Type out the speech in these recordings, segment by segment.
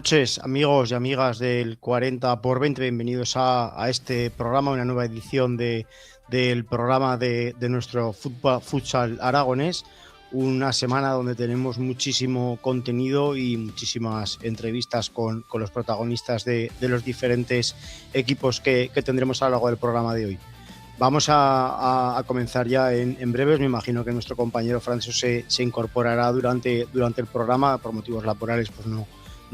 noches, amigos y amigas del 40 por 20. Bienvenidos a este programa, una nueva edición del programa de nuestro futsal aragonés. Una semana donde tenemos muchísimo contenido y muchísimas entrevistas con los protagonistas de los diferentes equipos que tendremos a lo largo del programa de hoy. Vamos a comenzar ya en breves. Me imagino que nuestro compañero Francho se incorporará durante el programa. Por motivos laborales pues no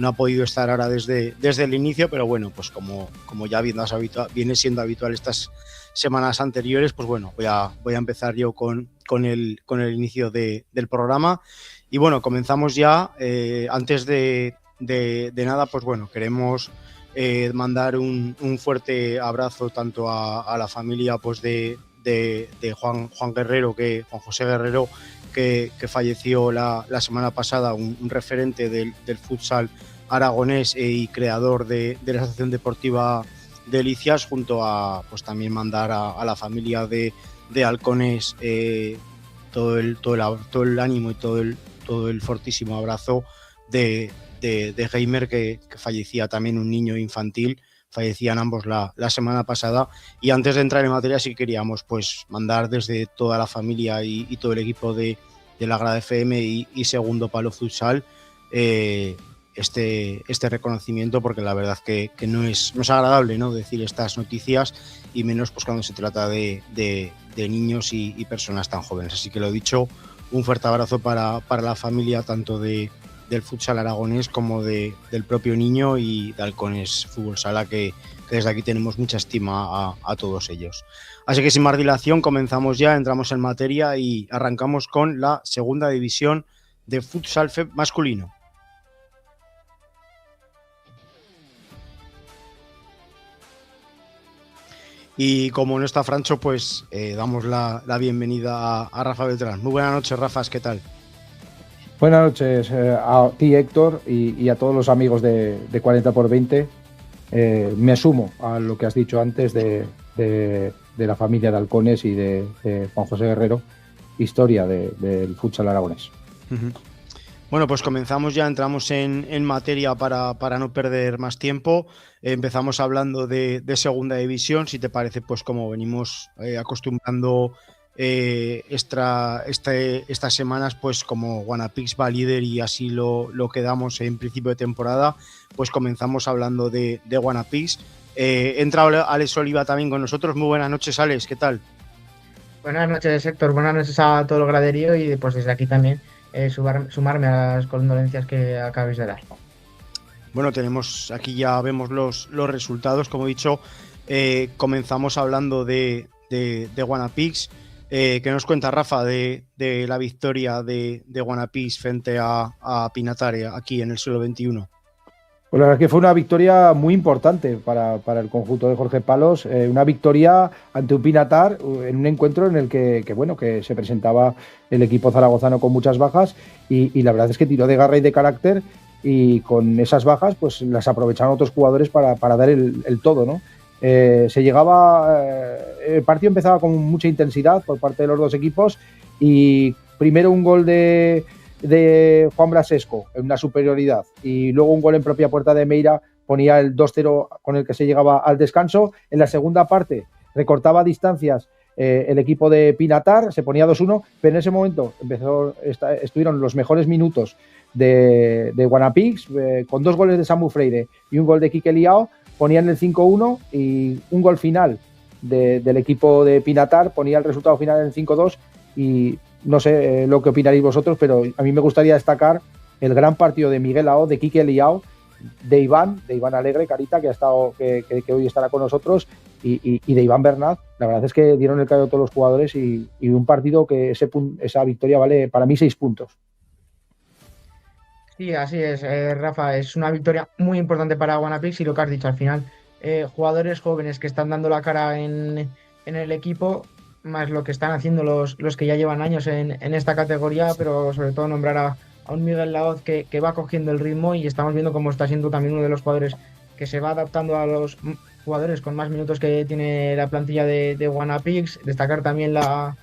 ha podido estar ahora desde el inicio, pero bueno, pues como ya viene siendo habitual estas semanas anteriores, pues bueno, voy a empezar yo con el inicio del programa. Y bueno, comenzamos ya. Antes de nada, pues bueno, queremos mandar un fuerte abrazo tanto a la familia pues de Juan José Guerrero, que falleció la semana pasada, un referente del futsal aragonés y creador de la Asociación Deportiva de Licias, junto a pues también mandar a la familia de Halcones todo el ánimo y todo el fortísimo abrazo de Heimer, que fallecía también, un niño infantil. Fallecían ambos la semana pasada. Y antes de entrar en materia, sí queríamos pues mandar desde toda la familia y todo el equipo de la Grada FM y Segundo Palo Futsal este reconocimiento, porque la verdad que no es agradable, ¿no?, decir estas noticias, y menos pues cuando se trata de niños y personas tan jóvenes. Así que lo dicho, un fuerte abrazo para la familia, tanto del futsal aragonés como del propio niño, y de Halcones Fútbol Sala, que desde aquí tenemos mucha estima a todos ellos. Así que sin más dilación, comenzamos ya, entramos en materia y arrancamos con la segunda división de futsal masculino. Y como no está Francho, pues damos la bienvenida a Rafa Beltrán. Muy buenas noches, Rafa, ¿qué tal? Buenas noches a ti, Héctor, y a todos los amigos de 40 por 20. Me sumo a lo que has dicho antes de la familia de Halcones y de Juan José Guerrero, historia del futsal aragonés. Uh-huh. Bueno, pues comenzamos ya, entramos en materia para no perder más tiempo. Empezamos hablando de segunda división, si te parece, pues como venimos acostumbrando estas semanas, pues como Guanapix va líder y así lo quedamos en principio de temporada, pues comenzamos hablando de Guanapix. Entra Alex Oliva también con nosotros. Muy buenas noches, Alex, ¿qué tal? Buenas noches, Héctor. Buenas noches a todo el graderío, y pues desde aquí también sumarme a las condolencias que acabáis de dar. Bueno, aquí ya vemos los resultados. Como he dicho, comenzamos hablando de Guanapix. ¿Qué nos cuenta Rafa de la victoria de Guanapix frente a Pinatare aquí en el siglo XXI? Pues la verdad es que fue una victoria muy importante para el conjunto de Jorge Palos, una victoria ante un Pinatar en un encuentro en el que se presentaba el equipo zaragozano con muchas bajas, y la verdad es que tiró de garra y de carácter, y con esas bajas pues las aprovecharon otros jugadores para dar el todo, ¿no? El partido empezaba con mucha intensidad por parte de los dos equipos, y primero un gol de Juan Brasesco en una superioridad, y luego un gol en propia puerta de Meira ponía el 2-0 con el que se llegaba al descanso. En la segunda parte recortaba distancias el equipo de Pinatar, se ponía 2-1, pero en ese momento estuvieron los mejores minutos de Guanapix, con dos goles de Samu Freire y un gol de Quique Liao, ponían el 5-1, y un gol final del equipo de Pinatar ponía el resultado final en 5-2. Y no sé lo que opinaréis vosotros, pero a mí me gustaría destacar el gran partido de Miguel Lao, de Quique Liao, de Iván Alegre, Carita, que hoy estará con nosotros, y de Iván Bernat. La verdad es que dieron el callo a todos los jugadores, y un partido que esa victoria vale para mí 6 puntos. Sí, así es, Rafa. Es una victoria muy importante para Guanapix, y lo que has dicho al final, jugadores jóvenes que están dando la cara en el equipo, más lo que están haciendo los que ya llevan años en esta categoría, pero sobre todo nombrar a un Miguel Laoz que va cogiendo el ritmo, y estamos viendo cómo está siendo también uno de los jugadores que se va adaptando a los jugadores con más minutos que tiene la plantilla de Guanapix. Destacar también la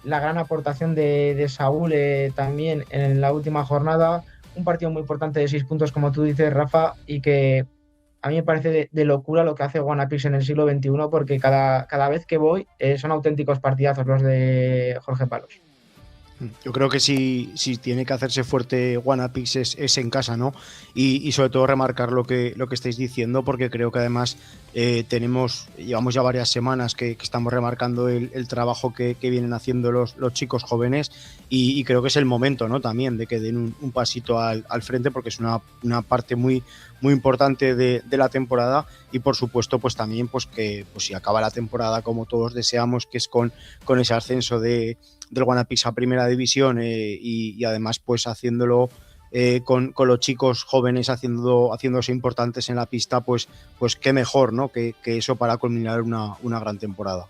gran aportación de Saúl también en la última jornada, un partido muy importante de 6 puntos, como tú dices, Rafa, y que a mí me parece de locura lo que hace Guanapix en el siglo XXI, porque cada vez que voy son auténticos partidazos los de Jorge Palos. Yo creo que si tiene que hacerse fuerte Guanapix es en casa, ¿no? Y sobre todo remarcar lo que estáis diciendo, porque creo que además llevamos ya varias semanas que estamos remarcando el trabajo que vienen haciendo los chicos jóvenes y creo que es el momento, ¿no? También de que den un pasito al frente, porque es una parte muy, muy importante de la temporada y por supuesto pues también pues que pues si acaba la temporada como todos deseamos, que es con ese ascenso del Guanapix a Primera División y además pues haciéndolo con los chicos jóvenes haciéndose importantes en la pista, pues qué mejor, ¿no? Que eso para culminar una gran temporada.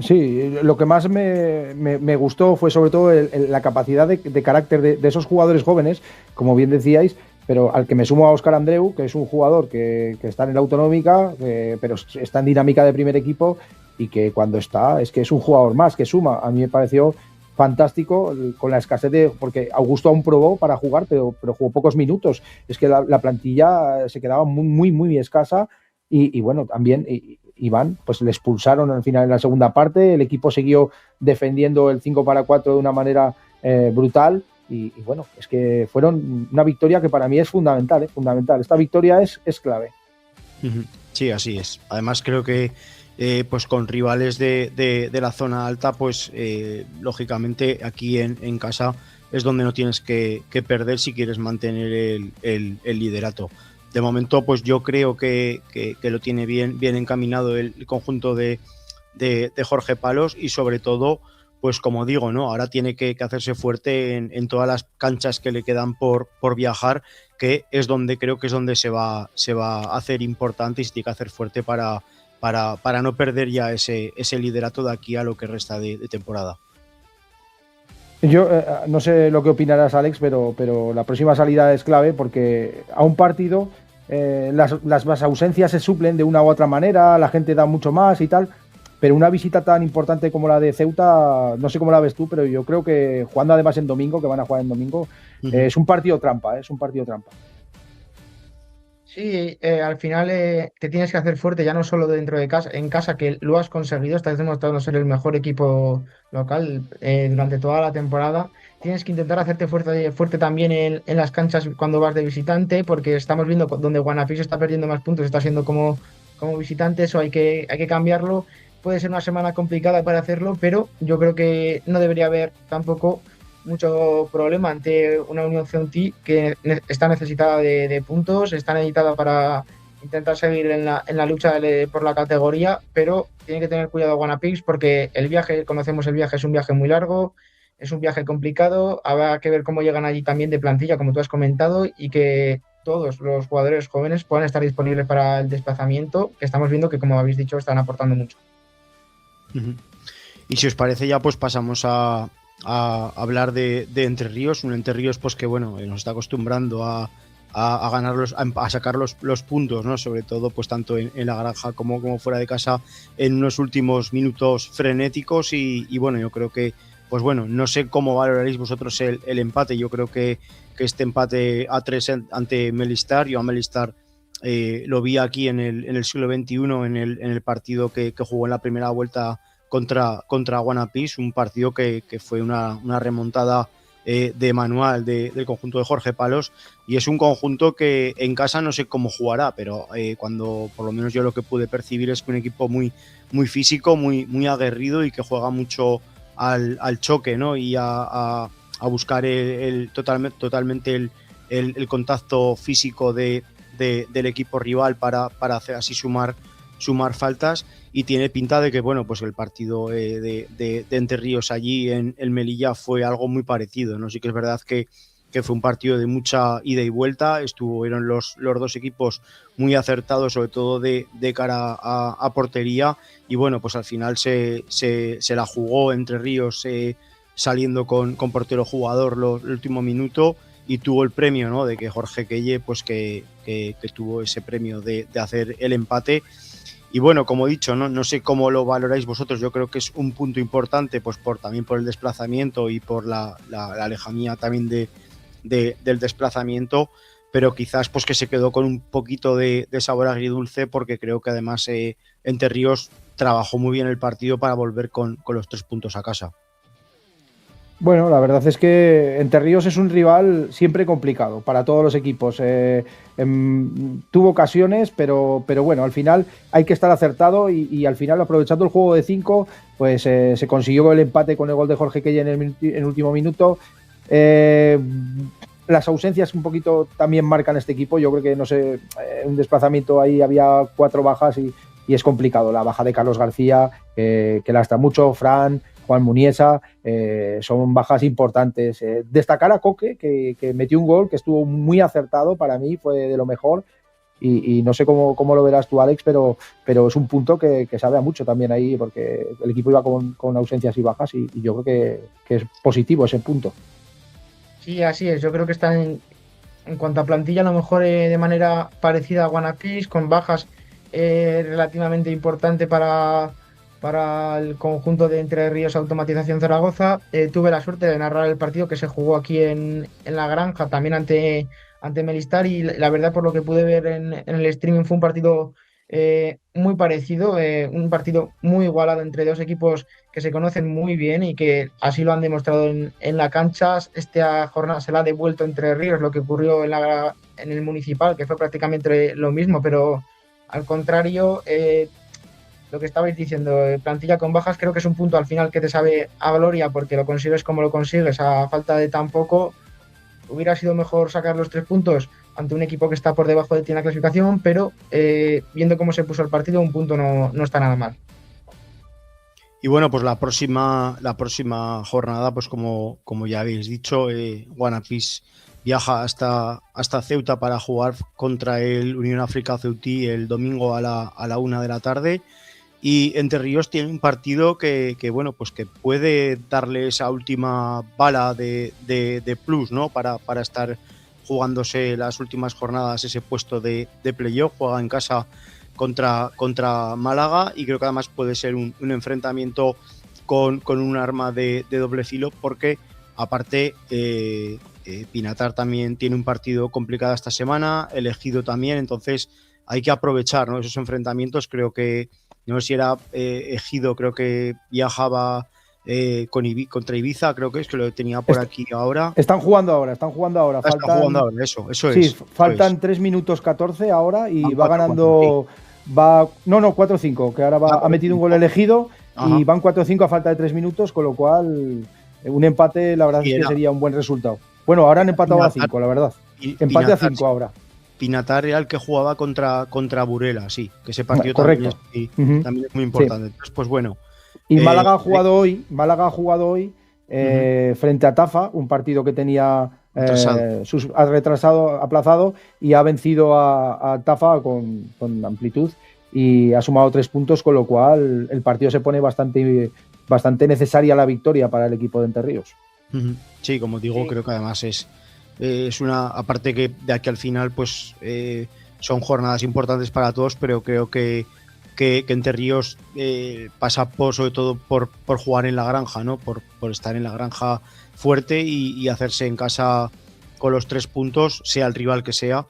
Sí, lo que más me gustó fue sobre todo la capacidad de carácter de esos jugadores jóvenes, como bien decíais, pero al que me sumo a Óscar Andreu, que es un jugador que está en la autonómica, pero está en dinámica de primer equipo y que cuando está es que es un jugador más que suma. A mí me pareció fantástico con la escasez porque Augusto aún probó para jugar, pero jugó pocos minutos. Es que la plantilla se quedaba muy, muy escasa y bueno, también Iván, pues le expulsaron al final en la segunda parte, el equipo siguió defendiendo el 5-4 de una manera brutal y bueno, es que fueron una victoria que para mí es fundamental, fundamental. Esta victoria es clave. Sí, así es. Además creo que pues con rivales de la zona alta, pues lógicamente aquí en casa es donde no tienes que perder si quieres mantener el liderato. De momento, pues yo creo que lo tiene bien encaminado el conjunto de Jorge Palos y sobre todo, pues como digo, ¿no? Ahora tiene que hacerse fuerte en todas las canchas que le quedan por viajar, que es donde creo que es donde se va a hacer importante y se tiene que hacer fuerte para no perder ya ese liderato de aquí a lo que resta de temporada. Yo no sé lo que opinarás, Alex, pero la próxima salida es clave porque a un partido las ausencias se suplen de una u otra manera, la gente da mucho más y tal, pero una visita tan importante como la de Ceuta, no sé cómo la ves tú, pero yo creo que jugando además en domingo, que van a jugar en domingo, es un partido trampa, es un partido trampa. Sí, al final te tienes que hacer fuerte ya no solo dentro de casa, en casa que lo has conseguido, estás demostrando ser el mejor equipo local durante toda la temporada. Tienes que intentar hacerte fuerte también en las canchas cuando vas de visitante, porque estamos viendo donde Guanapix está perdiendo más puntos, está siendo como visitante, eso hay que cambiarlo. Puede ser una semana complicada para hacerlo, pero yo creo que no debería haber tampoco mucho problema ante una Unión Ceuti que está necesitada de puntos, está necesitada para intentar seguir en la lucha por la categoría, pero tiene que tener cuidado Guanapix porque conocemos el viaje, es un viaje muy largo, es un viaje complicado, habrá que ver cómo llegan allí también de plantilla, como tú has comentado, y que todos los jugadores jóvenes puedan estar disponibles para el desplazamiento, que estamos viendo que, como habéis dicho, están aportando mucho. Y si os parece ya, pues pasamos a hablar de Entre Ríos, un Entre Ríos pues que bueno, nos está acostumbrando a ganar a sacar los puntos, ¿no? Sobre todo pues tanto en la granja como fuera de casa en unos últimos minutos frenéticos y bueno, yo creo que pues bueno, no sé cómo valoraréis vosotros el empate. Yo creo que este empate a 3 ante Melistar, yo a Melistar lo vi aquí en el siglo XXI en el partido que jugó en la primera vuelta contra Guanapix, un partido que fue una remontada de manual del conjunto de Jorge Palos, y es un conjunto que en casa no sé cómo jugará, pero cuando por lo menos yo lo que pude percibir es que un equipo muy, muy físico, muy aguerrido y que juega mucho al choque, ¿no? Y a buscar totalmente el contacto físico del equipo rival para hacer así sumar faltas, y tiene pinta de que bueno, pues el partido de Entre Ríos allí en el Melilla fue algo muy parecido, ¿no? Sí que es verdad que fue un partido de mucha ida y vuelta, estuvieron los dos equipos muy acertados, sobre todo de cara a portería, y bueno, pues al final se la jugó Entre Ríos saliendo con portero jugador el último minuto, y tuvo el premio, ¿no? De que Jorge Quelle, pues que tuvo ese premio de hacer el empate. Y bueno, como he dicho, no sé cómo lo valoráis vosotros, yo creo que es un punto importante, pues también por el desplazamiento y por la lejanía también del desplazamiento, pero quizás pues que se quedó con un poquito de sabor agridulce, porque creo que además Entre Ríos trabajó muy bien el partido para volver con los 3 puntos a casa. Bueno, la verdad es que Entre Ríos es un rival siempre complicado para todos los equipos. Tuvo ocasiones, pero bueno, al final hay que estar acertado y al final, aprovechando el juego de 5, pues se consiguió el empate con el gol de Jorge Queye en el último minuto. Las ausencias un poquito también marcan este equipo. Yo creo que, no sé, un desplazamiento ahí había 4 bajas y es complicado. La baja de Carlos García, que lastra mucho, Fran, Juan Muniesa, son bajas importantes. Destacar a Coque, que metió un gol que estuvo muy acertado, para mí fue de lo mejor, y no sé cómo lo verás tú, Alex, pero es un punto que sabe a mucho también ahí, porque el equipo iba con ausencias y bajas, y yo creo que es positivo ese punto. Sí, así es. Yo creo que está en cuanto a plantilla, a lo mejor de manera parecida a Guanapis, con bajas relativamente importante para el conjunto de Entre Ríos Automatización Zaragoza. Tuve la suerte de narrar el partido que se jugó aquí en La Granja, también ante Melistar, y la verdad, por lo que pude ver en el streaming, fue un partido muy parecido, un partido muy igualado entre dos equipos que se conocen muy bien y que así lo han demostrado en la cancha. Esta jornada se la ha devuelto Entre Ríos lo que ocurrió en el Municipal, que fue prácticamente lo mismo, pero al contrario, lo que estabais diciendo, plantilla con bajas, creo que es un punto al final que te sabe a gloria, porque lo consigues como lo consigues, a falta de tan poco. Hubiera sido mejor sacar los 3 puntos ante un equipo que está por debajo de ti en la clasificación, pero viendo cómo se puso el partido, un punto no está nada mal. Y bueno, pues la próxima jornada, pues como ya habéis dicho, Guanapis viaja hasta Ceuta para jugar contra el Unión África Ceutí el domingo a la 1 de la tarde. Y Entre Ríos tiene un partido que bueno, pues que puede darle esa última bala de plus, ¿no? Para estar jugándose las últimas jornadas ese puesto de playoff. Juega en casa contra Málaga, y creo que además puede ser un enfrentamiento con un arma de doble filo, porque aparte Pinatar también tiene un partido complicado esta semana, el Ejido también, entonces hay que aprovechar, ¿no?, esos enfrentamientos. Creo que, no sé si era Ejido, creo que viajaba contra Ibiza, creo que es que lo tenía por aquí ahora. Están jugando ahora. Están jugando ahora, eso sí, es. Faltan 3 minutos 14 ahora y va ganando. 4-5, que ahora ha metido un gol elegido. Ajá. Y van 4-5 a falta de 3 minutos, con lo cual un empate, la verdad, es que sería un buen resultado. Bueno, ahora han empatado a 5, la verdad. Empate a 5 ahora. Pinatar era el que jugaba contra Burela, sí, que ese partido también es muy importante. Sí. Entonces, pues bueno. Y Málaga ha jugado hoy frente a Tafa, un partido que tenía aplazado, y ha vencido a Tafa con amplitud y ha sumado 3 puntos, con lo cual el partido se pone bastante necesaria la victoria para el equipo de Entre Ríos. Sí, como digo, sí. Creo que además es una, aparte que de aquí al final pues son jornadas importantes para todos, pero creo que Entre Ríos pasa sobre todo por jugar en la granja, ¿no? Por estar en la granja fuerte y hacerse en casa con los 3 puntos, sea el rival que sea,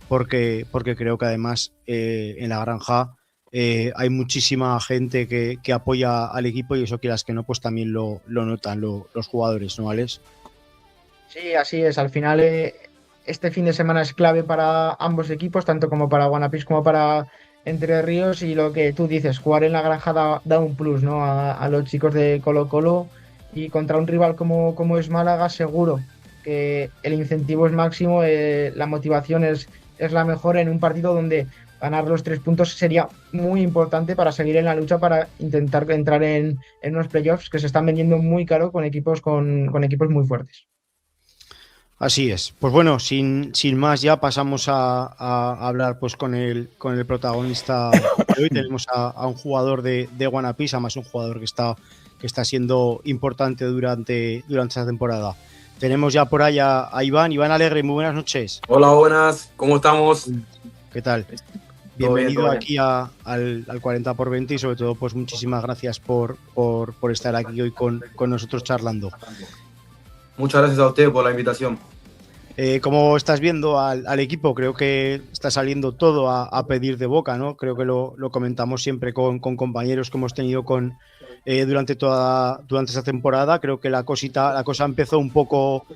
porque creo que además en la granja hay muchísima gente que apoya al equipo, y eso, quieras que no, pues también lo notan los jugadores, ¿no, Alex? Sí, así es. Al final este fin de semana es clave para ambos equipos, tanto como para Guanapis como para Entre Ríos, y lo que tú dices, jugar en la granja da un plus, ¿no?, a los chicos de Colo-Colo, y contra un rival como es Málaga, seguro que el incentivo es máximo, la motivación es la mejor en un partido donde ganar los 3 puntos sería muy importante para seguir en la lucha, para intentar entrar en unos playoffs que se están vendiendo muy caro con equipos muy fuertes. Así es. Pues bueno, sin más, ya pasamos a hablar pues con el protagonista de hoy. Tenemos a un jugador de Guanapis, además un jugador que está siendo importante durante esta temporada. Tenemos ya por ahí a Iván Alegre. Muy buenas noches. Hola, buenas. ¿Cómo estamos? ¿Qué tal? Bienvenido aquí al 40x20, y sobre todo pues muchísimas gracias por estar aquí hoy con nosotros charlando. Muchas gracias a usted por la invitación. ¿Cómo estás viendo al equipo? Creo que está saliendo todo a pedir de boca, ¿no? Creo que lo comentamos siempre con compañeros que hemos tenido durante esta temporada. Creo que la cosa empezó un poco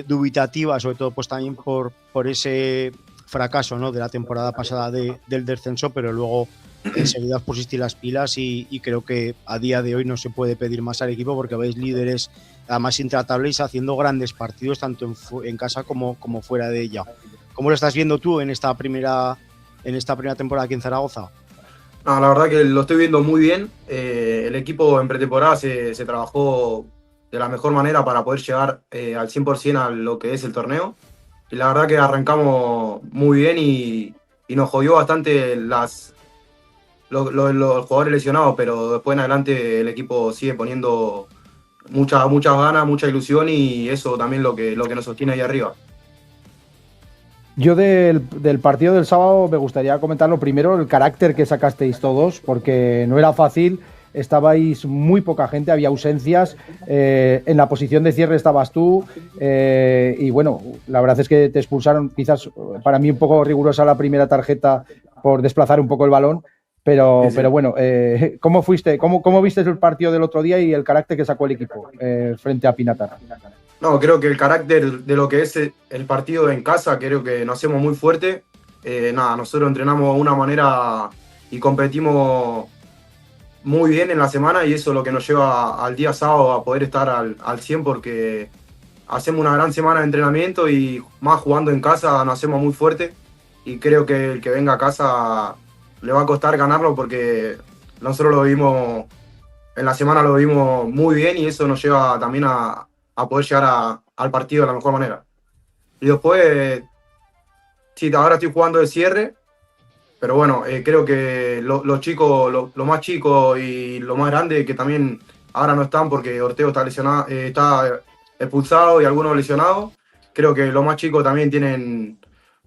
dubitativa, sobre todo pues también por ese fracaso, ¿no?, de la temporada pasada del descenso, pero luego enseguida os pusisteis las pilas y creo que a día de hoy no se puede pedir más al equipo porque vais líderes, además intratables, haciendo grandes partidos tanto en casa como fuera de ella. ¿Cómo lo estás viendo tú en esta primera temporada aquí en Zaragoza? No, la verdad que lo estoy viendo muy bien. El equipo en pretemporada se trabajó de la mejor manera para poder llegar al 100% a lo que es el torneo. Y la verdad que arrancamos muy bien y nos jodió bastante los jugadores lesionados, pero después en adelante el equipo sigue poniendo muchas ganas, mucha ilusión y eso también lo que nos sostiene ahí arriba. Yo del partido del sábado me gustaría comentar lo primero, el carácter que sacasteis todos, porque no era fácil, estabais muy poca gente, había ausencias, en la posición de cierre estabas tú, y bueno, la verdad es que te expulsaron, quizás para mí un poco rigurosa la primera tarjeta por desplazar un poco el balón, pero, Sí, sí. pero bueno, ¿cómo viste el partido del otro día y el carácter que sacó el equipo frente a Pinatar? No, creo que el carácter de lo que es el partido en casa, creo que nos hacemos muy fuerte. Nosotros entrenamos de una manera y competimos muy bien en la semana y eso es lo que nos lleva al día sábado a poder estar al 100 porque hacemos una gran semana de entrenamiento y más jugando en casa nos hacemos muy fuerte y creo que el que venga a casa le va a costar ganarlo porque nosotros lo vimos, en la semana lo vimos muy bien y eso nos lleva también a poder llegar al partido de la mejor manera. Y después, sí, ahora estoy jugando de cierre, pero bueno, creo que los chicos, lo más chicos y lo más grande que también ahora no están porque Ortego está lesionado, está expulsado y algunos lesionados, creo que los más chicos también tienen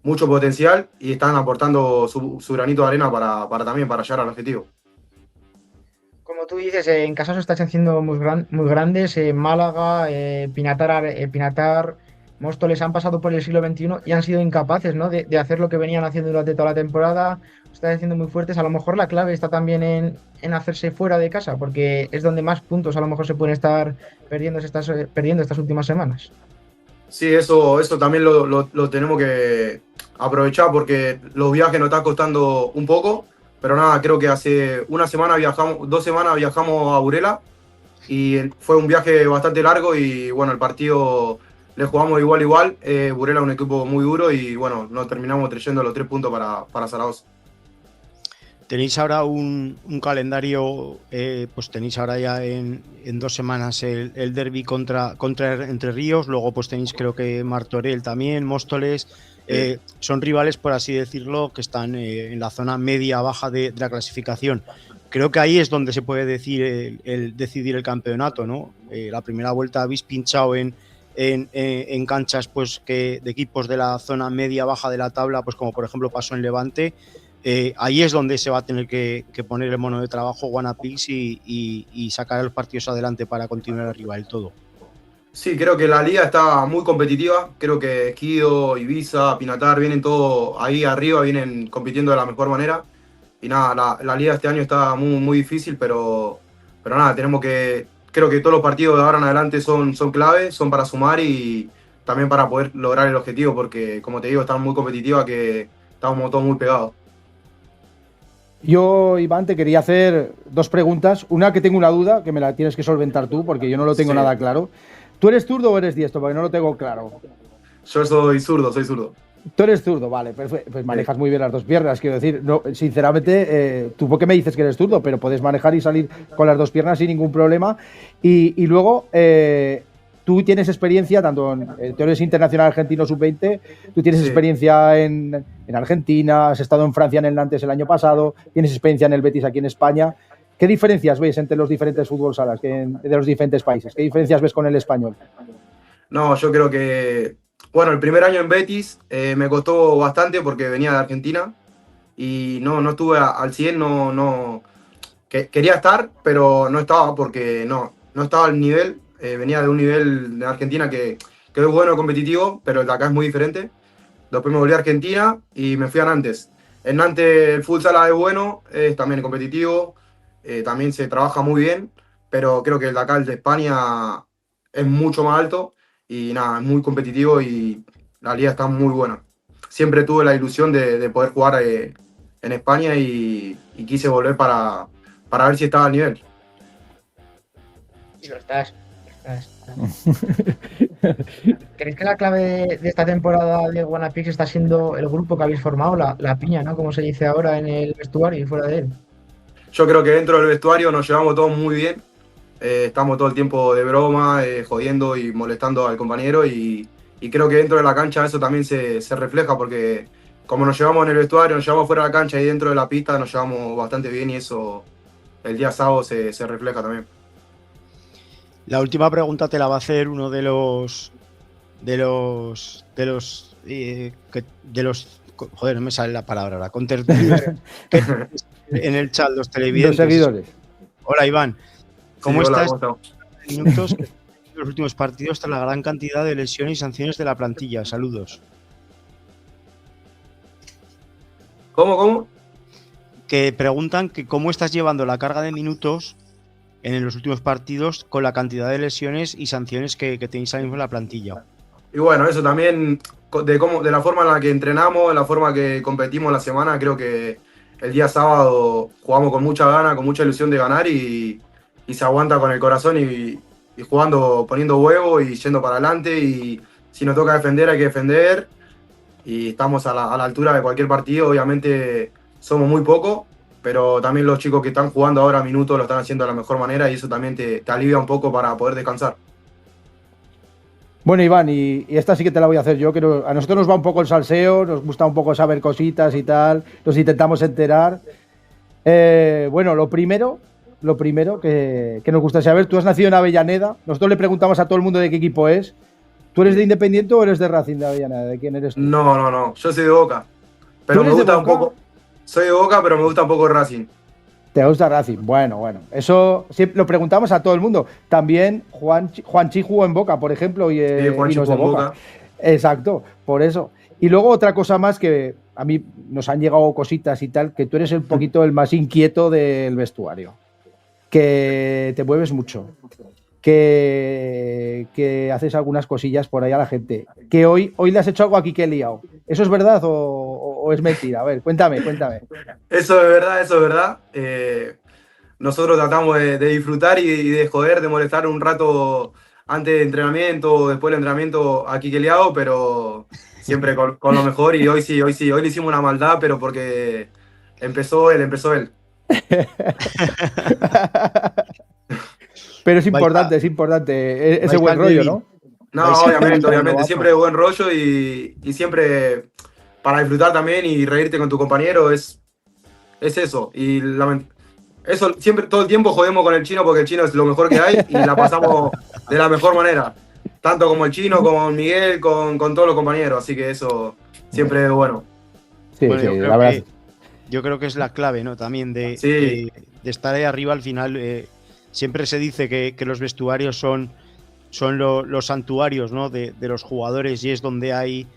mucho potencial y están aportando su granito de arena para llegar al objetivo. Como tú dices, en casa se están haciendo muy grandes. Málaga, Pinatar, Móstoles han pasado por el siglo XXI y han sido incapaces, ¿no?, de hacer lo que venían haciendo durante toda la temporada. Están haciendo muy fuertes. A lo mejor la clave está también en hacerse fuera de casa, porque es donde más puntos a lo mejor se pueden estar perdiendo estas últimas semanas. Sí, eso también lo tenemos que aprovechar porque los viajes nos están costando un poco, pero nada, creo que hace una semana viajamos, 2 semanas viajamos a Burela y fue un viaje bastante largo y bueno, el partido le jugamos igual. Burela es un equipo muy duro y bueno, nos terminamos trayendo los 3 puntos para Zaragoza. Tenéis ahora un calendario, pues tenéis ahora ya en 2 semanas el derbi contra Entre Ríos, luego pues tenéis creo que Martorell también, Móstoles, son rivales por así decirlo que están en la zona media-baja de la clasificación. Creo que ahí es donde se puede decidir el campeonato, ¿no? La primera vuelta habéis pinchado en canchas pues de equipos de la zona media-baja de la tabla, pues como por ejemplo pasó en Levante. Ahí es donde se va a tener que poner el mono de trabajo Guanapix y sacar los partidos adelante para continuar arriba del todo. Sí, creo que la liga está muy competitiva. Creo que Esquido, Ibiza, Pinatar vienen todos ahí arriba, vienen compitiendo de la mejor manera. Y nada, la liga este año está muy difícil, pero nada, creo que todos los partidos de ahora en adelante son clave, son para sumar y también para poder lograr el objetivo, porque como te digo, está muy competitiva que estamos todos muy pegados. Yo, Iván, te quería hacer 2 preguntas. Una que tengo una duda, que me la tienes que solventar tú, porque yo no lo tengo nada claro. ¿Tú eres zurdo o eres diestro? Porque no lo tengo claro. Yo soy zurdo. Tú eres zurdo, vale, pues manejas muy bien las 2 piernas, quiero decir. No, sinceramente, tú porque me dices que eres zurdo, pero puedes manejar y salir con las 2 piernas sin ningún problema. Y luego, tú tienes experiencia, tú eres internacional argentino sub-20, tú tienes experiencia en Argentina, has estado en Francia en el Nantes el año pasado, tienes experiencia en el Betis aquí en España. ¿Qué diferencias ves entre los diferentes fútbol salas de los diferentes países? ¿Qué diferencias ves con el español? No, yo creo que, bueno, el primer año en Betis me costó bastante porque venía de Argentina y no estuve al 100, quería estar, pero no estaba porque no estaba al nivel. Venía de un nivel de Argentina que que es bueno, competitivo, pero el de acá es muy diferente. Después me volví a Argentina y me fui a Nantes. En Nantes el futsal es bueno, es también competitivo, también se trabaja muy bien, pero creo que el de acá, el de España, es mucho más alto y nada, es muy competitivo y la liga está muy buena. Siempre tuve la ilusión de poder jugar en España y quise volver para ver si estaba al nivel. Y lo estás. ¿Creéis que la clave de esta temporada de Wanapix está siendo el grupo que habéis formado, la piña, ¿no? Como se dice ahora en el vestuario y fuera de él. Yo creo que dentro del vestuario nos llevamos todos muy bien. Estamos todo el tiempo de broma, jodiendo y molestando al compañero y creo que dentro de la cancha eso también se refleja porque como nos llevamos en el vestuario, nos llevamos fuera de la cancha y dentro de la pista nos llevamos bastante bien y eso el día sábado se refleja también. La última pregunta te la va a hacer uno de los joder, no me sale la palabra ahora, contertulios en el chat, los televidentes. Los seguidores. Hola, Iván. ¿Cómo Sí, hola, estás? ¿cómo Minutos en los últimos partidos tras la gran cantidad de lesiones y sanciones de la plantilla. Saludos. ¿Cómo? Que preguntan que cómo estás llevando la carga de minutos en los últimos partidos con la cantidad de lesiones y sanciones que tenéis ahora mismo en la plantilla. Y bueno, eso también, de la forma en la que entrenamos, de la forma que competimos la semana, creo que el día sábado jugamos con mucha gana, con mucha ilusión de ganar y se aguanta con el corazón y jugando, poniendo huevo y yendo para adelante y si nos toca defender hay que defender y estamos a la altura de cualquier partido, obviamente somos muy pocos, pero también los chicos que están jugando ahora minutos lo están haciendo de la mejor manera y eso también te alivia un poco para poder descansar. Bueno, Iván, y esta sí que te la voy a hacer yo, que a nosotros nos va un poco el salseo, nos gusta un poco saber cositas y tal, nos intentamos enterar. Bueno, lo primero que nos gusta saber, tú has nacido en Avellaneda, nosotros le preguntamos a todo el mundo de qué equipo es. ¿Tú eres de Independiente o eres de Racing de Avellaneda? ¿De quién eres tú? No, yo soy de Boca, pero me gusta un poco. Soy de Boca, pero me gusta un poco Racing. ¿Te gusta Racing? Bueno. Eso siempre lo preguntamos a todo el mundo. También Juanchi jugó en Boca, por ejemplo, y nos de Boca. Exacto, por eso. Y luego otra cosa más que a mí nos han llegado cositas y tal, que tú eres un poquito el más inquieto del vestuario. Que te mueves mucho. Que haces algunas cosillas por ahí a la gente. Que hoy le has hecho algo a Quique Liao. ¿Eso es verdad o es mentira? A ver, cuéntame. Eso es verdad. Nosotros tratamos de disfrutar y de joder, de molestar un rato antes de entrenamiento o después del entrenamiento a Quique Liao, pero siempre con lo mejor y hoy le hicimos una maldad, pero porque empezó él. Pero es importante ese buen rollo, ¿no? No, obviamente, siempre de buen rollo y siempre para disfrutar también y reírte con tu compañero es eso. Y eso siempre, todo el tiempo jodemos con el chino porque el chino es lo mejor que hay y la pasamos de la mejor manera. Tanto como el chino, como Miguel, con todos los compañeros. Así que eso siempre es bueno. Sí, la verdad. Yo creo que es la clave, ¿no? También de estar ahí arriba al final. Siempre se dice que los vestuarios son los santuarios, ¿no? de los jugadores y es donde hay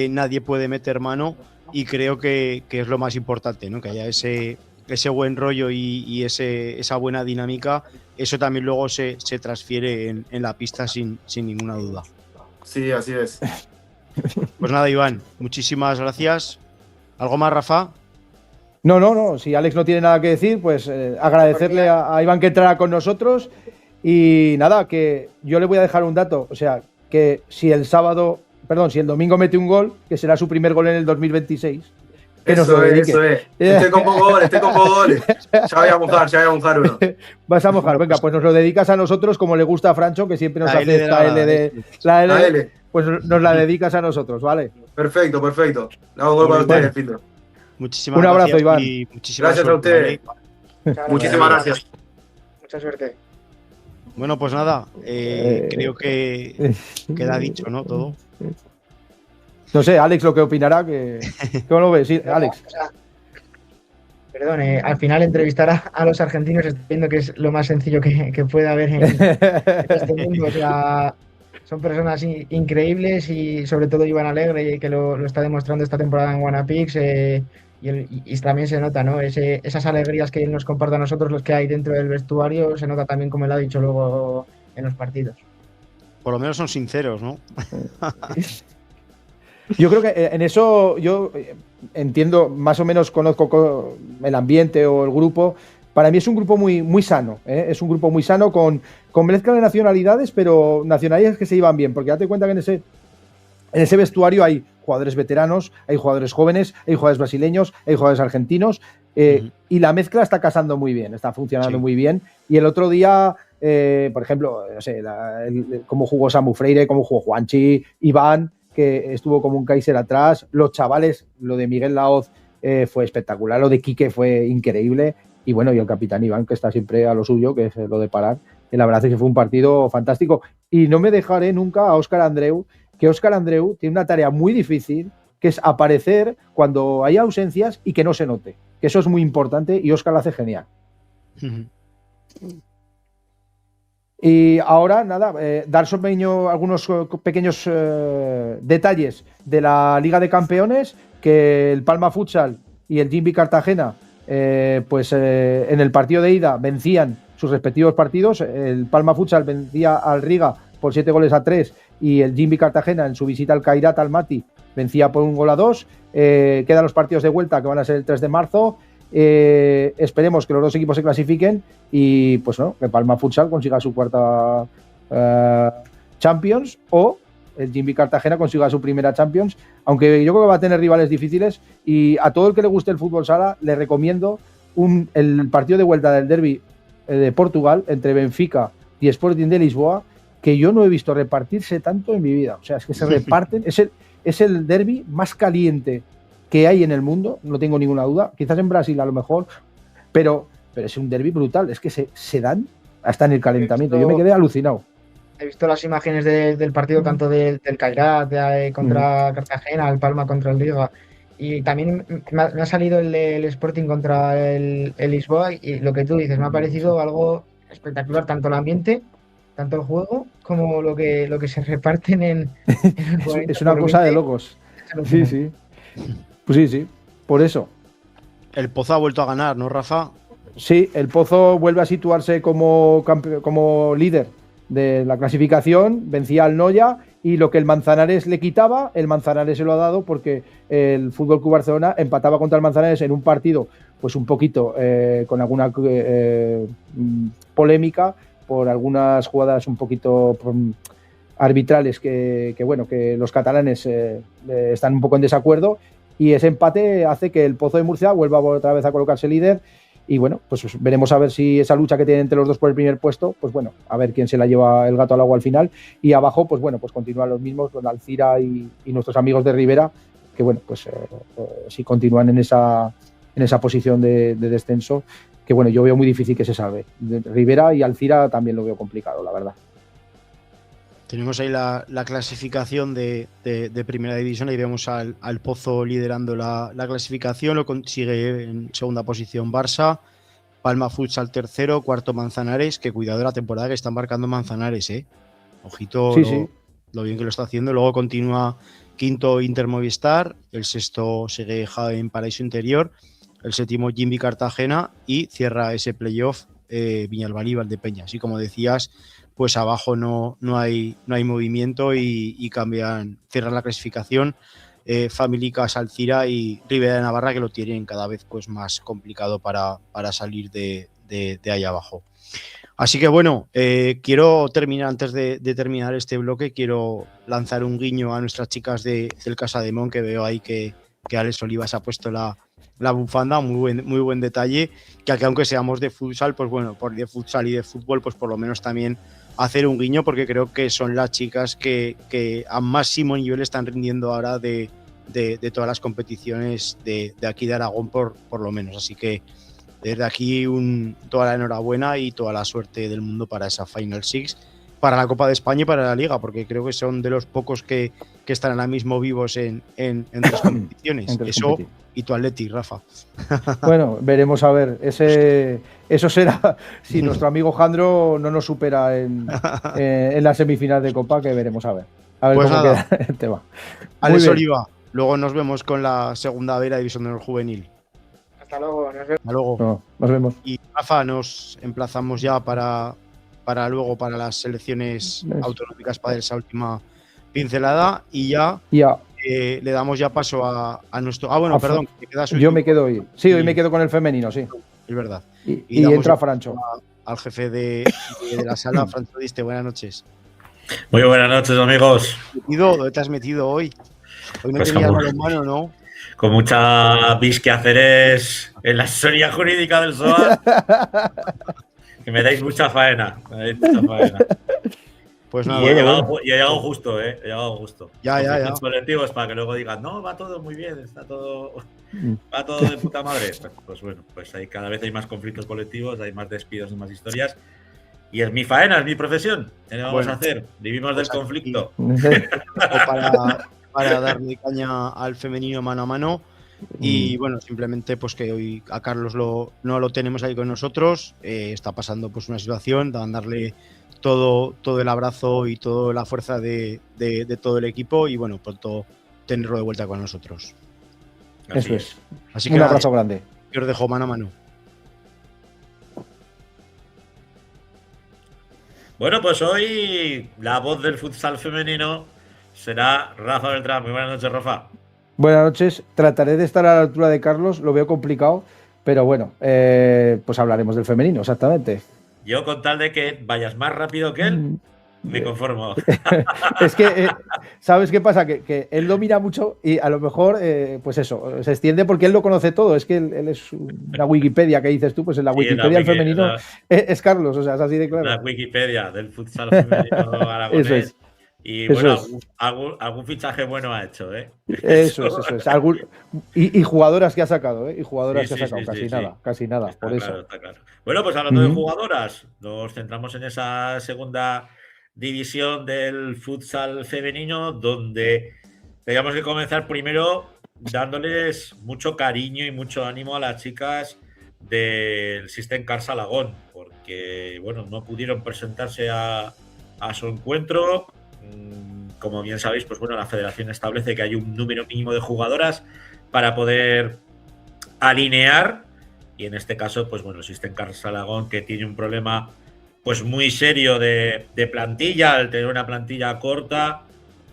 nadie puede meter mano y creo que es lo más importante, ¿no? Que haya ese buen rollo y esa buena dinámica. Eso también luego se transfiere en la pista sin ninguna duda. Sí, así es. Pues nada, Iván, muchísimas gracias. ¿Algo más, Rafa? No. Si Alex no tiene nada que decir, pues agradecerle a Iván que entrara con nosotros. Y nada, que yo le voy a dejar un dato. O sea, que si el domingo mete un gol, que será su primer gol en el 2026. Eso es. Estoy con pocos goles. Ya voy a mojar uno. Vas a mojar. Venga, pues nos lo dedicas a nosotros, como le gusta a Francho, que siempre nos hace esta la L. Pues nos la dedicas a nosotros, ¿vale? Perfecto. Le hago gol para ustedes, Pito. Muchísimas un abrazo, gracias, Iván. Y muchísimas gracias suerte, a ustedes. ¿vale? Muchísimas gracias. Mucha suerte. Bueno, pues nada, creo que queda dicho, ¿no? Todo. No sé, Alex lo que opinará, ¿cómo lo ves? Sí, Alex. Perdón, al final entrevistar a los argentinos estoy viendo que es lo más sencillo que puede haber en este mundo. O sea, son personas increíbles y sobre todo Iván Alegre, que lo está demostrando esta temporada en Wanapix. Y también se nota, ¿no? Esas alegrías que nos comparte a nosotros los que hay dentro del vestuario, se nota también, como él ha dicho luego en los partidos. Por lo menos son sinceros, ¿no? Yo creo que en eso yo entiendo, más o menos conozco el ambiente o el grupo. Para mí es un grupo muy, muy sano, ¿eh? Es un grupo muy sano con mezcla de nacionalidades, pero nacionalidades que se llevan bien, porque date cuenta que en ese vestuario hay jugadores veteranos, hay jugadores jóvenes, hay jugadores brasileños, hay jugadores argentinos, y la mezcla está casando muy bien, está funcionando muy bien. Y el otro día, por ejemplo, no sé, cómo jugó Samu Freire, cómo jugó Juanchi, Iván, que estuvo como un Kaiser atrás, los chavales, lo de Miguel Laoz fue espectacular, lo de Quique fue increíble, y bueno, y el capitán Iván, que está siempre a lo suyo, que es lo de parar. Y la verdad es que fue un partido fantástico. Y no me dejaré nunca a Óscar Andreu, que Óscar Andreu tiene una tarea muy difícil, que es aparecer cuando hay ausencias y que no se note. Que eso es muy importante y Óscar lo hace genial. Y ahora, nada, dar algunos pequeños detalles de la Liga de Campeones, que el Palma Futsal y el Jimby Cartagena, en el partido de ida vencían sus respectivos partidos. El Palma Futsal vencía al Riga por 7-3 y el Jimby Cartagena en su visita al Kairat Almaty vencía por 1-2. Quedan los partidos de vuelta, que van a ser el 3 de marzo. Esperemos que los dos equipos se clasifiquen y pues no, que Palma Futsal consiga su cuarta Champions, o el Jimby Cartagena consiga su primera Champions, aunque yo creo que va a tener rivales difíciles. Y a todo el que le guste el fútbol sala le recomiendo el partido de vuelta del derbi de Portugal entre Benfica y Sporting de Lisboa, que yo no he visto repartirse tanto en mi vida. O sea, es que se reparten, es el derbi más caliente que hay en el mundo, no tengo ninguna duda. Quizás en Brasil a lo mejor, pero es un derbi brutal. Es que se dan hasta en el calentamiento. Yo me quedé alucinado. He visto las imágenes del partido, tanto del Kairat contra Cartagena, el Palma contra el Riga, y también me ha salido el Sporting contra el Lisboa, y lo que tú dices, me ha parecido algo espectacular, tanto el ambiente, tanto el juego, como lo que se reparten en es una cosa de locos. Sí. Pues sí, por eso. El Pozo ha vuelto a ganar, ¿no, Rafa? Sí, el Pozo vuelve a situarse como líder de la clasificación, vencía al Noya, y lo que el Manzanares le quitaba, el Manzanares se lo ha dado, porque el Fútbol Club Barcelona empataba contra el Manzanares en un partido pues un poquito con alguna polémica por algunas jugadas un poquito arbitrales que los catalanes están un poco en desacuerdo, y ese empate hace que el Pozo de Murcia vuelva otra vez a colocarse líder. Y bueno, pues veremos a ver si esa lucha que tienen entre los dos por el primer puesto, pues bueno, a ver quién se la lleva el gato al agua al final. Y abajo, pues bueno, pues continúan los mismos, con Alcira y nuestros amigos de Rivera, que bueno, pues si continúan en esa posición de descenso, que bueno, yo veo muy difícil que se salve. Rivera y Alcira también lo veo complicado, la verdad. Tenemos ahí la clasificación de Primera División. Ahí vemos al Pozo liderando la clasificación. Lo consigue en segunda posición Barça. Palma Futsal tercero. Cuarto Manzanares. Que cuidado de la temporada que está marcando Manzanares, ¿eh? Ojito lo bien que lo está haciendo. Luego continúa quinto Inter Movistar. El sexto sigue Jaén Paraíso Interior. El séptimo Jimby Cartagena. Y cierra ese playoff Viñalbal y Valdepeñas. Y como decías, pues abajo no hay movimiento y cierran la clasificación Famílicas, Alcira y Ribera de Navarra, que lo tienen cada vez pues más complicado para salir de ahí abajo. Así que bueno, quiero terminar, antes de terminar este bloque, quiero lanzar un guiño a nuestras chicas del Casademón, que veo ahí que Alex Olivas ha puesto la bufanda, muy buen detalle, que aunque seamos de futsal, pues bueno, de futsal y de fútbol, pues por lo menos también hacer un guiño, porque creo que son las chicas que a máximo nivel están rindiendo ahora de todas las competiciones de aquí de Aragón, por lo menos. Así que desde aquí toda la enhorabuena y toda la suerte del mundo para esa Final Six, para la Copa de España y para la Liga, porque creo que son de los pocos que que están ahora mismo vivos en 3 competiciones. En 3 Eso competiciones. y tu Atleti, Rafa. Bueno, veremos a ver. Eso será si nuestro amigo Jandro no nos supera en la semifinal de Copa, que veremos a ver. A ver Pues cómo nada. queda el tema. Muy Alex bien. Oliva, luego nos vemos con la segunda B, la división de honor juvenil. Hasta luego, nos vemos. Hasta luego. No, nos vemos. Y Rafa, nos emplazamos ya para luego para las selecciones autonómicas para esa última pincelada y ya Ya. le damos ya paso a nuestro... Ah, bueno, A perdón. que quedas Yo me último. quedo hoy. Sí, hoy Y- me quedo con el femenino, sí. Es verdad. Y damos entra ya Francho. al jefe de la sala, Francho Diste. Buenas noches. Muy buenas noches, amigos. ¿Dónde te has metido hoy? Hoy no Pues tenías como- balonmano, ¿no? Con mucha visquehaceres en la asesoría jurídica del SOA, que me dais mucha faena. Pues Y nada. he Bueno, llegado justo, ¿eh? He llegado justo. Ya. Conflictos colectivos para que luego digan, no, va todo muy bien, va todo de puta madre. Pues bueno, pues ahí cada vez hay más conflictos colectivos, hay más despidos y más historias. Y es mi faena, es mi profesión. ¿Qué le vamos Bueno, a hacer? Vivimos pues del conflicto. para darle caña al femenino mano a mano. Y bueno, simplemente pues que hoy a Carlos no lo tenemos ahí con nosotros. Está pasando pues una situación, darle todo el abrazo y toda la fuerza de todo el equipo y bueno, pronto tenerlo de vuelta con nosotros. Eso es. Así que Un nada, abrazo grande. yo os dejo mano a mano. Bueno, pues hoy la voz del futsal femenino será Rafa Beltrán. Muy buenas noches, Rafa. Buenas noches. Trataré de estar a la altura de Carlos, lo veo complicado, pero bueno, pues hablaremos del femenino, exactamente. Yo, con tal de que vayas más rápido que él, me conformo. Es que, ¿sabes qué pasa? Que él domina mucho y a lo mejor, pues eso, se extiende porque él lo conoce todo. Es que él es una Wikipedia que dices tú, pues en la Sí, Wikipedia el femenino es Carlos, o sea, es así de claro. La Wikipedia del futsal femenino aragonés. Eso es. Y Eso bueno, es. algún fichaje bueno ha hecho, ¿eh? Eso es. Y jugadoras que ha sacado, ¿eh? Y jugadoras Sí, que ha sacado, casi nada, Está por claro, eso. está claro. Bueno, pues hablando de Ujú. jugadoras, nos centramos en esa segunda división del futsal femenino, donde teníamos que comenzar primero dándoles mucho cariño y mucho ánimo a las chicas del System Cars Alagón, porque bueno, no pudieron presentarse a su encuentro. Como bien sabéis, pues bueno, la federación establece que hay un número mínimo de jugadoras para poder alinear, y en este caso, pues bueno, System Cars Alagón, que tiene un problema pues muy serio de plantilla, al tener una plantilla corta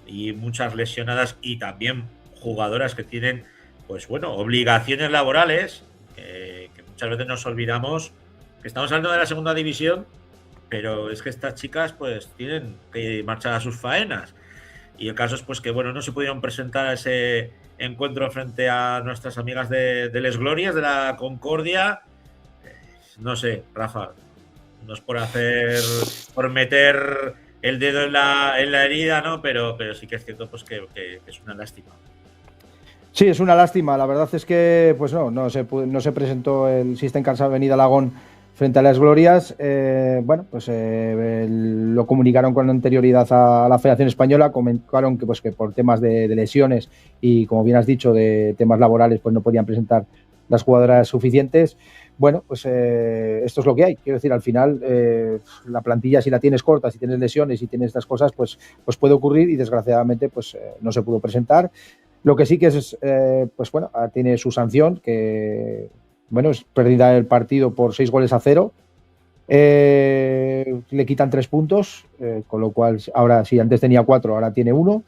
y muchas lesionadas, y también jugadoras que tienen, pues bueno, obligaciones laborales, que muchas veces nos olvidamos que estamos hablando de la segunda división, pero es que estas chicas pues tienen que marchar a sus faenas. Y el caso es pues que bueno, no se pudieron presentar a ese encuentro frente a nuestras amigas de Les Glorias, de la Concordia. No sé, Rafa, no es por meter el dedo en la herida, ¿no? Pero sí que es cierto pues que es una lástima. Sí, es una lástima. La verdad es que pues no se presentó el System Cars Avenida Alagón frente a las Glorias. Bueno, pues lo comunicaron con anterioridad a la Federación Española, comentaron que, pues, que por temas de lesiones y, como bien has dicho, de temas laborales, pues no podían presentar las jugadoras suficientes. Bueno, pues esto es lo que hay. Quiero decir, al final la plantilla, si la tienes corta, si tienes lesiones, si tienes estas cosas, pues puede ocurrir y desgraciadamente pues no se pudo presentar. Lo que sí que es, pues bueno, tiene su sanción, que bueno, es pérdida del partido por 6-0. Le quitan 3 puntos, con lo cual ahora, si antes tenía 4, ahora tiene 1.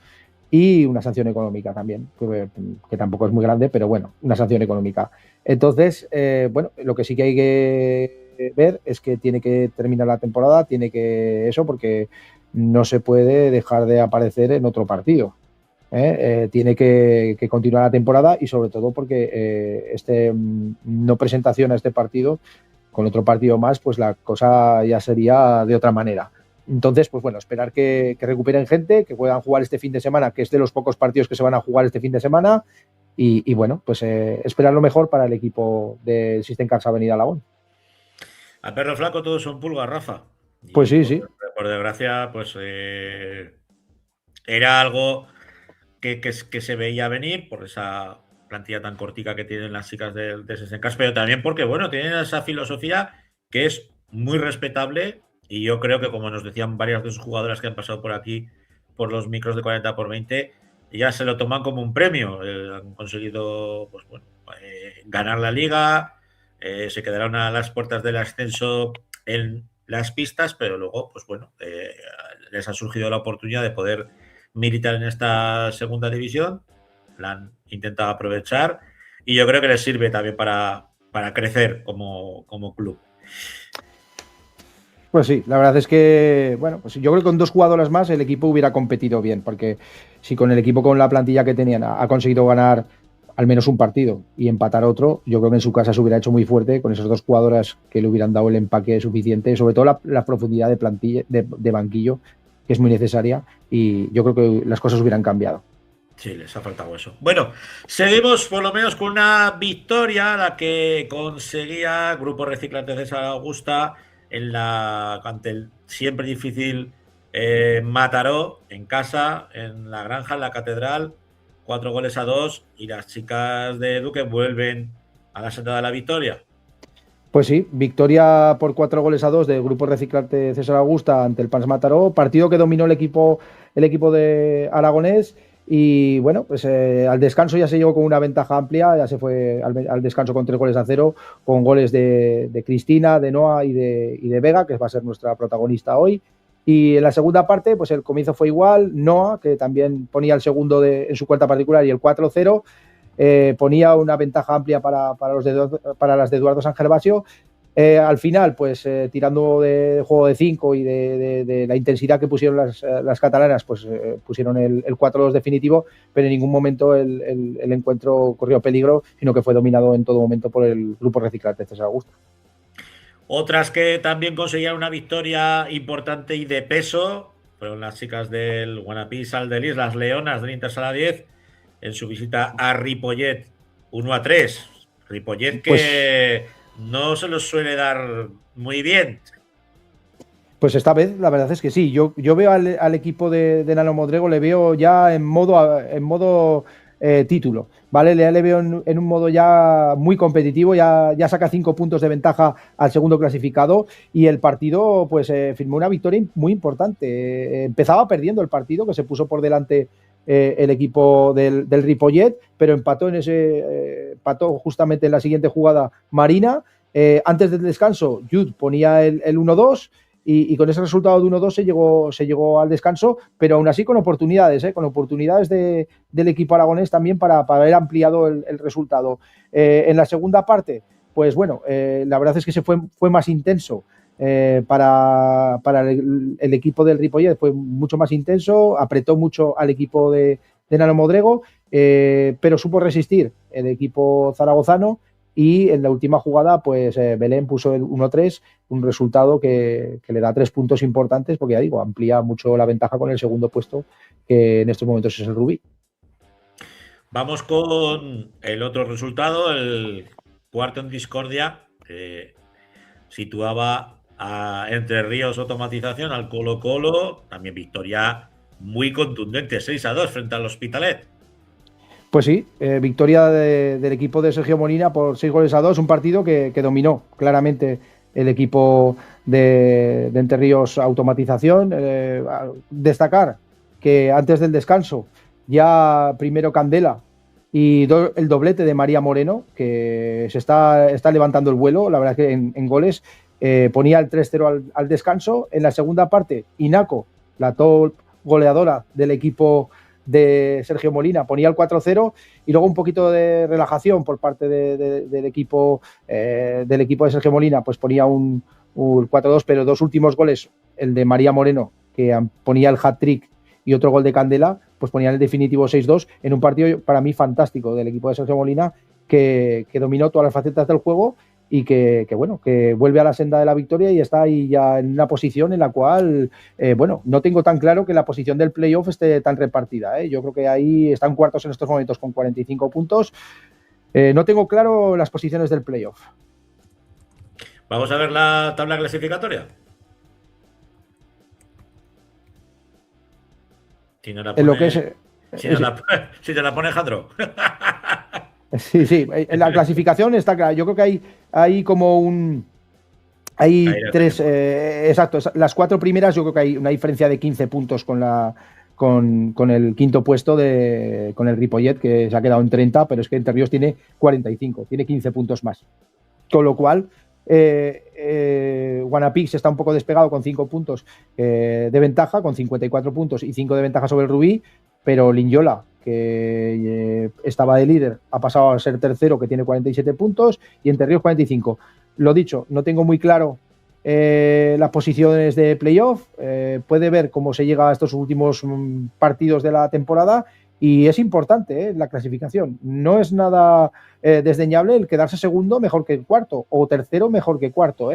Y una sanción económica también, que tampoco es muy grande, pero bueno, una sanción económica. Entonces, bueno, lo que sí que hay que ver es que tiene que terminar la temporada, tiene que eso, porque no se puede dejar de aparecer en otro partido. Tiene que continuar la temporada y sobre todo porque no presentación a este partido, con otro partido más, pues la cosa ya sería de otra manera. Entonces, pues bueno, esperar que recuperen gente, que puedan jugar este fin de semana, que es de los pocos partidos que se van a jugar este fin de semana. Y bueno, pues esperar lo mejor para el equipo del System Cars Avenida Alagón. A perro flaco todos son pulgas, Rafa. Pues sí. Por desgracia, pues era algo que se veía venir por esa plantilla tan cortica que tienen las chicas de Sesencas, pero también porque, bueno, tienen esa filosofía que es muy respetable y yo creo que, como nos decían varias de sus jugadoras que han pasado por aquí, por los micros de 40x20, ya se lo toman como un premio. Han conseguido, pues bueno, ganar la liga, se quedaron a las puertas del ascenso en las pistas, pero luego, pues bueno, les ha surgido la oportunidad de poder militar en esta segunda división, la han intentado aprovechar y yo creo que les sirve también para crecer como club. Pues sí, la verdad es que, bueno, pues yo creo que con 2 jugadoras más el equipo hubiera competido bien, porque si con el equipo, con la plantilla que tenían, ha conseguido ganar al menos un partido y empatar otro, yo creo que en su casa se hubiera hecho muy fuerte con esas 2 jugadoras que le hubieran dado el empaque suficiente, sobre todo la profundidad de plantilla, de banquillo, que es muy necesaria, y yo creo que las cosas hubieran cambiado. Sí, les ha faltado eso. Bueno, seguimos por lo menos con una victoria, la que conseguía Grupo Reciclante de San Augusta ante el siempre difícil Mataró, en casa, en la granja, en la catedral, 4-2, y las chicas de Duque vuelven a la senda de la victoria. Pues sí, victoria por 4-2 del Grupo Reciclante César Augusta ante el Pans Mataró, partido que dominó el equipo de Aragonés. Y bueno, pues al descanso ya se llegó con una ventaja amplia, ya se fue al descanso con 3-0, con goles de Cristina, de Noa y de Vega, que va a ser nuestra protagonista hoy. Y en la segunda parte, pues el comienzo fue igual. Noa, que también ponía el segundo en su cuenta particular, y el 4-0. Ponía una ventaja amplia para las de Eduardo San Gervasio. Al final, pues tirando de juego de 5 y de la intensidad que pusieron las catalanas, pues pusieron el 4-2 definitivo, pero en ningún momento el encuentro corrió peligro, sino que fue dominado en todo momento por el Grupo Reciclante de César Augusta. Otras que también conseguían una victoria importante y de peso fueron las chicas del Guanapí Saldelis, las Leonas del Intersala 10, en su visita a Ripollet, 1-3. Ripollet que pues no se los suele dar muy bien. Pues esta vez la verdad es que sí. Yo veo al equipo de Nano Modrego, le veo ya en modo título, ¿vale? Le veo en un modo ya muy competitivo, ya saca 5 puntos de ventaja al segundo clasificado, y el partido pues firmó una victoria muy importante. Empezaba perdiendo el partido, que se puso por delante el equipo del Ripollet, pero empató justamente en la siguiente jugada Marina. Antes del descanso, Jude ponía el 1-2. Y con ese resultado de 1-2 se llegó al descanso, pero aún así con oportunidades del equipo aragonés también para haber ampliado el resultado. En la segunda parte, pues bueno, la verdad es que fue más intenso. Para el equipo del Ripollet fue mucho más intenso, apretó mucho al equipo de Nano Modrego, pero supo resistir el equipo zaragozano. Y en la última jugada, pues Belén puso el 1-3, un resultado que le da 3 puntos importantes, porque ya digo, amplía mucho la ventaja con el segundo puesto, que en estos momentos es el Rubí. Vamos con el otro resultado, el cuarto en discordia, que situaba a Entre Ríos Automatización al Colo-Colo, también victoria muy contundente, 6-2 frente al Hospitalet. Pues sí, victoria del equipo de Sergio Molina por 6-2, un partido que dominó claramente el equipo de Entre Ríos Automatización. Destacar que antes del descanso, ya primero Candela y el doblete de María Moreno, que se está levantando el vuelo, la verdad es que en goles, ponía el 3-0 al descanso. En la segunda parte, Inaco, la top goleadora del equipo de Sergio Molina, ponía el 4-0, y luego un poquito de relajación por parte del equipo de Sergio Molina, pues ponía un 4-2, pero 2 últimos goles, el de María Moreno, que ponía el hat-trick, y otro gol de Candela, pues ponían el definitivo 6-2 en un partido para mí fantástico del equipo de Sergio Molina, que dominó todas las facetas del juego y que vuelve a la senda de la victoria y está ahí ya en una posición en la cual, no tengo tan claro que la posición del playoff esté tan repartida. Yo creo que ahí están cuartos en estos momentos con 45 puntos. No tengo claro las posiciones del playoff. Vamos a ver la tabla clasificatoria. En lo que es Si te la pone Jandro. Sí, en la clasificación está clara. Yo creo que hay como hay tres, exacto, las 4 primeras yo creo que hay una diferencia de 15 puntos con el quinto puesto con el Ripollet, que se ha quedado en 30, pero es que Entre Ríos tiene 45, tiene 15 puntos más. Con lo cual, Guanapix está un poco despegado con 5 puntos de ventaja, con 54 puntos y 5 de ventaja sobre el Rubí, pero Linyola, que estaba de líder, ha pasado a ser tercero, que tiene 47 puntos, y Entre Ríos 45. Lo dicho, no tengo muy claro las posiciones de playoff, puede ver cómo se llega a estos últimos partidos de la temporada, y es importante la clasificación. No es nada desdeñable el quedarse segundo mejor que cuarto, o tercero mejor que cuarto.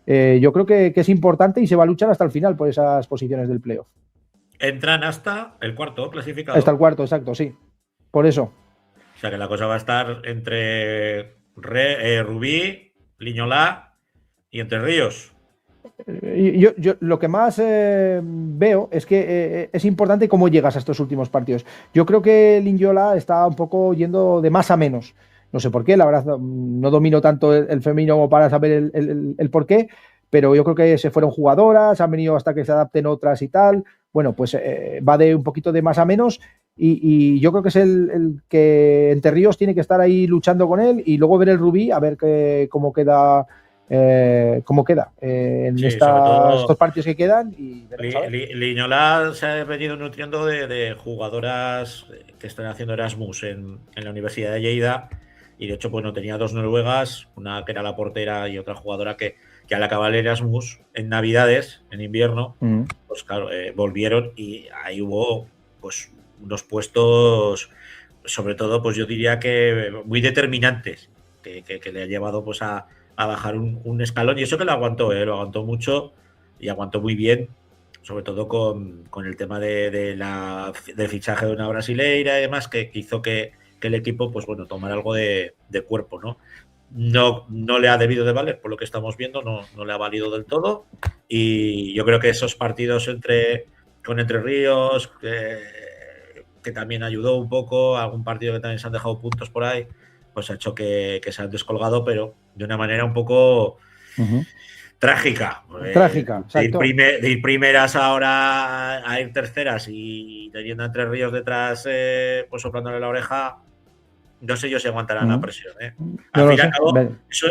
Yo creo que es importante y se va a luchar hasta el final por esas posiciones del playoff. Entran hasta el cuarto clasificado. Hasta el cuarto, exacto, sí. Por eso. O sea que la cosa va a estar entre Rubí, Liñolá y Entre Ríos. Yo lo que más veo es que es importante cómo llegas a estos últimos partidos. Yo creo que Linyola está un poco yendo de más a menos. No sé por qué, la verdad no domino tanto el femenino para saber el por qué, pero yo creo que se fueron jugadoras, han venido hasta que se adapten otras y tal. Bueno, pues va de un poquito de más a menos, y yo creo que es el que Entre Ríos tiene que estar ahí luchando con él, y luego ver el Rubí, a ver cómo queda en estos partidos que quedan. Y Liñolá se ha venido nutriendo de jugadoras que están haciendo Erasmus en la Universidad de Lleida, y de hecho bueno, tenía 2 noruegas, una que era la portera y otra jugadora que al acabar el Erasmus en Navidades, en invierno, pues claro, volvieron, y ahí hubo pues unos puestos, sobre todo pues yo diría que muy determinantes, que le ha llevado pues a bajar un escalón, y eso que lo aguantó mucho y aguantó muy bien, sobre todo con el tema del fichaje de una brasileira y demás, que hizo que el equipo pues bueno, tomara algo de cuerpo, ¿no? No le ha debido de valer, por lo que estamos viendo, no le ha valido del todo, y yo creo que esos partidos con Entre Ríos, que también ayudó un poco, algún partido que también se han dejado puntos por ahí, pues ha hecho que se han descolgado, pero de una manera un poco trágica. Trágica, exacto. De ir primeras ahora a ir terceras y teniendo Entre Ríos detrás, pues soplándole la oreja, no sé yo si aguantarán la presión. Al fin y al cabo,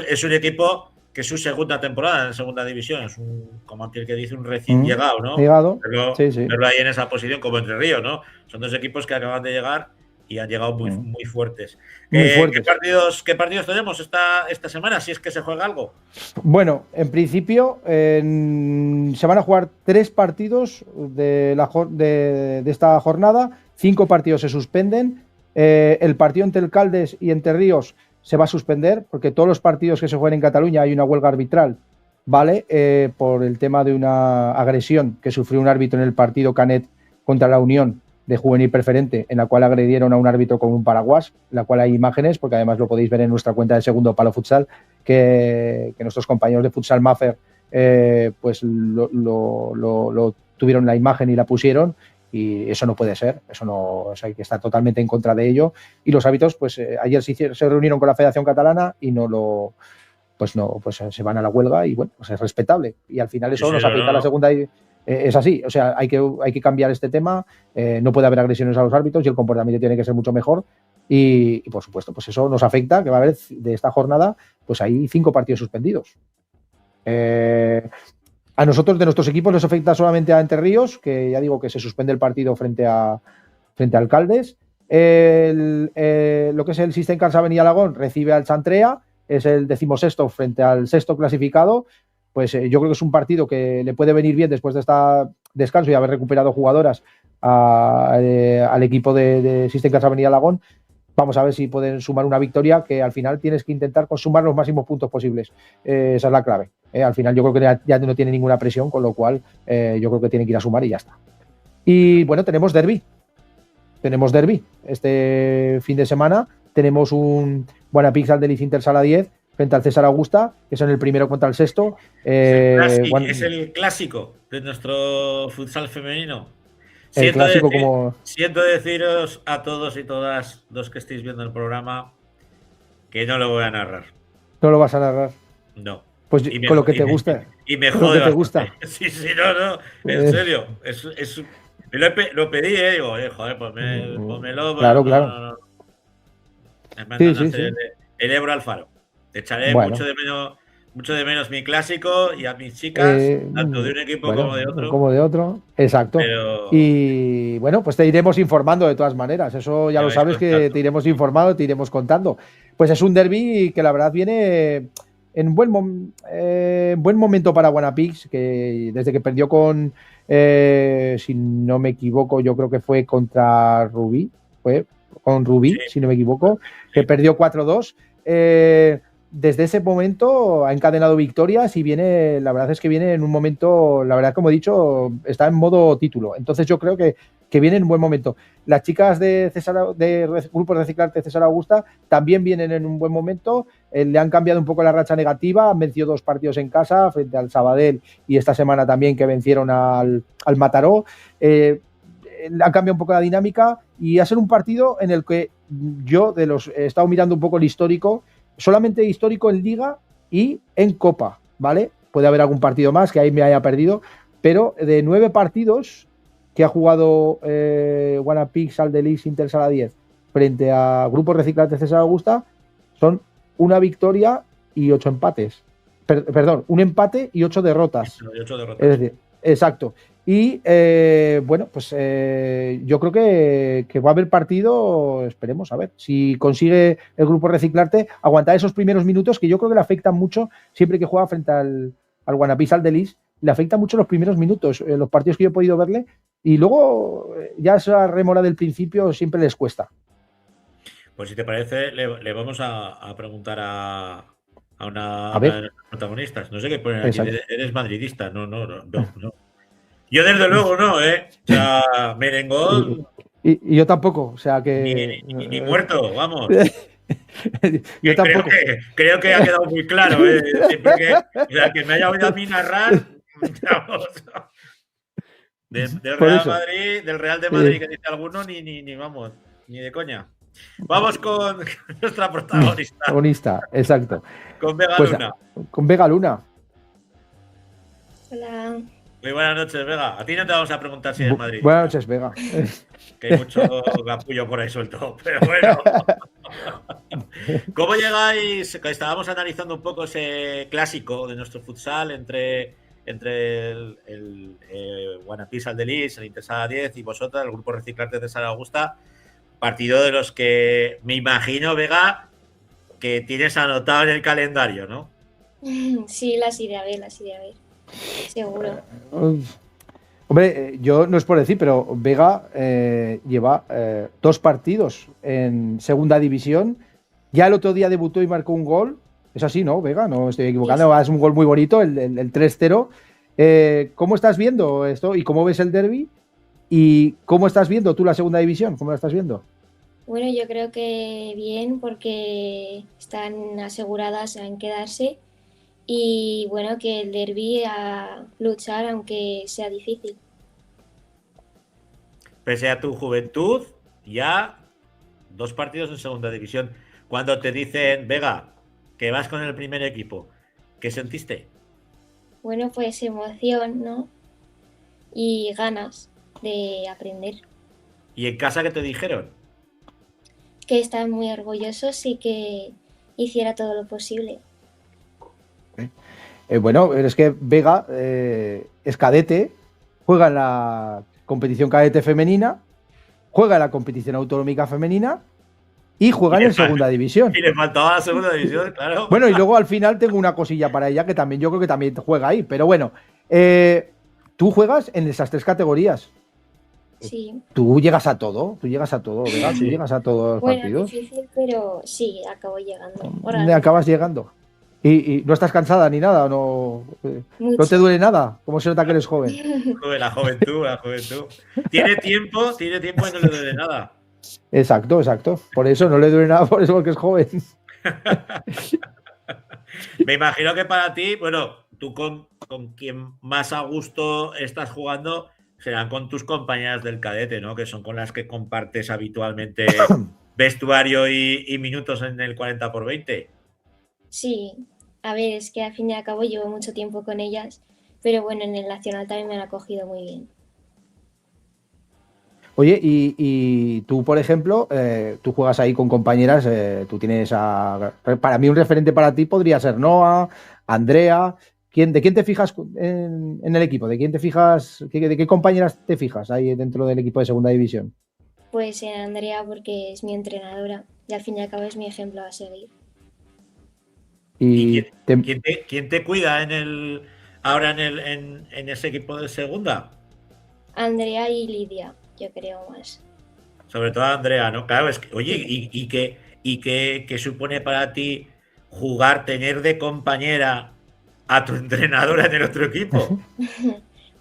es un equipo que es su segunda temporada en segunda división, es como aquel que dice un recién llegado, ¿no? Verlo ahí en esa posición como Entre Ríos, ¿no? Son 2 equipos que acaban de llegar y han llegado muy fuertes. ¿Qué partidos tenemos esta semana, si es que se juega algo? Bueno, en principio se van a jugar 3 partidos de esta jornada, 5 partidos se suspenden. El partido entre el Caldes y Entre Ríos se va a suspender, porque todos los partidos que se juegan en Cataluña hay una huelga arbitral, ¿vale? Por el tema de una agresión que sufrió un árbitro en el partido Canet contra la Unión de Juvenil Preferente, en la cual agredieron a un árbitro con un paraguas, en la cual hay imágenes, porque además lo podéis ver en nuestra cuenta de Segundo Palo Futsal, que nuestros compañeros de Futsal Maffer pues lo tuvieron la imagen y la pusieron, y eso no puede ser, hay que estar totalmente en contra de ello, y los árbitros pues ayer se reunieron con la Federación Catalana y pues se van a la huelga, y bueno, pues es respetable, y al final eso nos afecta a la segunda. Es así, o sea, hay que cambiar este tema, no puede haber agresiones a los árbitros y el comportamiento tiene que ser mucho mejor, y por supuesto, pues eso nos afecta, que va a haber de esta jornada, pues hay 5 partidos suspendidos. A nosotros, de nuestros equipos, nos afecta solamente a Entre Ríos, que ya digo que se suspende el partido frente a Caldes. Lo que es el System Cars Avenida Alagón recibe al Chantrea, es el 16º frente al 6º clasificado. Pues yo creo que es un partido que le puede venir bien después de este descanso y haber recuperado jugadoras al equipo de System Cars Avenida Alagón. Vamos a ver si pueden sumar una victoria, que al final tienes que intentar sumar los máximos puntos posibles. Esa es la clave. Al final yo creo que ya no tiene ninguna presión, con lo cual yo creo que tienen que ir a sumar y ya está. Y bueno, tenemos derbi. Este fin de semana tenemos un Guanapix al del Inter Sala 10 frente al César Augusta, que son el primero contra el 6º. Es el clásico de nuestro futsal femenino. clásico como... Siento deciros a todos y todas los que estéis viendo el programa que no lo voy a narrar. No lo vas a narrar. No. Pues con lo que te gusta. Y me con lo jode que te bastante. gusta. Sí, no, en serio. Lo pedí, digo, joder, ponmelo. Claro, no, claro. no. Me mandan Sí, a hacer sí. el Ebro al Faro. Te echaré Bueno. mucho de menos mi clásico y a mis chicas, tanto de un equipo como de otro. Como de otro, exacto. Pero... Y bueno, pues te iremos informando de todas maneras. Eso ya lo sabes, que te iremos informando, te iremos contando. Pues es un derbi que la verdad viene en buen momento para Guanapix, que desde que perdió con, si no me equivoco, yo creo que fue contra Rubí, Sí. si no me equivoco, que perdió 4-2. Desde ese momento ha encadenado victorias y la verdad es que viene en un momento, la verdad, como he dicho, está en modo título. Entonces yo creo que viene en un buen momento. Las chicas de Grupos Reciclarte César Augusta también vienen en un buen momento. Le han cambiado un poco la racha negativa, han vencido 2 partidos en casa frente al Sabadell y esta semana también que vencieron al Mataró. Han cambiado un poco la dinámica y ha sido un partido en el que yo he estado mirando un poco el histórico, solamente histórico en Liga y en Copa, ¿vale? Puede haber algún partido más que ahí me haya perdido, pero de 9 partidos que ha jugado Guanapix, Saldelis, Inter Sala 10 frente a Grupos Reciclarte César Augusta, son una victoria y 8 empates. Perdón, un empate y 8 derrotas. 8 derrotas. Es decir, exacto. Y bueno, pues yo creo que va a haber partido, esperemos, a ver, si consigue el Grupo Reciclarte aguantar esos primeros minutos, que yo creo que le afectan mucho siempre que juega frente al Guanapix Saldelis, le afectan mucho los primeros minutos, los partidos que yo he podido verle, y luego ya esa remora del principio siempre les cuesta. Pues si te parece, le vamos a preguntar a una ver. de las protagonistas. No sé qué poner aquí. Exacto. Eres madridista. No. Yo desde luego no, ¿eh? O sea, merengón. Y yo tampoco, o sea que... Ni muerto, vamos. Yo tampoco. Creo que ha quedado muy claro, ¿eh? Que me haya oído a mí narrar, vamos. Del Real de Madrid, que dice alguno, ni vamos, ni de coña. Vamos con nuestra protagonista. Exacto. Con Vega pues, Luna. Con Vega Luna. Hola. Muy buenas noches, Vega. A ti no te vamos a preguntar si eres Madrid. Buenas noches, Vega. Que hay mucho capullo por ahí suelto, pero bueno. ¿Cómo llegáis? Que estábamos analizando un poco ese clásico de nuestro futsal entre el Guanapix Saldelis, el Inter Sala 10 y vosotros, el Grupo Reciclarte de César Augusta. Partido de los que me imagino, Vega, que tienes anotado en el calendario, ¿no? Sí, las iré a ver. Seguro. Hombre, yo no es por decir, pero Vega lleva 2 partidos en segunda división. Ya el otro día debutó y marcó un gol. Es así, ¿no, Vega? No estoy equivocando. Sí. Es un gol muy bonito, el 3-0. ¿Cómo estás viendo esto? ¿Y cómo ves el derbi? ¿Y cómo estás viendo tú la segunda división? ¿Cómo la estás viendo? Bueno, yo creo que bien, porque están aseguradas en quedarse. Y bueno, que el derbi a luchar, aunque sea difícil. Pese a tu juventud, ya 2 partidos en segunda división. Cuando te dicen, Vega, que vas con el primer equipo, ¿qué sentiste? Bueno, pues emoción, ¿no? Y ganas de aprender. ¿Y en casa qué te dijeron? Que estaban muy orgullosos y que hiciera todo lo posible. Bueno, es que Vega es cadete, juega en la competición cadete femenina, juega en la competición autonómica femenina y juega en segunda división. Y le faltaba la segunda división, claro. Bueno, y luego al final tengo una cosilla para ella que también yo creo que también juega ahí. Pero bueno, tú juegas en esas 3 categorías. Sí. Tú llegas a todo, Vega, tú llegas a todos los partidos. Bueno, difícil, pero sí, acabo llegando. Acabas llegando. ¿Y no estás cansada ni nada? ¿No te duele nada? ¿Cómo se nota que eres joven? La juventud. Tiene tiempo y no le duele nada. Exacto. Por eso no le duele nada, por eso porque es joven. Me imagino que para ti, bueno, tú con quien más a gusto estás jugando, serán con tus compañeras del cadete, ¿no? Que son con las que compartes habitualmente vestuario y minutos en el 40x20. Sí, a ver, es que al fin y al cabo llevo mucho tiempo con ellas, pero bueno, en el Nacional también me han acogido muy bien. Oye, y tú, por ejemplo, tú juegas ahí con compañeras, tú tienes para mí un referente para ti podría ser Noa, Andrea. ¿De quién te fijas en el equipo? ¿De quién te fijas? ¿De qué compañeras te fijas ahí dentro del equipo de segunda división? Pues en Andrea porque es mi entrenadora y al fin y al cabo es mi ejemplo a seguir. ¿Y quién te cuida ahora en ese equipo de segunda? Andrea y Lidia, yo creo más. Sobre todo Andrea, ¿no? Claro, es que, oye, ¿y qué supone para ti tener de compañera a tu entrenadora en el otro equipo?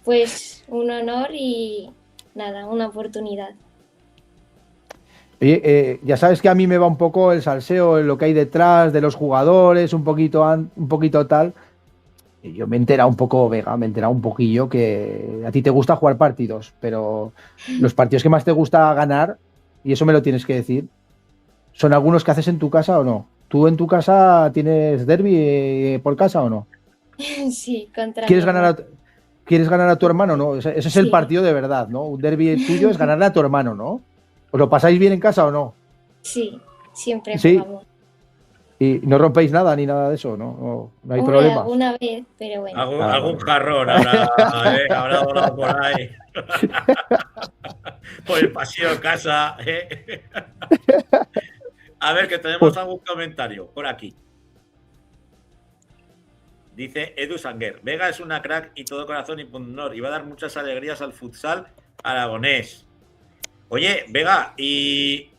Pues un honor y nada, una oportunidad. Oye, ya sabes que a mí me va un poco el salseo en lo que hay detrás de los jugadores, un poquito tal. Y yo me he enterado un poco, Vega, me he enterado un poquillo que a ti te gusta jugar partidos, pero los partidos que más te gusta ganar, y eso me lo tienes que decir, ¿son algunos que haces en tu casa o no? ¿Tú en tu casa tienes derbi por casa o no? Sí, contra ¿Quieres ganar a tu hermano, no? Ese es el Sí. partido de verdad, ¿no? Un derbi tuyo es ganarle a tu hermano, ¿no? ¿Os lo pasáis bien en casa o no? Sí, siempre Sí. jugamos. Y no rompéis nada ni nada de eso, ¿no? No hay Hombre, problema. alguna vez, pero bueno. Algún jarrón habrá volado por ahí. Por el pasillo de casa. A ver, que tenemos algún comentario por aquí. Dice Edu Sanguer, Vega es una crack y todo corazón y honor y va a dar muchas alegrías al futsal aragonés. Oye, Vega, y...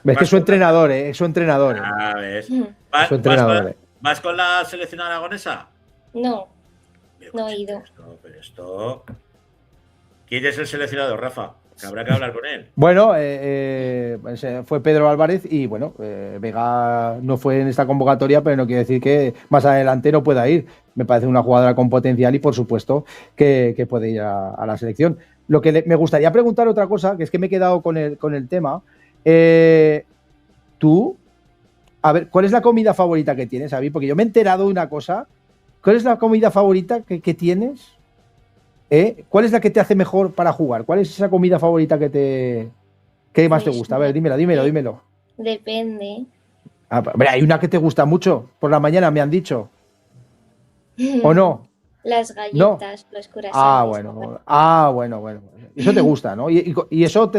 Ves que es su entrenador, ¿eh? Es su entrenador. Ah, ves. Es su entrenador. ¿Vas con la selección aragonesa? No, no he ido. Pero esto... ¿Quién es el seleccionador, Rafa? Que habrá que hablar con él. Bueno, fue Pedro Álvarez y bueno, Vega no fue en esta convocatoria, pero no quiere decir que más adelante no pueda ir. Me parece una jugadora con potencial y por supuesto que puede ir a la selección. Lo que me gustaría preguntar otra cosa, que es que me he quedado con el tema. Tú, a ver, ¿cuál es la comida favorita que tienes, Avi? Porque yo me he enterado de una cosa. ¿Cuál es la comida favorita que tienes? ¿Cuál es la que te hace mejor para jugar? ¿Cuál es esa comida favorita que más te gusta? A ver, dímelo. Depende. Hombre, hay una que te gusta mucho por la mañana, me han dicho. ¿O no? Las galletas, no. Los curasanes. Bueno. Eso te gusta, ¿no? ¿Y eso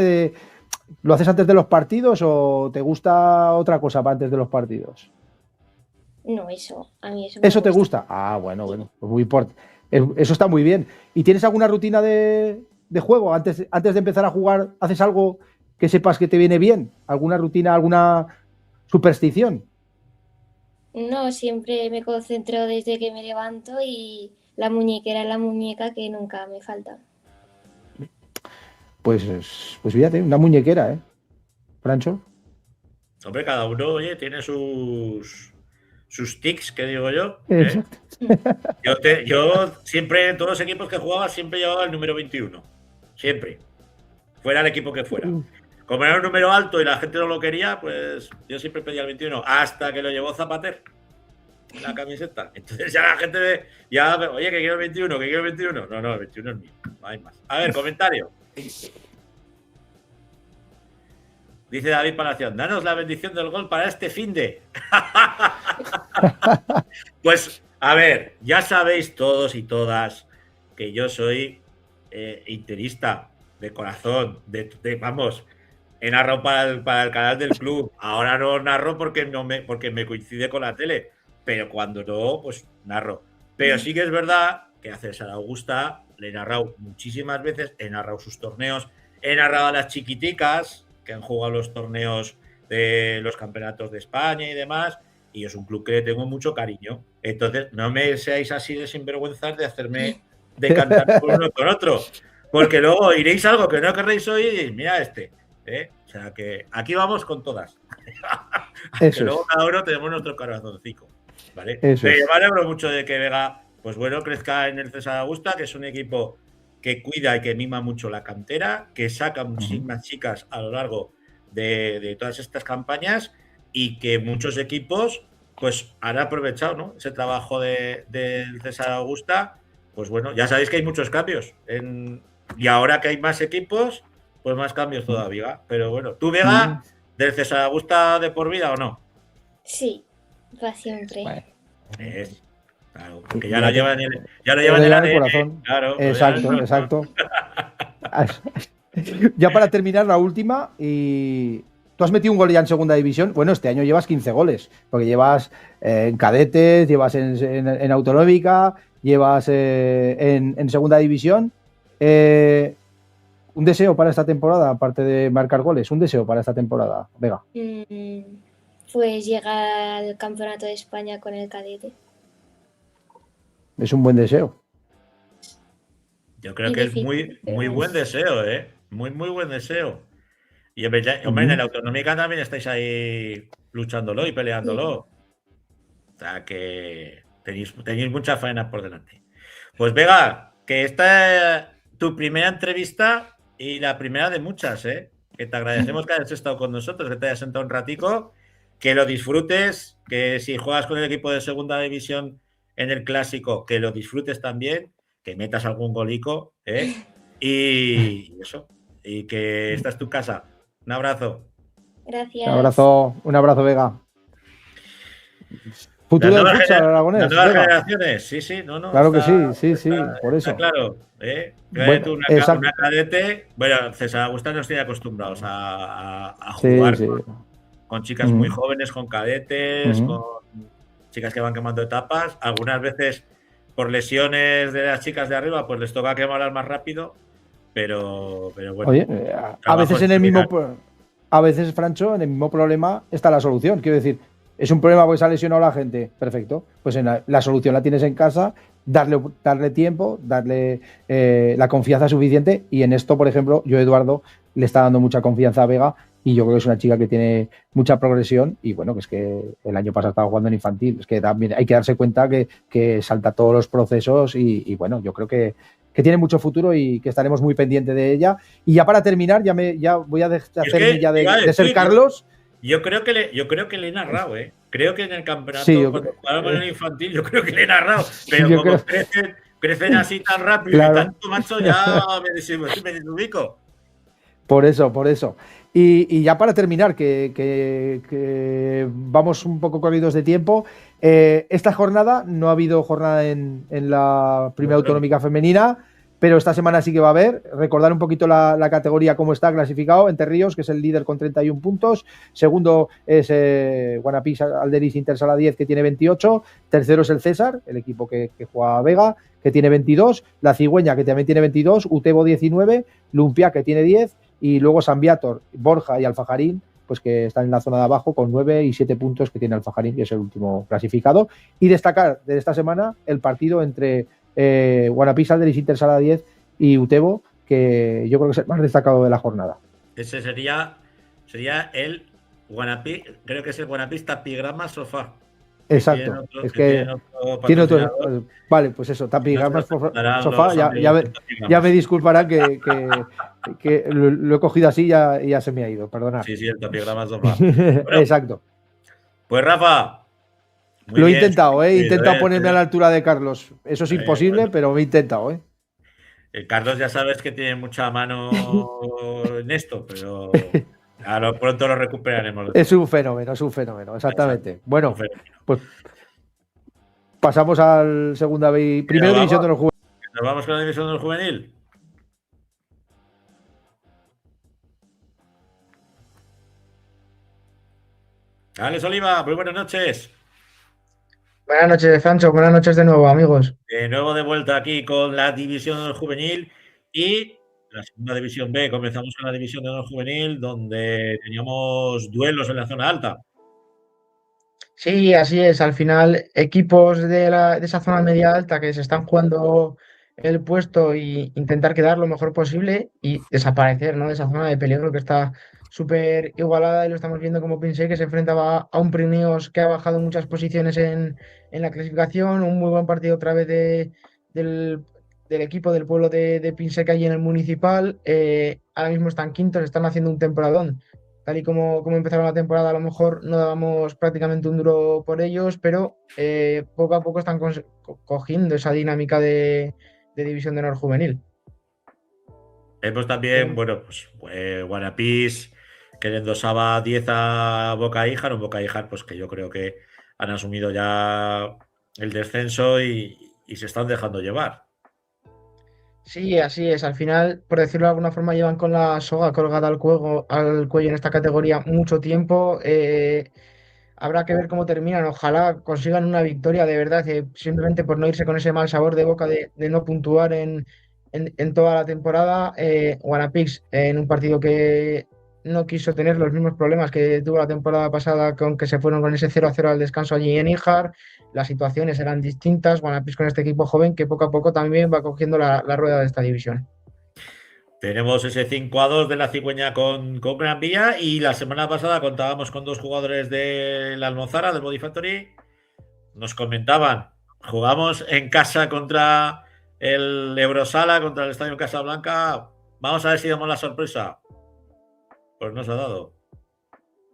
lo haces antes de los partidos o te gusta otra cosa para antes de los partidos? No, eso. A mí eso. ¿Eso te gusta? Bueno. Pues muy importante. Eso está muy bien. ¿Y tienes alguna rutina de juego? Antes de empezar a jugar, ¿haces algo que sepas que te viene bien? ¿Alguna rutina, alguna superstición? No, siempre me concentro desde que me levanto y la muñequera es la muñeca que nunca me falta. Pues fíjate, una muñequera, ¿eh? Francho. Hombre, cada uno, oye, tiene sus tics, que digo yo. Exacto. Yo siempre, en todos los equipos que jugaba, siempre llevaba el número 21. Siempre. Fuera el equipo que fuera. Como era un número alto y la gente no lo quería, pues yo siempre pedía el 21. Hasta que lo llevó Zapater en la camiseta. Entonces ya la gente oye, que quiero el 21, que quiero el 21. No, el 21 es mío. No hay más. A ver, comentario. Dice David Palacios, danos la bendición del gol para este finde. Pues, a ver, ya sabéis todos y todas que yo soy interista de corazón, vamos, he narrado para el canal del club. Ahora no narro porque me coincide con la tele, pero cuando no, pues narro. Pero sí que es verdad que a César Augusta le he narrado muchísimas veces, he narrado sus torneos, he narrado a las chiquiticas que han jugado los torneos de los campeonatos de España y demás, y es un club que le tengo mucho cariño. Entonces, no me seáis así de sinvergüenzas de hacerme decantar por uno con otro, porque luego iréis algo que no querréis oír y mira este. O sea que aquí vamos con todas. Que luego cada uno tenemos nuestro corazoncito, ¿vale? Pero yo me alegro mucho de que Vega, pues bueno, crezca en el César Augusta, que es un equipo que cuida y que mima mucho la cantera, que saca muchísimas chicas a lo largo de todas estas campañas y que muchos equipos pues han aprovechado, ¿no?, ese trabajo del César Augusta. Pues bueno, ya sabéis que hay muchos cambios y ahora que hay más equipos, pues más cambios todavía. Pero bueno, ¿tú, Vega, del César Augusta de por vida o no? Sí, para siempre. Bueno. Claro, porque ya lo llevan en el ADN, corazón. Claro, Exacto. Ya para terminar, la última, y tú has metido un gol ya en segunda división. Bueno, este año llevas 15 goles, porque llevas en cadetes, llevas en autonómica, llevas en segunda división. Un deseo para esta temporada, aparte de marcar goles, un deseo para esta temporada, Vega. Pues llegar al Campeonato de España con el cadete. Es un buen deseo. Yo creo que es muy, muy buen deseo, ¿eh? Muy, muy buen deseo. Y hombre, en el Autonómica también estáis ahí luchándolo y peleándolo. O sea que tenéis mucha faena por delante. Pues Vega, que esta es tu primera entrevista y la primera de muchas, ¿eh? Que te agradecemos que hayas estado con nosotros, que te hayas sentado un ratico, que lo disfrutes, que si juegas con el equipo de segunda división en el clásico, que lo disfrutes también, que metas algún golico, ¿eh? Y eso, y que esta es tu casa. Un abrazo. Gracias. Un abrazo, Vega. Futuro del futsal aragonés. Las nuevas generaciones, sí, no. Claro que sí, por eso. Está claro, ¿eh? Bueno, una cadete. Bueno, César Augusta nos tiene acostumbrados a jugar con chicas muy jóvenes, con cadetes, con chicas que van quemando etapas. Algunas veces, por lesiones de las chicas de arriba, pues les toca quemarlas más rápido. Pero bueno. Oye, a veces, Francho, en el mismo problema está la solución. Quiero decir, es un problema porque se ha lesionado la gente. Perfecto. Pues la solución la tienes en casa, darle tiempo, darle la confianza suficiente. Y en esto, por ejemplo, Eduardo, le está dando mucha confianza a Vega y yo creo que es una chica que tiene mucha progresión y bueno, que es que el año pasado estaba jugando en infantil. Es que también hay que darse cuenta que salta todos los procesos y bueno, yo creo que tiene mucho futuro y que estaremos muy pendientes de ella. Y ya para terminar, ya voy a hacerme ya de ser Carlos. Yo creo que le he narrado, ¿eh? Creo que en el campeonato, cuando jugábamos en el infantil, yo creo que le he narrado. Pero como crecen así tan rápido y tanto, macho, ya me desubico. Por eso. Y ya para terminar, que vamos un poco corridos de tiempo, esta jornada, no ha habido jornada en la primera autonómica femenina, pero esta semana sí que va a haber. Recordar un poquito la categoría, cómo está clasificado. Entre Ríos, que es el líder con 31 puntos. Segundo es Guanapí Alderiz Intersala 10, que tiene 28. Tercero es el César, el equipo que juega a Vega, que tiene 22. La Cigüeña, que también tiene 22. Utebo 19. Lumpia, que tiene 10. Y luego San Viator, Borja y Alfajarín, pues que están en la zona de abajo con 9 y 7 puntos que tiene Alfajarín, que es el último clasificado. Y destacar de esta semana el partido entre Guanapí Alderiz Intersala 10 y Utebo, que yo creo que es el más destacado de la jornada. Ese sería el Guanapí, creo que es el Guanapí Tapigrama Sofá. Exacto, tiene otro. Vale, pues eso, Tapigrama Sofá. Ya me disculparán que lo he cogido así y ya se me ha ido, perdonad. Sí, el Tapigrama Sofá. Bueno, exacto. Pues Rafa. Lo he intentado, he intentado ponerme a la altura de Carlos. Eso es imposible, pero me he intentado, Carlos ya sabes que tiene mucha mano en esto, pero a lo pronto lo recuperaremos. Es un fenómeno, exactamente. Exacto. Bueno, pues pasamos al primera división de los juveniles. ¿Nos vamos con la división del juvenil? Alex Oliva, muy buenas noches. Buenas noches, Francho. Buenas noches de nuevo, amigos. De nuevo de vuelta aquí con la división del juvenil y la segunda división B. Comenzamos con la división de honor juvenil, donde teníamos duelos en la zona alta. Sí, así es. Al final, equipos de esa zona media alta que se están jugando el puesto e intentar quedar lo mejor posible y desaparecer, ¿no?, de esa zona de peligro que está súper igualada, y lo estamos viendo como Pinsé, que se enfrentaba a un Pirineos que ha bajado muchas posiciones en la clasificación. Un muy buen partido otra vez del del equipo del pueblo de Pinseca y en el municipal. Ahora mismo están quintos, están haciendo un temporadón. Tal y como empezaron la temporada, a lo mejor no dábamos prácticamente un duro por ellos, pero poco a poco están cogiendo esa dinámica de División de Honor juvenil. Hemos también, bueno, pues Guanapís que le endosaba 10 a Boca Híjar, un Boca Híjar pues que yo creo que han asumido ya el descenso y se están dejando llevar. Sí, así es. Al final, por decirlo de alguna forma, llevan con la soga colgada al cuello en esta categoría mucho tiempo. Habrá que ver cómo terminan. Ojalá consigan una victoria de verdad, simplemente por no irse con ese mal sabor de boca de no puntuar en toda la temporada. Guanapix, en un partido que no quiso tener los mismos problemas que tuvo la temporada pasada, con que se fueron con ese 0-0 al descanso allí en Níjar. Las situaciones eran distintas. Guanapix con este equipo joven que poco a poco también va cogiendo la rueda de esta división. Tenemos ese 5-2 de la Cigüeña con Gran Vía y la semana pasada contábamos con 2 jugadores de la Almozara, del Body Factory. Nos comentaban, jugamos en casa contra el Eurosala, contra el Estadio Casablanca. Vamos a ver si damos la sorpresa. Pues no se ha dado.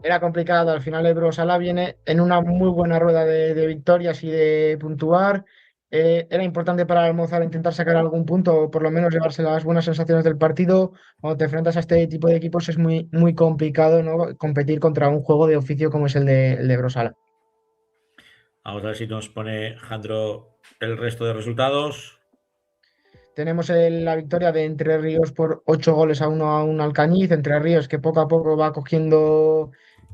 Era complicado, al final el Sala viene en una muy buena rueda de victorias y de puntuar. Era importante para el Almozara intentar sacar algún punto o por lo menos llevarse las buenas sensaciones del partido. Cuando te enfrentas a este tipo de equipos es muy, muy complicado, ¿no? Competir contra un juego de oficio como es el de Eurosala. Vamos a ver si nos pone Jandro el resto de resultados. Tenemos la victoria de Entre Ríos por 8 goles a 1 a un Alcañiz. Entre Ríos que poco a poco va cogiendo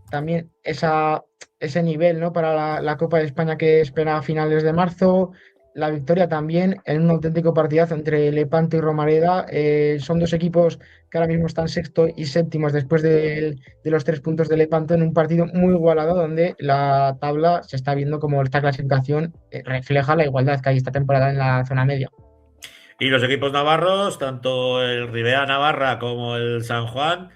también ese nivel, ¿no? Para la Copa de España que espera a finales de marzo. La victoria también en un auténtico partidazo entre Lepanto y Romareda. Son dos equipos que ahora mismo están sexto y séptimos después de los 3 puntos de Lepanto en un partido muy igualado donde la tabla se está viendo como esta clasificación refleja la igualdad que hay esta temporada en la zona media. Y los equipos navarros, tanto el Ribera Navarra como el San Juan,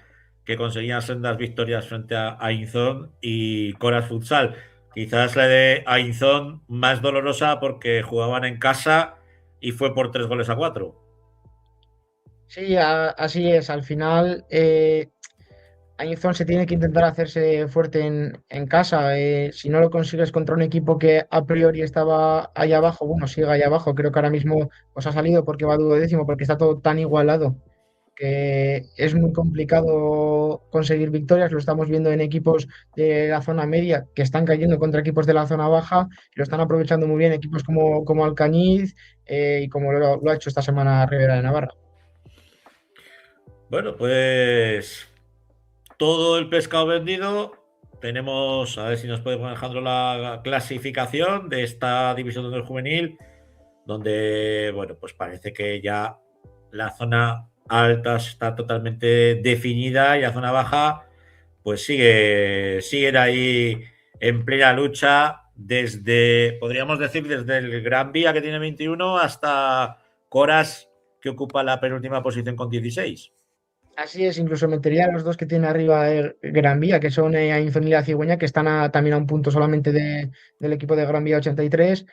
que conseguían sendas victorias frente a Ainzón y Coras Futsal. Quizás la de Ainzón más dolorosa porque jugaban en casa y fue por 3 goles a 4. Sí, así es. Al final, Ainzón se tiene que intentar hacerse fuerte en casa. Si no lo consigues contra un equipo que a priori estaba ahí abajo, bueno, sigue ahí abajo. Creo que ahora mismo os ha salido porque va duodécimo, porque está todo tan igualado que es muy complicado conseguir victorias. Lo estamos viendo en equipos de la zona media que están cayendo contra equipos de la zona baja y lo están aprovechando muy bien equipos como Alcañiz y como lo ha hecho esta semana Ribera de Navarra. Bueno, pues todo el pescado vendido. Tenemos, a ver si nos puede poner Alejandro la clasificación de esta división de honor juvenil, donde, bueno, pues parece que ya la zona alta está totalmente definida y la zona baja, pues siguen ahí en plena lucha desde, podríamos decir, desde el Gran Vía que tiene 21 hasta Coras que ocupa la penúltima posición con 16. Así es, incluso metería a los dos que tiene arriba Gran Vía, que son Ainzón y la Cigüeña, que están también a un punto solamente del equipo de Gran Vía 83.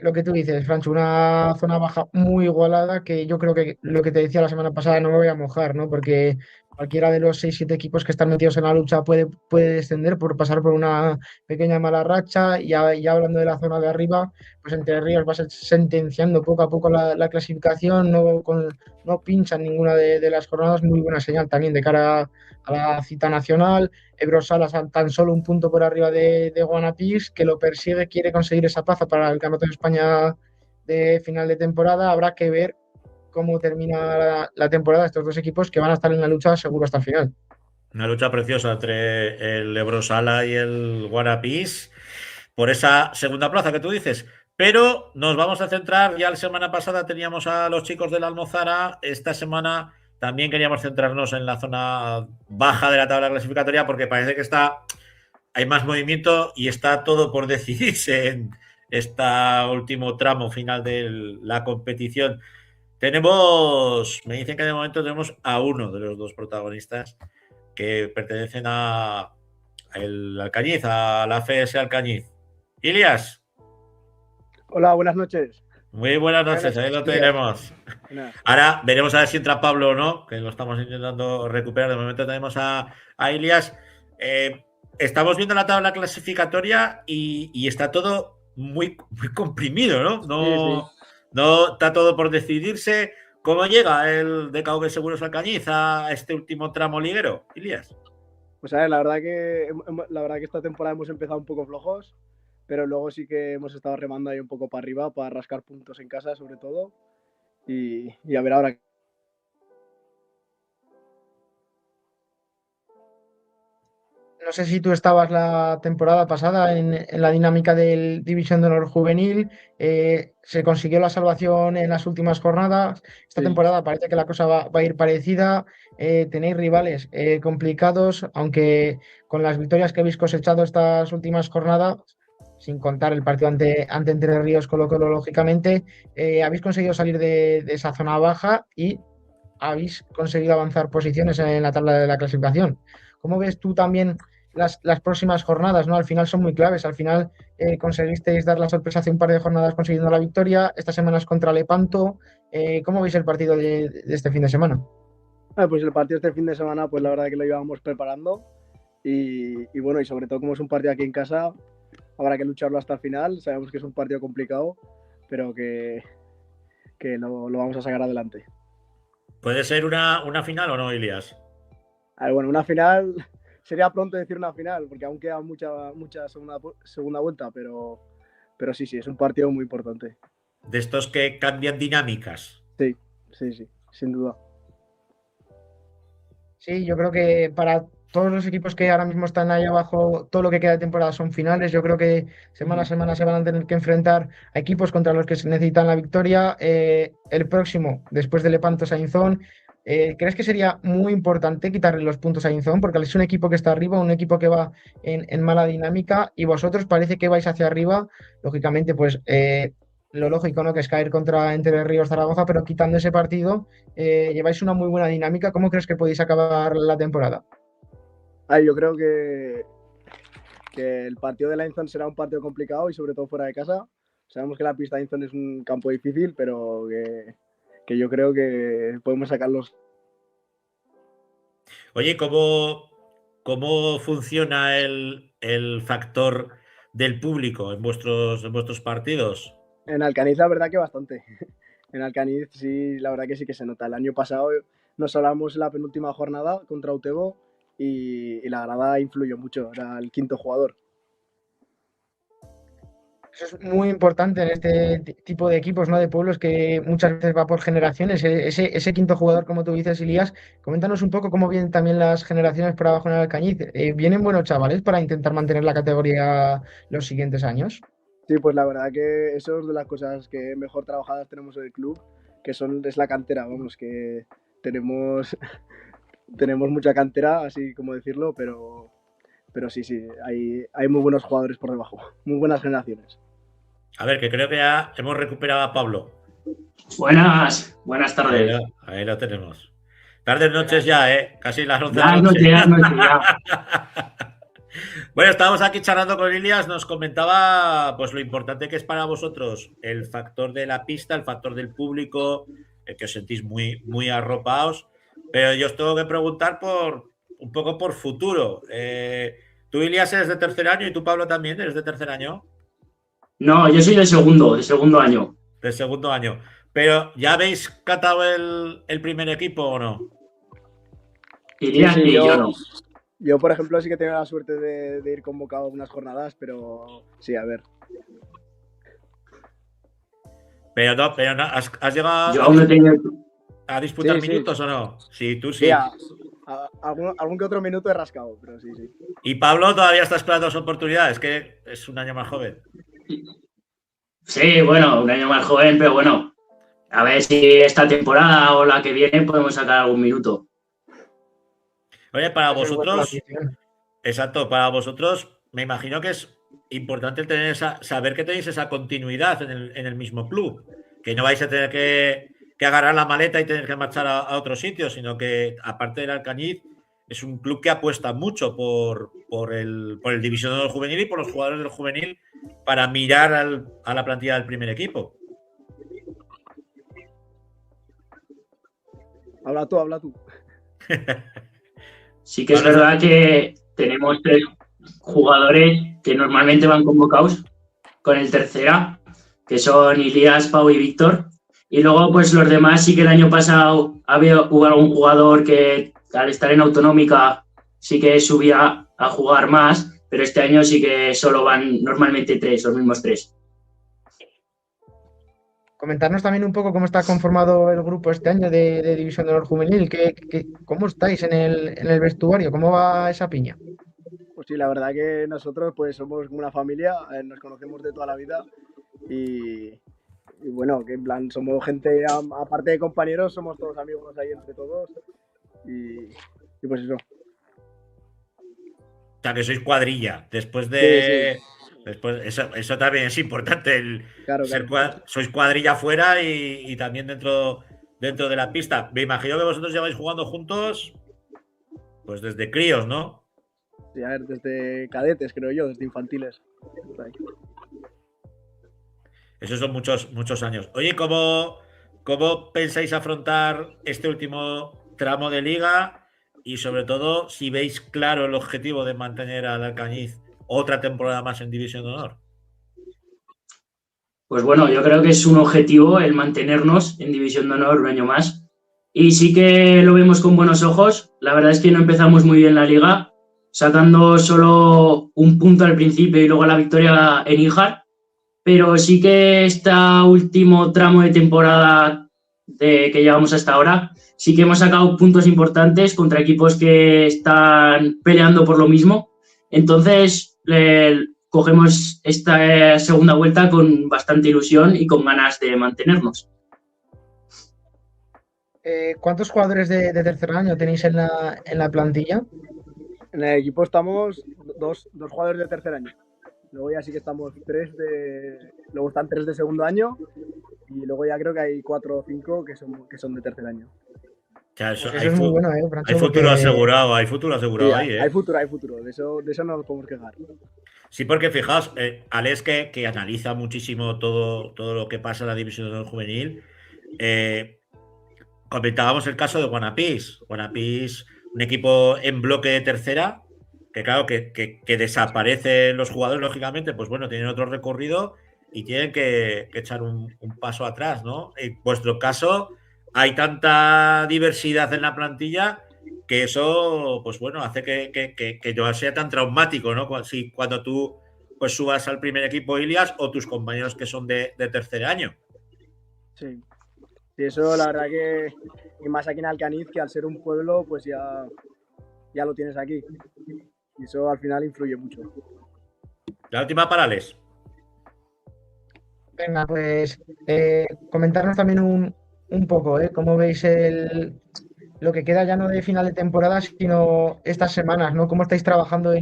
Lo que tú dices, Francho, una zona baja muy igualada, que yo creo que lo que te decía la semana pasada no me voy a mojar, ¿no? Porque cualquiera de los 6-7 equipos que están metidos en la lucha puede descender por pasar por una pequeña mala racha. Ya hablando de la zona de arriba, pues Entre Ríos va a ser sentenciando poco a poco la clasificación, no pinchan ninguna de las jornadas, muy buena señal también de cara a la cita nacional. Ebrosalas tan solo un punto por arriba de Guanapís, que lo persigue, quiere conseguir esa plaza para el Campeonato de España de final de temporada. Habrá que ver cómo termina la temporada estos dos equipos que van a estar en la lucha seguro hasta el final. Una lucha preciosa entre el Ebrosala y el Guarapís por esa segunda plaza que tú dices. Pero nos vamos a centrar, ya la semana pasada teníamos a los chicos de la Almozara, esta semana también queríamos centrarnos en la zona baja de la tabla clasificatoria porque parece que hay más movimiento y está todo por decidirse en este último tramo final de la competición. Me dicen que de momento tenemos a uno de los dos protagonistas que pertenecen a el Alcañiz, a la FS Alcañiz. Ilias. Hola, buenas noches. Muy buenas noches, ahí lo tenemos. Ahora veremos a ver si entra Pablo o no, que lo estamos intentando recuperar. De momento tenemos a Ilias. Estamos viendo la tabla clasificatoria y está todo muy comprimido, ¿no? No está todo por decidirse. ¿Cómo llega el DKV Seguros Alcañiz a este último tramo liguero, Ilias? Pues a ver, la verdad que esta temporada hemos empezado un poco flojos, pero luego sí que hemos estado remando ahí un poco para arriba, para rascar puntos en casa sobre todo, y a ver ahora. No sé si tú estabas la temporada pasada en la dinámica del División de Honor Juvenil. Se consiguió la salvación en las últimas jornadas. Esta temporada parece que la cosa va a ir parecida. Tenéis rivales complicados, aunque con las victorias que habéis cosechado estas últimas jornadas, sin contar el partido ante Entre Ríos, Colo-Colo, lógicamente, habéis conseguido salir de esa zona baja y habéis conseguido avanzar posiciones en la tabla de la clasificación. ¿Cómo ves tú también las próximas jornadas? ¿No? Al final son muy claves. Al final conseguisteis dar la sorpresa hace un par de jornadas consiguiendo la victoria. Esta semana es contra Lepanto. ¿Cómo veis el partido de este fin de semana? Pues el partido este fin de semana, pues la verdad que lo íbamos preparando. Y bueno, y sobre todo como es un partido aquí en casa, habrá que lucharlo hasta el final. Sabemos que es un partido complicado, pero que lo vamos a sacar adelante. ¿Puede ser una final o no, Ilias? A ver, bueno, una final, sería pronto decir una final, porque aún queda mucha segunda vuelta, pero sí, es un partido muy importante. De estos que cambian dinámicas. Sí, sin duda. Sí, yo creo que para todos los equipos que ahora mismo están ahí abajo, todo lo que queda de temporada son finales. Yo creo que semana a semana se van a tener que enfrentar a equipos contra los que se necesitan la victoria. El próximo, después de Lepanto Sainzón, ¿crees que sería muy importante quitarle los puntos a Sainzón? Porque es un equipo que está arriba, un equipo que va en mala dinámica, y vosotros parece que vais hacia arriba. Lógicamente, pues lo lógico, ¿no? Que es caer contra Entre Ríos Zaragoza, pero quitando ese partido, lleváis una muy buena dinámica. ¿Cómo crees que podéis acabar la temporada? Yo creo que el partido de Lainzon será un partido complicado y sobre todo fuera de casa. Sabemos que la pista de Lainzon es un campo difícil, pero que yo creo que podemos sacarlos. Oye, ¿cómo funciona el factor del público en vuestros partidos? En Alcaniz la verdad que bastante. En Alcaniz sí, la verdad que sí que se nota. El año pasado nos hablamos en la penúltima jornada contra Utebo y la grada influyó mucho, era el quinto jugador. Eso es muy importante en este tipo de equipos, ¿no? De pueblos, que muchas veces va por generaciones. Ese quinto jugador, como tú dices, Elías, coméntanos un poco cómo vienen también las generaciones por abajo en el Alcañiz. ¿Vienen buenos chavales para intentar mantener la categoría los siguientes años? Sí, pues la verdad que eso es de las cosas que mejor trabajadas tenemos en el club, que es la cantera, vamos, que tenemos mucha cantera, así como decirlo, pero sí, hay muy buenos jugadores por debajo, muy buenas generaciones. A ver, que creo que ya hemos recuperado a Pablo. Buenas tardes. Ahí lo tenemos. Tardes, noches ya, casi las 11 de la noche. Ya. Bueno, estábamos aquí charlando con Ilias, nos comentaba pues lo importante que es para vosotros el factor de la pista, el factor del público, el que os sentís muy arropados, pero yo os tengo que preguntar un poco por futuro. Tú, Ilias, eres de tercer año y tú, Pablo, también eres de tercer año. No, yo soy de segundo año. De segundo año. Pero, ¿ya habéis catado el primer equipo o no? Ilias y yo no. Yo, por ejemplo, sí que tengo la suerte de ir convocado a unas jornadas, pero sí, a ver. Pero no, ¿has llegado yo aún no tengo... a disputar minutos o no? Sí, tú sí. Sí, algún que otro minuto he rascado, pero sí. Y Pablo todavía está esperando su oportunidad, es que es un año más joven. Sí, bueno, un año más joven, pero bueno, a ver si esta temporada o la que viene podemos sacar algún minuto. Oye, para vosotros, exacto, para vosotros me imagino que es importante el tener saber que tenéis esa continuidad en el mismo club, que no vais a tener que agarrar la maleta y tener que marchar a otro sitio, sino que aparte del Alcañiz es un club que apuesta mucho por el División del Juvenil y por los jugadores del juvenil para mirar a la plantilla del primer equipo. Habla tú, habla tú. Sí que es verdad que tenemos 3 jugadores que normalmente van convocados con el tercera, que son Ilías, Pau y Víctor. Y luego, pues los demás sí que el año pasado hubo algún jugador que al estar en autonómica sí que subía a jugar más, pero este año sí que solo van normalmente 3, los mismos 3. Comentarnos también un poco cómo está conformado el grupo este año de División de Honor Juvenil. ¿Cómo estáis en el vestuario? ¿Cómo va esa piña? Pues sí, la verdad que nosotros pues somos como una familia, nos conocemos de toda la vida y bueno, que en plan somos gente, aparte de compañeros, somos todos amigos ahí entre todos y pues eso. O sea, que sois cuadrilla. Después Sí, de. sí, Después, eso también es importante. claro, claro. Sois cuadrilla fuera y también dentro de la pista. Me imagino que vosotros lleváis jugando juntos, pues desde críos, ¿no? Sí, a ver, desde cadetes, creo yo, desde infantiles. Por ahí. Esos son muchos años. Oye, ¿cómo pensáis afrontar este último tramo de liga? Y sobre todo, si veis claro el objetivo de mantener al Alcañiz otra temporada más en División de Honor. Pues bueno, yo creo que es un objetivo el mantenernos en División de Honor un año más. Y sí que lo vemos con buenos ojos. La verdad es que no empezamos muy bien la liga, sacando solo un punto al principio y luego la victoria en Níjar. Pero sí que este último tramo de temporada que llevamos hasta ahora, sí que hemos sacado puntos importantes contra equipos que están peleando por lo mismo. Entonces, cogemos esta segunda vuelta con bastante ilusión y con ganas de mantenernos. ¿Cuántos jugadores de tercer año tenéis en la plantilla? En el equipo estamos dos jugadores de tercer año. Luego ya sí que estamos luego están 3 de segundo año y luego ya creo que hay 4 o 5 que son de tercer año. O sea, eso es muy bueno, Francho, hay futuro asegurado, hay futuro asegurado Sí, ahí, hay futuro, de eso no nos podemos quejar. Sí, porque fijaos, Alex que analiza muchísimo todo lo que pasa en la división de honor juvenil, comentábamos el caso de Guanapís. Guanapís, un equipo en bloque de tercera, que claro, que desaparecen los jugadores, lógicamente, pues bueno, tienen otro recorrido y tienen que echar un paso atrás, ¿no? En vuestro caso, hay tanta diversidad en la plantilla que eso, pues bueno, hace que no sea tan traumático, ¿no? Cuando tú pues subas al primer equipo Ilias o tus compañeros que son de tercer año. Sí. Sí, eso la verdad que y más aquí en Alcañiz, que al ser un pueblo, pues ya lo tienes aquí. Y eso al final influye mucho. La última para Alex. Venga, pues comentarnos también un poco, cómo veis lo que queda ya no de final de temporada, sino estas semanas, ¿no? ¿Cómo estáis trabajando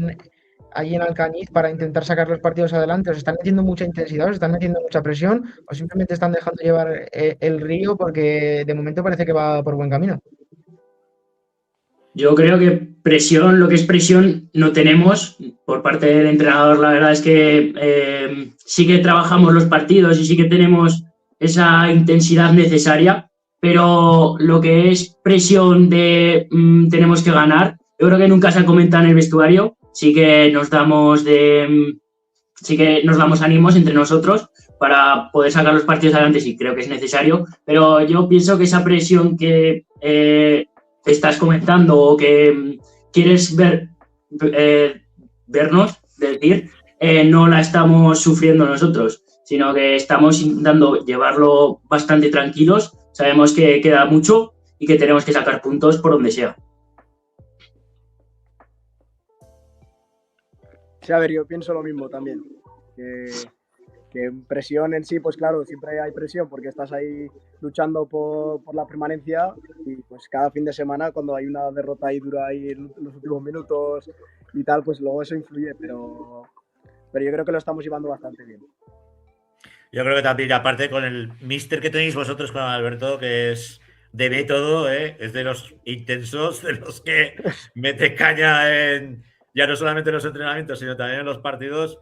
allí en Alcañiz para intentar sacar los partidos adelante? ¿Os están metiendo mucha intensidad, os están metiendo mucha presión o simplemente están dejando llevar el río porque de momento parece que va por buen camino? Yo creo que lo que es presión, no tenemos por parte del entrenador. La verdad es que sí que trabajamos los partidos y sí que tenemos esa intensidad necesaria, pero lo que es presión de tenemos que ganar, yo creo que nunca se ha comentado en el vestuario. Sí que nos damos ánimos entre nosotros para poder sacar los partidos adelante, sí creo que es necesario, pero yo pienso que esa presión que estás comentando o que quieres vernos decir, no la estamos sufriendo nosotros, sino que estamos intentando llevarlo bastante tranquilos. Sabemos que queda mucho y que tenemos que sacar puntos por donde sea. Sí, a ver, yo pienso lo mismo también. Que presión en sí, pues claro, siempre hay presión porque estás ahí luchando por la permanencia y pues cada fin de semana cuando hay una derrota ahí dura ahí en los últimos minutos y tal, pues luego eso influye, pero yo creo que lo estamos llevando bastante bien. Yo creo que también, aparte con el míster que tenéis vosotros con Alberto, que es de método, es de los intensos, de los que mete caña ya no solamente en los entrenamientos, sino también en los partidos.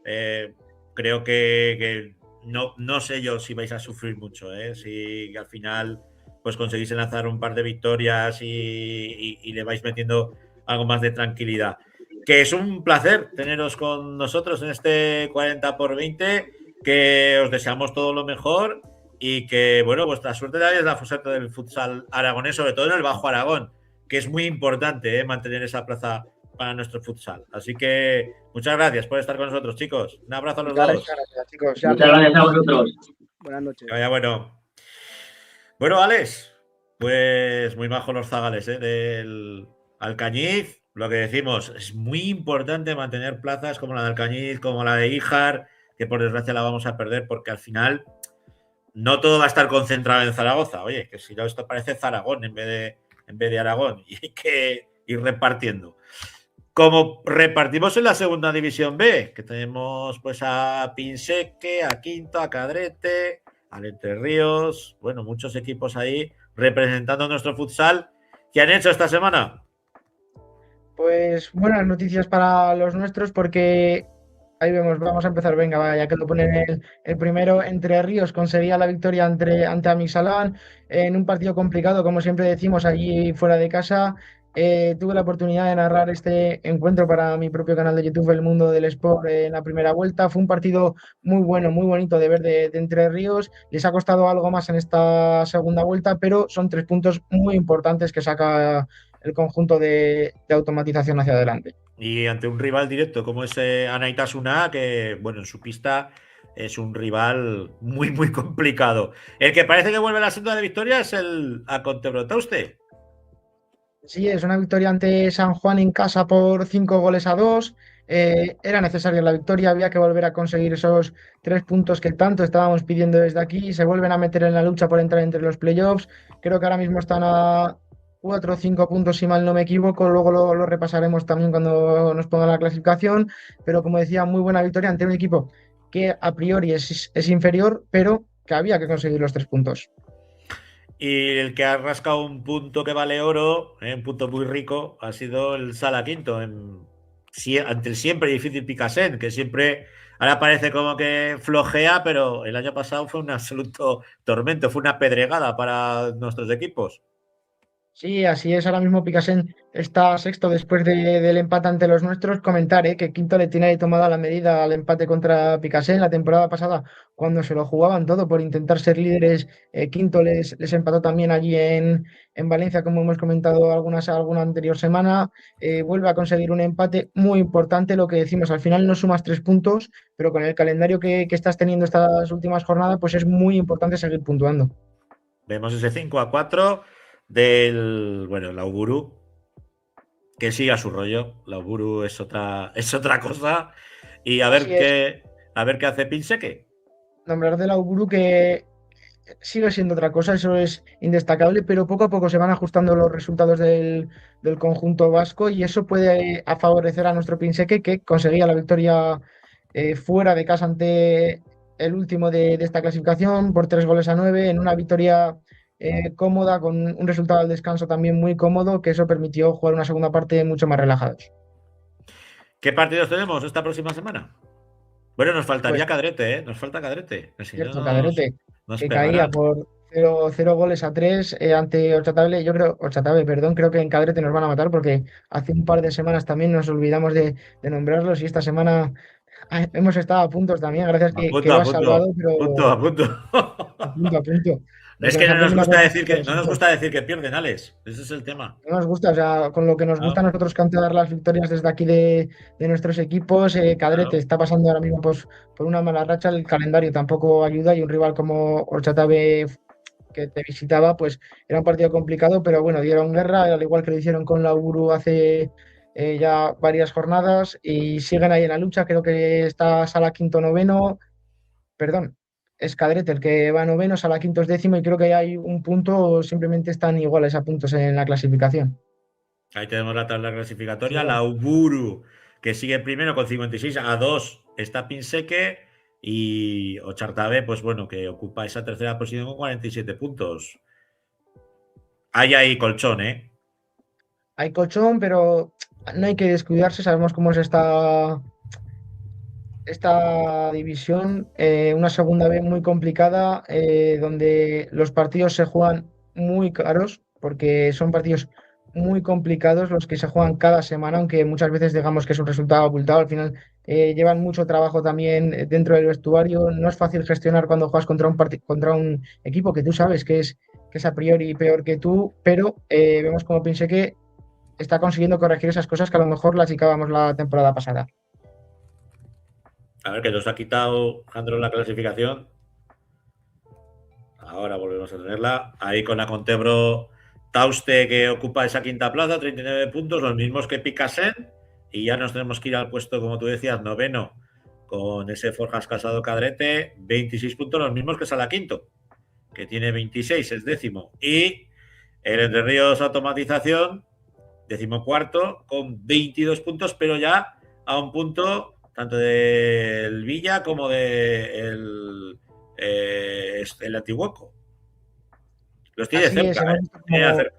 Creo que no sé yo si vais a sufrir mucho, si al final pues conseguís enlazar un par de victorias y le vais metiendo algo más de tranquilidad. Que es un placer teneros con nosotros en este 40x20, que os deseamos todo lo mejor y que, bueno, vuestra suerte es la suerte del futsal aragonés, sobre todo en el Bajo Aragón, que es muy importante mantener esa plaza para nuestro futsal. Así que muchas gracias por estar con nosotros, chicos. Un abrazo a los dos. Gracias, chicos. Muchas gracias a vosotros. Buenas noches. Que vaya bueno. Bueno, Alex, pues muy bajo los zagales del Alcañiz. Lo que decimos, es muy importante mantener plazas como la de Alcañiz, como la de Híjar, que por desgracia la vamos a perder porque al final no todo va a estar concentrado en Zaragoza. Oye, que si no, esto parece Zaragón en vez de Aragón y hay que ir repartiendo. Como repartimos en la segunda división B, que tenemos pues a Pinseque, a Quinto, a Cadrete, al Entre Ríos, bueno, muchos equipos ahí representando nuestro futsal. ¿Qué han hecho esta semana? Pues buenas noticias para los nuestros porque ahí vemos, vamos a empezar, venga, vaya, ya que lo ponen el primero. Entre Ríos conseguía la victoria ante Amisalán en un partido complicado, como siempre decimos, allí fuera de casa. Tuve la oportunidad de narrar este encuentro para mi propio canal de YouTube, El Mundo del Sport, en la primera vuelta. Fue un partido muy bueno, muy bonito de ver de Entre Ríos. Les ha costado algo más en esta segunda vuelta, pero son 3 puntos muy importantes que saca el conjunto de automatización hacia adelante. Y ante un rival directo como es Anaitasuna, que bueno, en su pista es un rival muy, muy complicado. El que parece que vuelve a la senda de victoria es el Acontebro-Tauste. Sí, es una victoria ante San Juan en casa por 5-2. Era necesaria la victoria, había que volver a conseguir esos 3 puntos que tanto estábamos pidiendo desde aquí. Se vuelven a meter en la lucha por entrar entre los playoffs. Creo que ahora mismo están a 4 o 5 puntos, si mal no me equivoco. Luego lo repasaremos también cuando nos ponga la clasificación. Pero como decía, muy buena victoria ante un equipo que a priori es inferior, pero que había que conseguir los 3 puntos. Y el que ha rascado un punto que vale oro, un punto muy rico, ha sido el Sala Quinto, ante el siempre difícil Picasen, que siempre ahora parece como que flojea, pero el año pasado fue un absoluto tormento, fue una pedregada para nuestros equipos. Sí, así es. Ahora mismo Picasen está sexto después del empate ante los nuestros. Comentar que Quinto le tiene ahí tomada la medida al empate contra Picasen la temporada pasada, cuando se lo jugaban todo por intentar ser líderes. Quinto les empató también allí en Valencia, como hemos comentado alguna anterior semana. Vuelve a conseguir un empate muy importante. Lo que decimos, al final no sumas 3 puntos, pero con el calendario que estás teniendo estas últimas jornadas, pues es muy importante seguir puntuando. Vemos ese 5-4 del, bueno, la Uburu, que siga su rollo. La Uburu es otra cosa. Y a ver qué hace Pinseque. Nombrar de la Uburu que sigue siendo otra cosa, eso es indestacable, pero poco a poco se van ajustando los resultados del conjunto vasco y eso puede favorecer a nuestro Pinseque, que conseguía la victoria fuera de casa ante el último de esta clasificación por 3-9, en una victoria cómoda, con un resultado al descanso también muy cómodo, que eso permitió jugar una segunda parte mucho más relajados. ¿Qué partidos tenemos esta próxima semana? Bueno, nos faltaría Cadrete, Nos falta Cadrete. Cierto, Cadrete, que caía por 0-3 ante Orchatave, perdón. Creo que en Cadrete nos van a matar porque hace un par de semanas también nos olvidamos de nombrarlos y esta semana hemos estado a puntos también, gracias que lo has salvado, pero a punto. A punto. Es que no nos gusta decir que pierden, Alex. Ese es el tema. No nos gusta, o sea, con lo que nos gusta a nosotros cantar las victorias desde aquí de nuestros equipos. Cadrete está pasando ahora mismo pues, por una mala racha, el calendario tampoco ayuda y un rival como Orchatave, que te visitaba, pues era un partido complicado, pero bueno, dieron guerra, al igual que lo hicieron con la Uburu hace ya varias jornadas y siguen ahí en la lucha. Creo que está Sala Quinto noveno, perdón, es Cadrete el que va noveno, Sala Quinto es décimo y creo que hay un punto, simplemente están iguales a puntos en la clasificación. Ahí tenemos la tabla clasificatoria, sí. La Uburu, que sigue primero con 56, a 2 está Pinseque y Orchatave, pues bueno, que ocupa esa tercera posición con 47 puntos. Hay colchón, Hay colchón, pero no hay que descuidarse, sabemos cómo es esta división, una segunda B muy complicada, donde los partidos se juegan muy caros porque son partidos muy complicados los que se juegan cada semana, aunque muchas veces digamos que es un resultado abultado. Al final llevan mucho trabajo también dentro del vestuario. No es fácil gestionar cuando juegas contra un equipo que tú sabes que es a priori peor que tú, pero vemos como pensé que está consiguiendo corregir esas cosas que a lo mejor las achicábamos la temporada pasada. A ver, que nos ha quitado Jandro la clasificación. Ahora volvemos a tenerla. Ahí con la Contebro Tauste, que ocupa esa quinta plaza, 39 puntos, los mismos que Picasen. Y ya nos tenemos que ir al puesto, como tú decías, noveno, con ese Forjas Casado Cadrete, 26 puntos, los mismos que Salaquinto, que tiene 26, es décimo. Y el Entre Ríos Automatización, 14º, con 22 puntos, pero ya a un punto tanto del Villa como del el Antiguoco. Los tiene Así es, cerca, hemos visto cerca.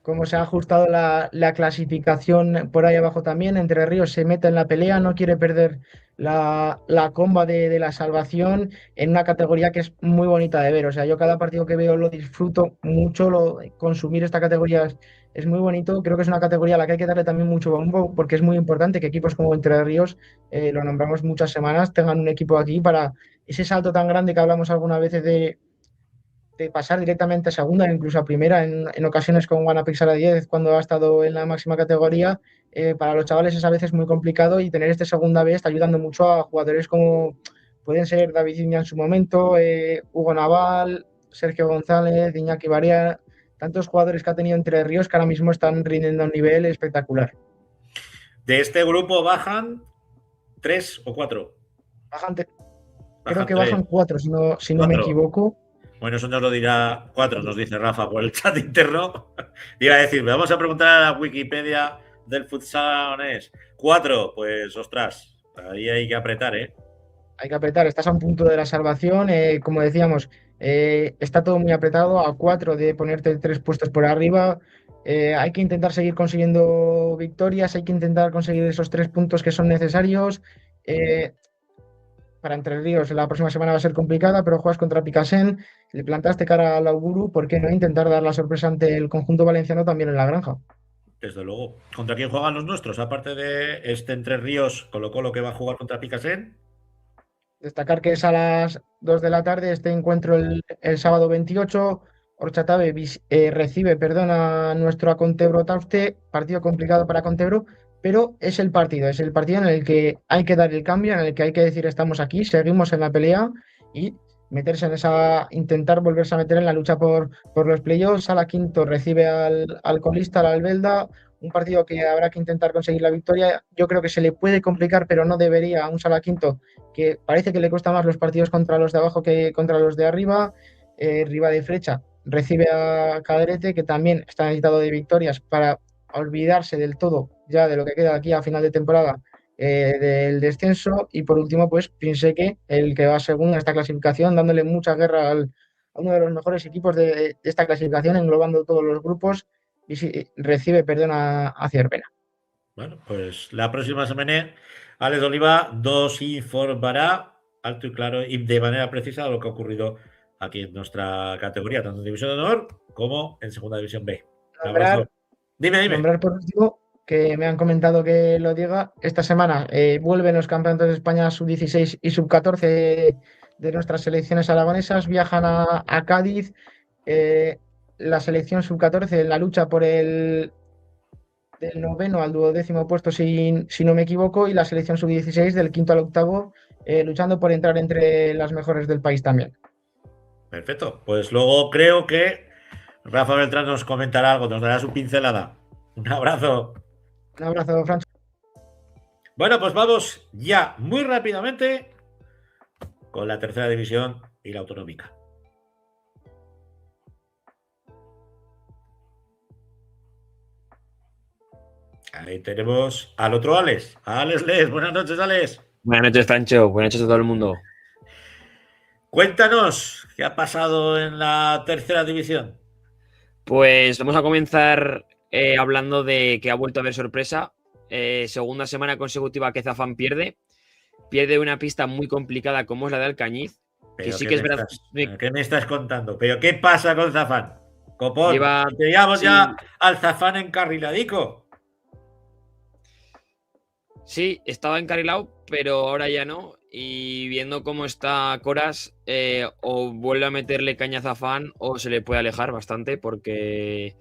cómo se ha ajustado la clasificación por ahí abajo también. Entre Ríos se mete en la pelea, no quiere perder la comba de la salvación en una categoría que es muy bonita de ver. O sea, yo cada partido que veo lo disfruto mucho, consumir esta categoría es muy bonito. Creo que es una categoría a la que hay que darle también mucho bombo porque es muy importante que equipos como Entre Ríos, lo nombramos muchas semanas, tengan un equipo aquí para ese salto tan grande que hablamos algunas veces de pasar directamente a segunda, incluso a primera, en ocasiones con Guanapix a la 10, cuando ha estado en la máxima categoría. Para los chavales es a veces muy complicado y tener este segunda B está ayudando mucho a jugadores como pueden ser David Iña en su momento, Hugo Naval, Sergio González, Iñaki Barea, tantos jugadores que ha tenido Entre Ríos que ahora mismo están rindiendo a un nivel espectacular. De este grupo bajan 3 o 4. Creo que bajan 4, si no me equivoco. Bueno, eso nos lo dirá 4, nos dice Rafa por el chat interno. Iba a decir, vamos a preguntar a la Wikipedia del futsal 4, pues ostras, ahí hay que apretar, ¿eh? Hay que apretar, estás a un punto de la salvación, como decíamos, está todo muy apretado, a 4 de ponerte 3 puestos por arriba. Hay que intentar seguir consiguiendo victorias, hay que intentar conseguir esos 3 puntos que son necesarios. Para Entre Ríos la próxima semana va a ser complicada, pero juegas contra Picasen, le plantaste cara al Auguru, ¿por qué no intentar dar la sorpresa ante el conjunto valenciano también en la granja? Desde luego. ¿Contra quién juegan los nuestros? Aparte de este Entre Ríos, Colo-Colo que va a jugar contra Picasen. Destacar que es a las 2 de la tarde este encuentro el sábado 28. Orchatabe recibe a nuestro Contebro Tauste, partido complicado para Contebro, pero es el partido en el que hay que dar el cambio, en el que hay que decir estamos aquí, seguimos en la pelea y meterse en intentar volverse a meter en la lucha por los playoffs. Salaquinto recibe al colista, al Albelda, un partido que habrá que intentar conseguir la victoria. Yo creo que se le puede complicar, pero no debería a un Salaquinto que parece que le cuesta más los partidos contra los de abajo que contra los de arriba. Riva de Frecha recibe a Cadrete, que también está necesitado de victorias para olvidarse del todo ya de lo que queda aquí a final de temporada del descenso. Y por último, pues piense que el que va segundo en esta clasificación, dándole mucha guerra a uno de los mejores equipos de esta clasificación, englobando todos los grupos, y recibe a Cervera. Bueno, pues la próxima semana Alex Oliva nos informará alto y claro y de manera precisa de lo que ha ocurrido aquí en nuestra categoría, tanto en División de Honor como en Segunda División B. Dime. Nombrar por último, que me han comentado que lo diga, esta semana vuelven los campeonatos de España sub-16 y sub-14 de nuestras selecciones aragonesas, viajan a Cádiz, la selección sub-14 en la lucha por del noveno al 12º puesto, si no me equivoco, y la selección sub-16 del 5º al 8º, luchando por entrar entre las mejores del país también. Perfecto, pues luego creo que Rafa Beltrán nos comentará algo, nos dará su pincelada. Un abrazo. Un abrazo, Francho. Bueno, pues vamos ya muy rápidamente con la tercera división y la autonómica. Ahí tenemos al otro Alex, a Alex Les. Buenas noches, Alex. Buenas noches, Francho. Buenas noches a todo el mundo. Cuéntanos qué ha pasado en la tercera división. Pues vamos a comenzar hablando de que ha vuelto a haber sorpresa. Segunda semana consecutiva que Zafán pierde una pista muy complicada como es la de Alcañiz. Que sí que es verdad. ¿Qué me estás contando? ¿Pero qué pasa con Zafán? Copón, te llevamos sí. ya al Zafán encarriladico. Sí, estaba encarrilado, pero ahora ya no. Y viendo cómo está Coras, o vuelve a meterle caña a Zafán o se le puede alejar bastante porque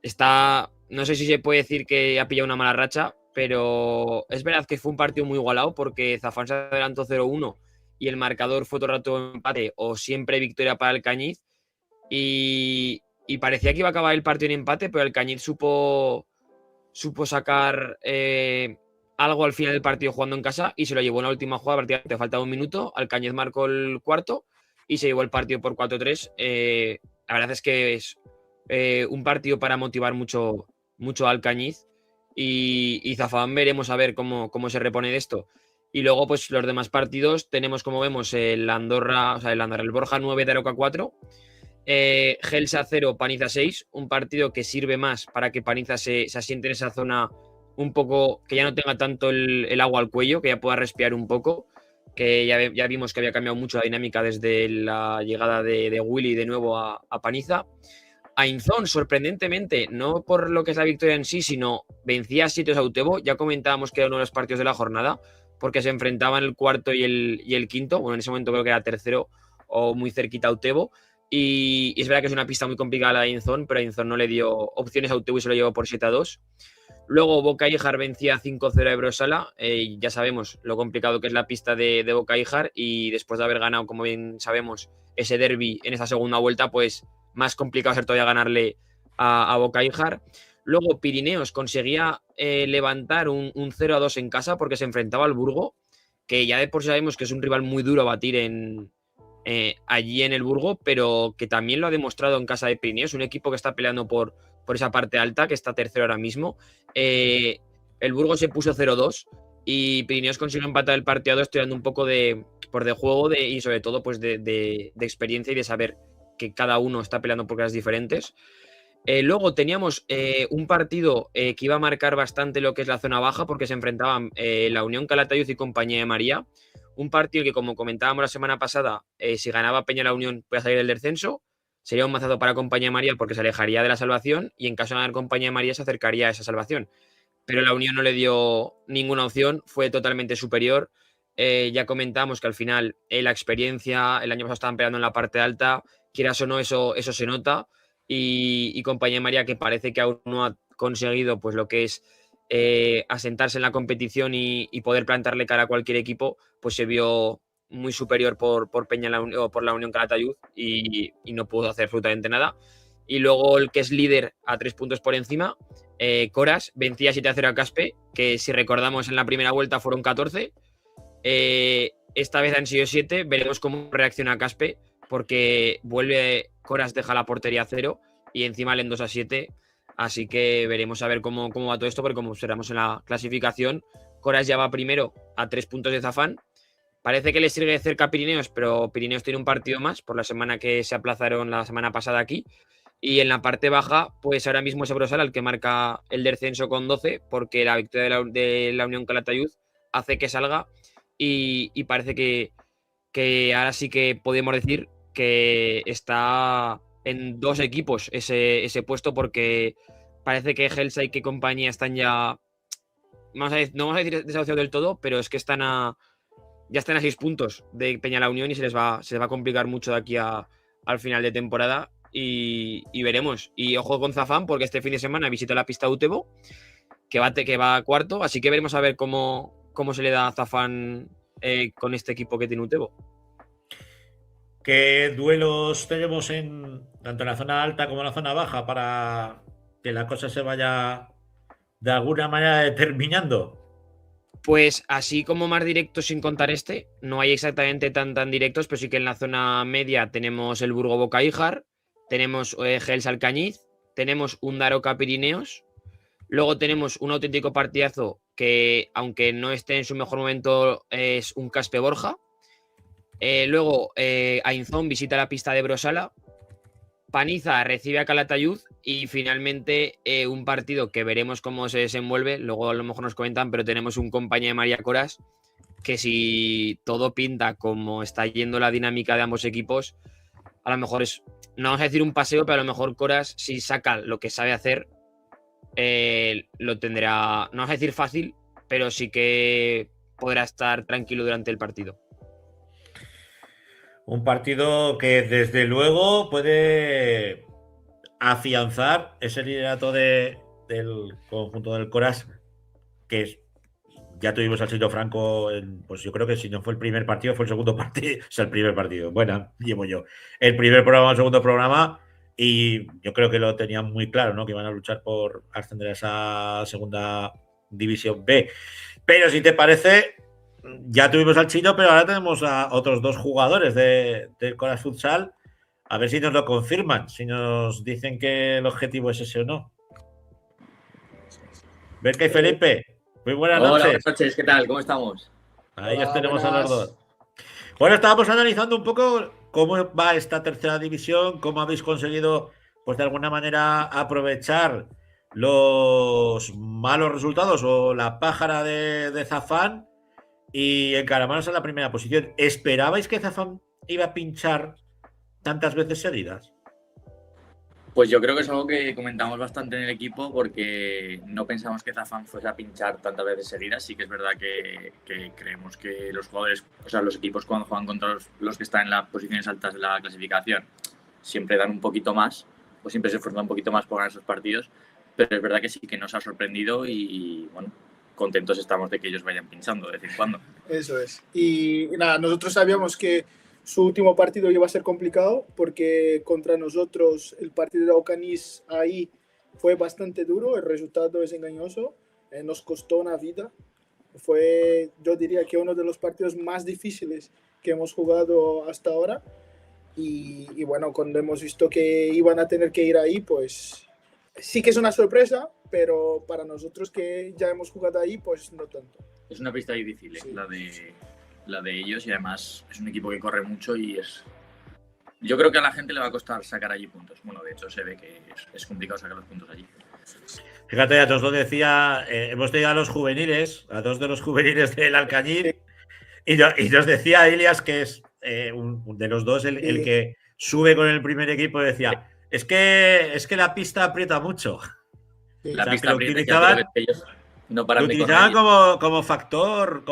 está... No sé si se puede decir que ha pillado una mala racha, pero es verdad que fue un partido muy igualado porque Zafán se adelantó 0-1 y el marcador fue todo el rato empate o siempre victoria para el Cañiz. Y parecía que iba a acabar el partido en empate, pero el Cañiz supo sacar algo al final del partido jugando en casa y se lo llevó en la última jugada, prácticamente faltaba un minuto, Alcañiz marcó el cuarto y se llevó el partido por 4-3. La verdad es que es un partido para motivar mucho a Alcañiz y Zafán veremos a ver cómo se repone de esto. Y luego, pues los demás partidos tenemos, como vemos, el Borja 9, Daroca 4, Gelsa 0, Paniza 6, un partido que sirve más para que Paniza se asiente en esa zona un poco, que ya no tenga tanto el agua al cuello, que ya pueda respirar un poco, que ya vimos que había cambiado mucho la dinámica desde la llegada de Willy de nuevo a Paniza. Ainzón, sorprendentemente, no por lo que es la victoria en sí, sino vencía a Sitios a Utebo. Ya comentábamos que era uno de los partidos de la jornada, porque se enfrentaban el cuarto y el quinto. Bueno, en ese momento creo que era tercero o muy cerquita a Utebo. Y es verdad que es una pista muy complicada la de Ainzón, pero Ainzón no le dio opciones a Utebo y se lo llevó por 7-2. Luego Boca Ijar vencía 5-0 a Ebrosala. Ya sabemos lo complicado que es la pista de Boca Ijar, y después de haber ganado, como bien sabemos, ese derbi en esa segunda vuelta, pues más complicado ser todavía ganarle a Boca Ijar. Luego Pirineos conseguía levantar un 0-2 en casa porque se enfrentaba al Burgo, que ya de por sí sabemos que es un rival muy duro a batir allí en el Burgo, pero que también lo ha demostrado en casa de Pirineos, un equipo que está peleando por esa parte alta, que está tercero ahora mismo. El Burgo se puso 0-2 y Pirineos consiguió empatar el partido a 2, estoy dando un poco de juego y sobre todo pues de experiencia y de saber que cada uno está peleando por cosas diferentes. Luego teníamos un partido que iba a marcar bastante lo que es la zona baja, porque se enfrentaban la Unión Calatayud y Compañía de María. Un partido que, como comentábamos la semana pasada, si ganaba Peña la Unión puede salir del descenso. Sería un mazazo para Compañía de María porque se alejaría de la salvación, y en caso de ganar Compañía de María se acercaría a esa salvación. Pero la Unión no le dio ninguna opción, fue totalmente superior. Ya comentamos que al final la experiencia, el año pasado estaban peleando en la parte alta, quieras o no, eso se nota. Y Compañía de María, que parece que aún no ha conseguido pues lo que es asentarse en la competición y poder plantarle cara a cualquier equipo, pues se vio muy superior por Peña o por la Unión Calatayud y no pudo hacer absolutamente nada. Y luego el que es líder a 3 puntos por encima, Coras, vencía 7-0 a Caspe, que si recordamos en la primera vuelta fueron 14. Esta vez han sido 7. Veremos cómo reacciona Caspe, porque vuelve Coras, deja la portería a 0 y encima le endosa 7. Así que veremos a ver cómo va todo esto, porque como observamos en la clasificación, Coras ya va primero a 3 puntos de Zafán. Parece que le sigue cerca a Pirineos, pero Pirineos tiene un partido más por la semana que se aplazaron la semana pasada aquí. Y en la parte baja, pues ahora mismo es Ebrosala el que marca el descenso con 12, porque la victoria de la Unión Calatayud hace que salga y parece que ahora sí que podemos decir que está en 2 equipos ese puesto, porque parece que Gelsa y que Compañía están ya, no vamos a decir desahuciados del todo, pero es que ya están a 6 puntos de Peña la Unión y se les va a complicar mucho de aquí al final de temporada y veremos. Y ojo con Zafán, porque este fin de semana visita la pista Utebo, que va a cuarto, así que veremos a ver cómo se le da a Zafán con este equipo que tiene Utebo. ¿Qué duelos tenemos tanto en la zona alta como en la zona baja para que la cosa se vaya de alguna manera determinando? Pues así como más directos sin contar no hay exactamente tan directos, pero sí que en la zona media tenemos el Burgo Boca Ijar, tenemos Gelsa Alcañiz, tenemos un Daroca Pirineos, luego tenemos un auténtico partidazo que, aunque no esté en su mejor momento, es un Caspe Borja. Luego Ainzón visita la pista de Ebrosala, Paniza recibe a Calatayud y finalmente un partido que veremos cómo se desenvuelve, luego a lo mejor nos comentan, pero tenemos un Compañía de María Coras que si todo pinta como está yendo la dinámica de ambos equipos, a lo mejor no vamos a decir un paseo, pero a lo mejor Coras, si saca lo que sabe hacer, lo tendrá, no vamos a decir fácil, pero sí que podrá estar tranquilo durante el partido. Un partido que desde luego puede afianzar ese liderato del conjunto del Coras, que ya tuvimos al Sito Franco, pues yo creo que si no fue el primer partido, fue el segundo partido, o sea, el primer partido, bueno, llevo yo, el primer programa, el segundo programa, y yo creo que lo tenían muy claro, ¿no? Que iban a luchar por ascender a esa segunda división B. Pero si te parece, ya tuvimos al Chino, pero ahora tenemos a otros dos jugadores del Coras Futsal. A ver si nos lo confirman, si nos dicen que el objetivo es ese o no. Berka y Felipe, muy buenas noches. Hola, buenas noches, ¿qué tal? ¿Cómo estamos? Ahí Hola, os tenemos a buenas. los dos. Bueno, estábamos analizando un poco cómo va esta tercera división, cómo habéis conseguido, pues de alguna manera, aprovechar los malos resultados o la pájara de Zafán y encaramarnos en la primera posición. ¿Esperabais que Zafán iba a pinchar tantas veces seguidas? Pues yo creo que es algo que comentamos bastante en el equipo porque no pensamos que Zafán fuese a pinchar tantas veces seguidas. Sí que es verdad que creemos que los jugadores, o sea, los equipos cuando juegan contra los que están en las posiciones altas de la clasificación siempre dan un poquito más o siempre se esfuerzan un poquito más por ganar esos partidos, pero es verdad que sí que nos ha sorprendido y bueno, contentos estamos de que ellos vayan pinchando de vez en cuando. Eso es. Y nada, nosotros sabíamos que su último partido iba a ser complicado porque contra nosotros el partido de Aucanis ahí fue bastante duro, el resultado es engañoso, nos costó una vida. Fue, yo diría que uno de los partidos más difíciles que hemos jugado hasta ahora. Y bueno, cuando hemos visto que iban a tener que ir ahí, pues sí que es una sorpresa, pero para nosotros que ya hemos jugado ahí, pues no tanto. Es una pista difícil, Sí. la de ellos, y además es un equipo que corre mucho y es... Yo creo que a la gente le va a costar sacar allí puntos. Bueno, de hecho se ve que es complicado sacar los puntos allí. Fíjate, a todos lo decía, hemos tenido a los juveniles, a dos de los juveniles del Alcañiz, y nos decía Ilias que es de los dos el que sube con el primer equipo, decía, es que la pista aprieta mucho. La O sea, pista que lo aprieta, utilizaban, ya que ellos no paran lo de utilizaban correr. como factor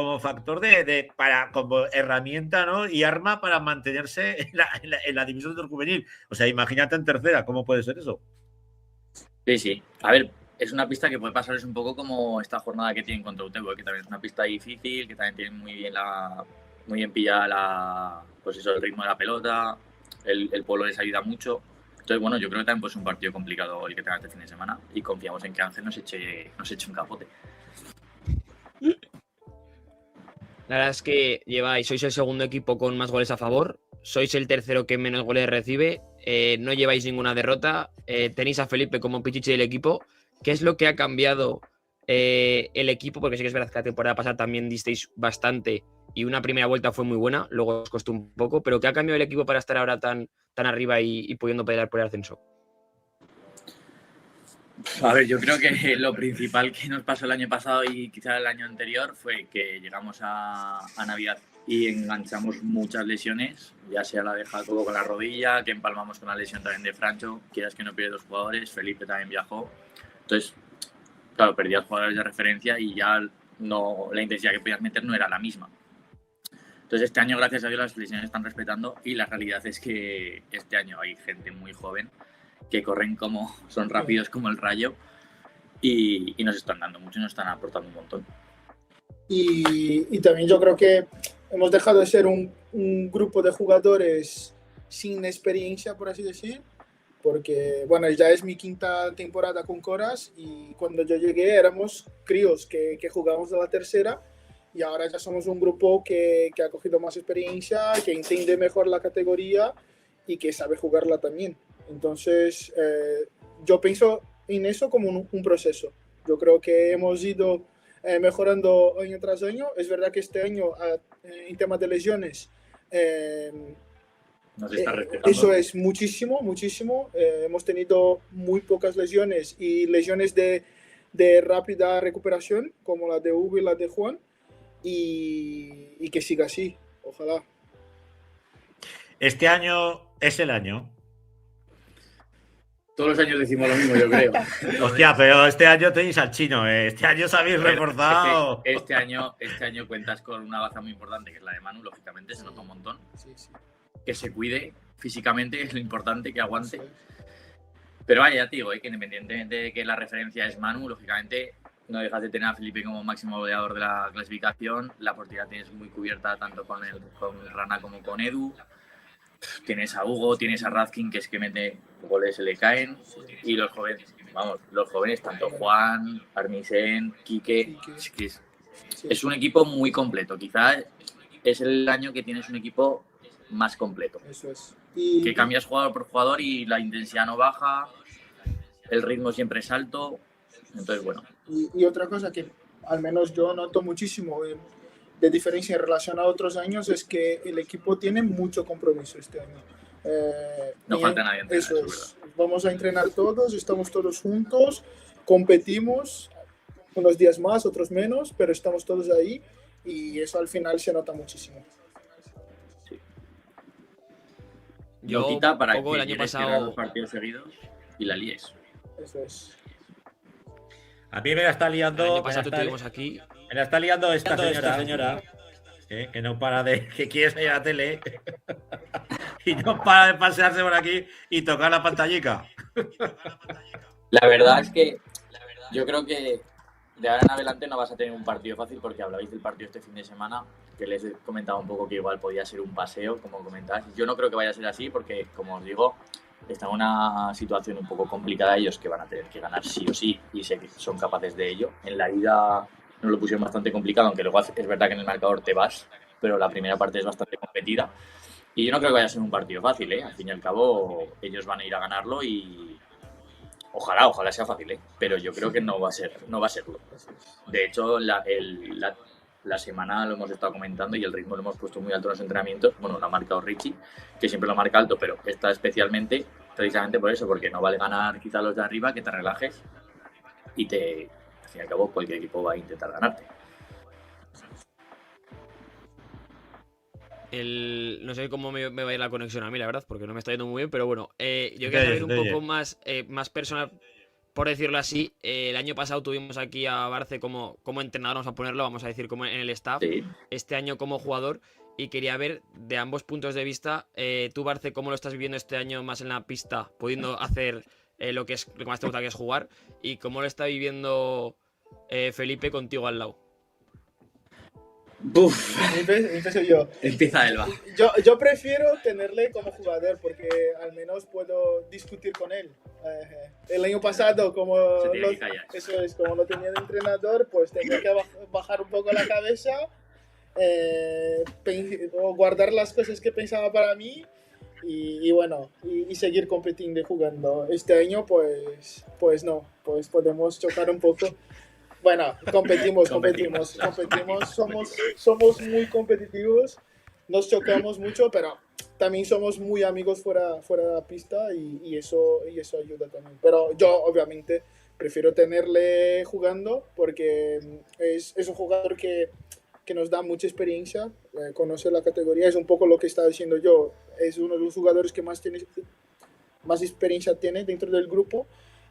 como herramienta, ¿no? Y arma para mantenerse en la división del juvenil. O sea, imagínate en tercera, ¿cómo puede ser eso? Sí, sí. A ver, es una pista que puede pasarles un poco como esta jornada que tienen contra Utebo, que también es una pista difícil, que también tienen muy bien pillada pues eso, el ritmo de la pelota, el polo les ayuda mucho. Entonces, bueno, yo creo que también pues, es un partido complicado el que tenga este fin de semana y confiamos en que Ángel nos eche un capote. La verdad es que sois el segundo equipo con más goles a favor, sois el tercero que menos goles recibe, no lleváis ninguna derrota, tenéis a Felipe como pichichi del equipo. ¿Qué es lo que ha cambiado el equipo? Porque sí que es verdad que la temporada pasada también disteis bastante y una primera vuelta fue muy buena, luego os costó un poco, pero ¿qué ha cambiado el equipo para estar ahora tan arriba y pudiendo pelear por el ascenso? A ver, yo creo que lo principal que nos pasó el año pasado y quizá el año anterior fue que llegamos a Navidad y enganchamos muchas lesiones, ya sea la de Jacobo con la rodilla, que empalmamos con la lesión también de Francho, quieras que no pierde dos jugadores, Felipe también viajó. Entonces, claro, perdías jugadores de referencia y ya no, la intensidad que podías meter no era la misma. Entonces, este año, gracias a Dios, las lesiones están respetando y la realidad es que este año hay gente muy joven que corren son rápidos como el rayo y nos están dando mucho y nos están aportando un montón. Y también yo creo que hemos dejado de ser un grupo de jugadores sin experiencia, por así decir, porque bueno, ya es mi quinta temporada con Coras y cuando yo llegué éramos críos que jugábamos de la tercera y ahora ya somos un grupo que ha cogido más experiencia, que entiende mejor la categoría y que sabe jugarla también. Entonces, yo pienso en eso como un proceso. Yo creo que hemos ido mejorando año tras año. Es verdad que este año, en temas de lesiones, Nos está respetando. eso es muchísimo. Hemos tenido muy pocas lesiones y lesiones de rápida recuperación, como la de Hugo y la de Juan. y que siga así, ojalá. Este año es el año. Todos los años decimos lo mismo, yo creo. Hostia, pero este año tenéis al chino, ¿eh? Este año os habéis reforzado. Este año cuentas con una baza muy importante, que es la de Manu, lógicamente, se nota un montón. Sí. Que se cuide físicamente, es lo importante, que aguante. Pero vaya, ya te digo, que independientemente de que la referencia es Manu, lógicamente no dejas de tener a Felipe como máximo goleador de la clasificación. La portería tienes muy cubierta tanto con Rana como con Edu. Tienes a Hugo, tienes a Radkin, que es que mete goles, se le caen. Y los jóvenes, tanto Juan, Armisen, Quique, es un equipo muy completo. Quizás es el año que tienes un equipo más completo. Eso es. Que cambias jugador por jugador y la intensidad no baja, el ritmo siempre es alto. Entonces, bueno. Y otra cosa que al menos yo noto muchísimo de diferencia en relación a otros años es que el equipo tiene mucho compromiso este año. No falta nadie. Eso es. Vamos a entrenar todos, estamos todos juntos, competimos, unos días más, otros menos, pero estamos todos ahí y eso al final se nota muchísimo. Sí. Yo no quita para poco que el año llegues a pasado los partidos seguidos y la líes. Eso es. A mí me la está liando. El año pasado tuvimos aquí. Me la está liando esta señora que no para de. Que quiere salir a la tele. Y no para de pasearse por aquí y tocar la pantallica. La verdad es que yo creo que de ahora en adelante no vas a tener un partido fácil porque hablabais del partido este fin de semana, que les he comentado un poco que igual podía ser un paseo, como comentáis. Yo no creo que vaya a ser así porque, como os digo, está en una situación un poco complicada ellos que van a tener que ganar sí o sí y sé que son capaces de ello. En la ida nos lo pusieron bastante complicado, aunque luego es verdad que en el marcador te vas, pero la primera parte es bastante competida. Y yo no creo que vaya a ser un partido fácil, ¿eh? Al fin y al cabo, ellos van a ir a ganarlo y ojalá sea fácil, pero yo creo que no va a serlo. De hecho, la semana lo hemos estado comentando y el ritmo lo hemos puesto muy alto en los entrenamientos. Bueno, lo ha marcado Richie, que siempre lo marca alto, pero está especialmente precisamente por eso, porque no vale ganar quizá los de arriba, que te relajes y al fin y al cabo cualquier equipo va a intentar ganarte. No sé cómo me va a ir la conexión a mí, la verdad, porque no me está yendo muy bien, pero bueno, yo quería saber un poco más personal, por decirlo así. El año pasado tuvimos aquí a Barce como entrenador, vamos a ponerlo, vamos a decir como en el staff, sí. Este año como jugador, y quería ver de ambos puntos de vista, tú Barce, cómo lo estás viviendo este año más en la pista, pudiendo hacer lo que más te gusta, que es jugar, y cómo lo está viviendo Felipe contigo al lado. Empiezo yo. Empieza Elba. Yo prefiero tenerle como jugador porque al menos puedo discutir con él. El año pasado, como lo tenía de entrenador, pues tenía que bajar un poco la cabeza, o guardar las cosas que pensaba para mí y bueno, y seguir compitiendo y jugando. Este año, pues no, pues podemos chocar un poco. Bueno, competimos, somos muy competitivos, nos chocamos mucho, pero también somos muy amigos fuera de la pista y eso ayuda también. Pero yo, obviamente, prefiero tenerle jugando porque es un jugador que nos da mucha experiencia, conoce la categoría, es un poco lo que estaba diciendo yo, es uno de los jugadores que más experiencia tiene dentro del grupo.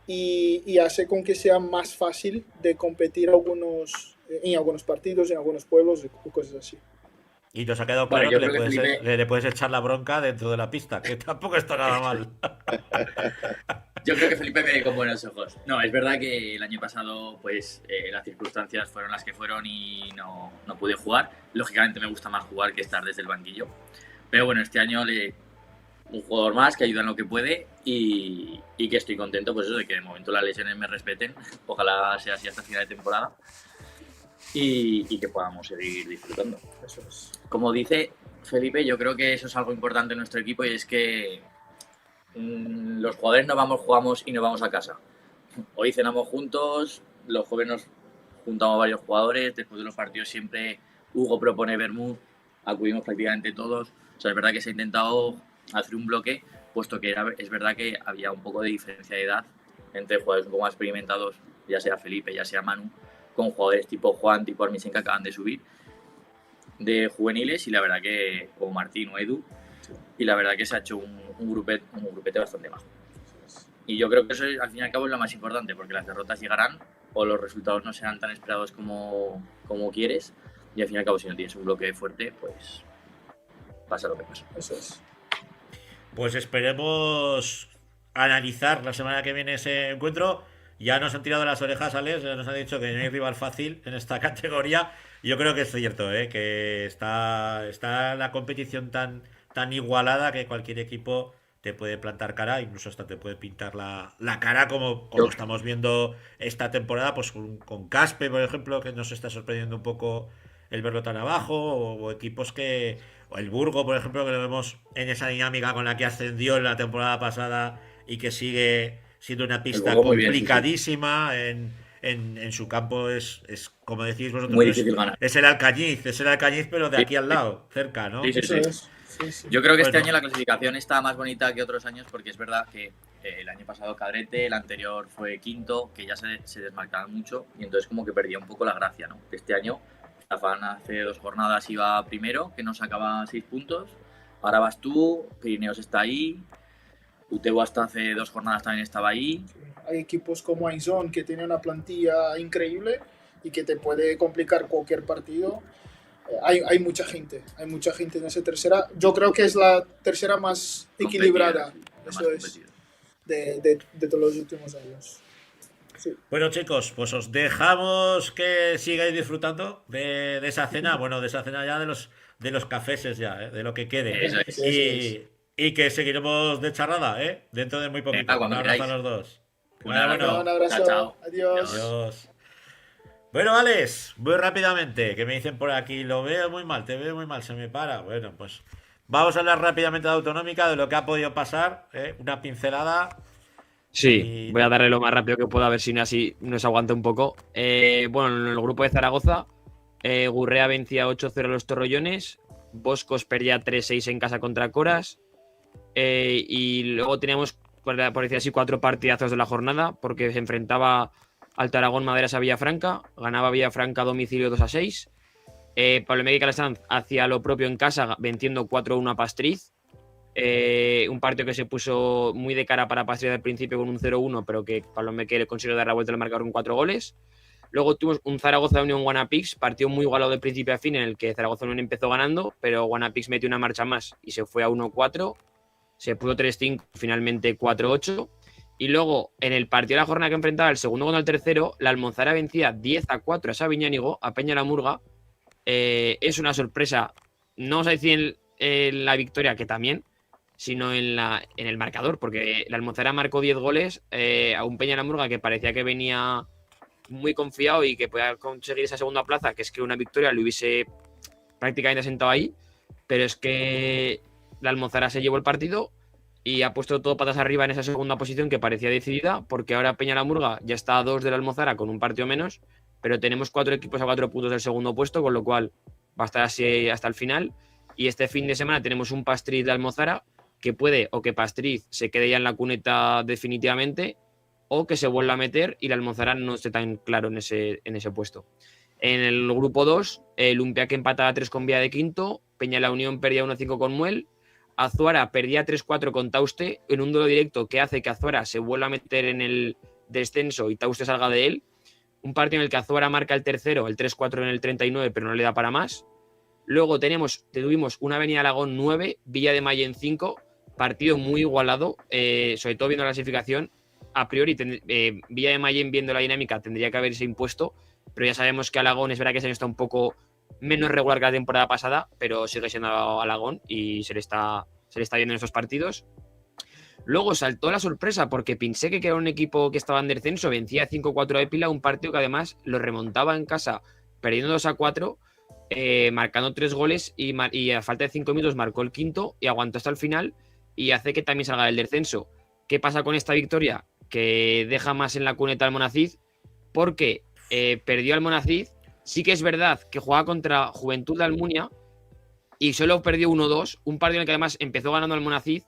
Y hace con que sea más fácil de competir en algunos partidos, en algunos pueblos y cosas así. Y nos ha quedado claro que le puedes echar la bronca dentro de la pista, que tampoco está nada mal. Yo creo que Felipe me ve con buenos ojos. No, es verdad que el año pasado pues las circunstancias fueron las que fueron y no pude jugar. Lógicamente me gusta más jugar que estar desde el banquillo. Pero bueno, este año un jugador más que ayuda en lo que puede y que estoy contento pues eso, de que de momento las lesiones me respeten. Ojalá sea así hasta final de temporada y que podamos seguir disfrutando. Eso es. Como dice Felipe, yo creo que eso es algo importante en nuestro equipo y es que los jugadores jugamos y no vamos a casa. Hoy cenamos juntos, los jóvenes nos juntamos varios jugadores, después de los partidos siempre Hugo propone vermut, acudimos prácticamente todos. O sea, es verdad que se ha intentado hacer un bloque, puesto que es verdad que había un poco de diferencia de edad entre jugadores un poco más experimentados, ya sea Felipe, ya sea Manu, con jugadores tipo Juan, tipo Armisen que acaban de subir. de juveniles y la verdad que, o Martín o Edu, y la verdad que se ha hecho un grupete bastante bajo. Y yo creo que eso al fin y al cabo es lo más importante, porque las derrotas llegarán o los resultados no serán tan esperados como quieres, y al fin y al cabo si no tienes un bloque fuerte, pues pasa lo que pasa. Eso es. Pues esperemos analizar la semana que viene ese encuentro. Ya nos han tirado las orejas, Alex, ya nos han dicho que no hay rival fácil en esta categoría. Yo creo que es cierto, que está la competición tan igualada que cualquier equipo te puede plantar cara, incluso hasta te puede pintar la cara, como estamos viendo esta temporada, pues con Caspe, por ejemplo, que nos está sorprendiendo un poco el verlo tan abajo, o equipos o el Burgo, por ejemplo, que lo vemos en esa dinámica con la que ascendió en la temporada pasada y que sigue siendo una pista complicadísima. Bien, sí. En su campo es como decís vosotros, muy difícil ganar. Es el Alcañiz, pero de aquí al lado, cerca, ¿no? Sí. Yo creo que este año la clasificación está más bonita que otros años, porque es verdad que el año pasado Cadrete, el anterior fue quinto, que ya se desmarcaban mucho, y entonces como que perdía un poco la gracia, ¿no? Este año Zafán hace 2 jornadas iba primero, que nos sacaba 6 puntos, ahora vas tú, Pirineos está ahí, Utebo hasta hace 2 jornadas también estaba ahí. Sí. Hay equipos como Aizón que tiene una plantilla increíble y que te puede complicar cualquier partido. Hay mucha gente en esa tercera. Yo creo que es la tercera más equilibrada, eso es, de todos los últimos años. Sí. Bueno, chicos, pues os dejamos que sigáis disfrutando de esa cena, de esa cena ya de los cafeses ya, de lo que quede. Eso es. Y que seguiremos de charrada, dentro de muy poquito. Un abrazo a los dos. Un abrazo. Chao. Adiós. Bueno, Alex, muy rápidamente, que me dicen por aquí, lo veo muy mal, te veo muy mal, se me para. Bueno, pues vamos a hablar rápidamente de Autonómica, de lo que ha podido pasar, una pincelada. Sí, voy a darle lo más rápido que pueda, a ver si así nos aguanta un poco. Bueno, en el grupo de Zaragoza, Gurrea vencía 8-0 a los Torrollones, Boscos perdía 3-6 en casa contra Coras, y luego teníamos, por decir así, 4 partidazos de la jornada, porque se enfrentaba al Aragón Maderas a Villafranca, ganaba Villafranca a domicilio 2-6. Pablo Meque Calasanz hacía lo propio en casa, venciendo 4-1 a Pastriz. Un partido que se puso muy de cara para Pastriz al principio con un 0-1, pero que Pablo Meque le consiguió dar la vuelta al marcador con 4 goles. Luego tuvimos un Zaragoza Unión Guanapix, partido muy igualado de principio a fin, en el que Zaragoza Unión empezó ganando, pero Guanapix metió una marcha más y se fue a 1-4. Se puso 3-5, finalmente 4-8. Y luego, en el partido de la jornada que enfrentaba el segundo contra el tercero, la Almonzara vencía 10-4 a Sabiñánigo, a Peña la Murga. Es una sorpresa, no vamos a decir en la victoria, que también, sino en el marcador, porque la Almonzara marcó 10 goles a un Peña la Murga que parecía que venía muy confiado y que podía conseguir esa segunda plaza, que es que una victoria lo hubiese prácticamente sentado ahí, pero es que la Almonzara se llevó el partido y ha puesto todo patas arriba en esa segunda posición que parecía decidida, porque ahora Peña la Murga ya está a 2 de la Almozara con un partido menos, pero tenemos 4 equipos a 4 puntos del segundo puesto, con lo cual va a estar así hasta el final. Y este fin de semana tenemos un Pastriz de Almozara, que puede o que Pastriz se quede ya en la cuneta definitivamente, o que se vuelva a meter y la Almozara no esté tan claro en ese puesto. En el grupo 2, el Lumpia que empataba 3 con Vía de quinto, Peña la Unión perdía 1-5 con Muel, Azuara perdía 3-4 con Tauste en un duelo directo que hace que Azuara se vuelva a meter en el descenso y Tauste salga de él. Un partido en el que Azuara marca el tercero, el 3-4 en el 39, pero no le da para más. Luego tuvimos una Avenida Aragón 9, Villa de Mayén 5, partido muy igualado, sobre todo viendo la clasificación. A priori, Villa de Mayén, viendo la dinámica, tendría que haberse impuesto, pero ya sabemos que Aragón es verdad que ese año está un poco menos regular que la temporada pasada, pero sigue siendo Alagón y se le está viendo en estos partidos. Luego saltó la sorpresa porque pensé que era un equipo que estaba en descenso, vencía 5-4 a Épila, un partido que además lo remontaba en casa perdiendo 2-4, marcando 3 goles y a falta de 5 minutos marcó el quinto y aguantó hasta el final y hace que también salga del descenso. ¿Qué pasa con esta victoria? Que deja más en la cuneta al Monacid, porque perdió al Monacid. Sí que es verdad que jugaba contra Juventud de Almunia y solo perdió 1-2, un partido en el que además empezó ganando al Monacid,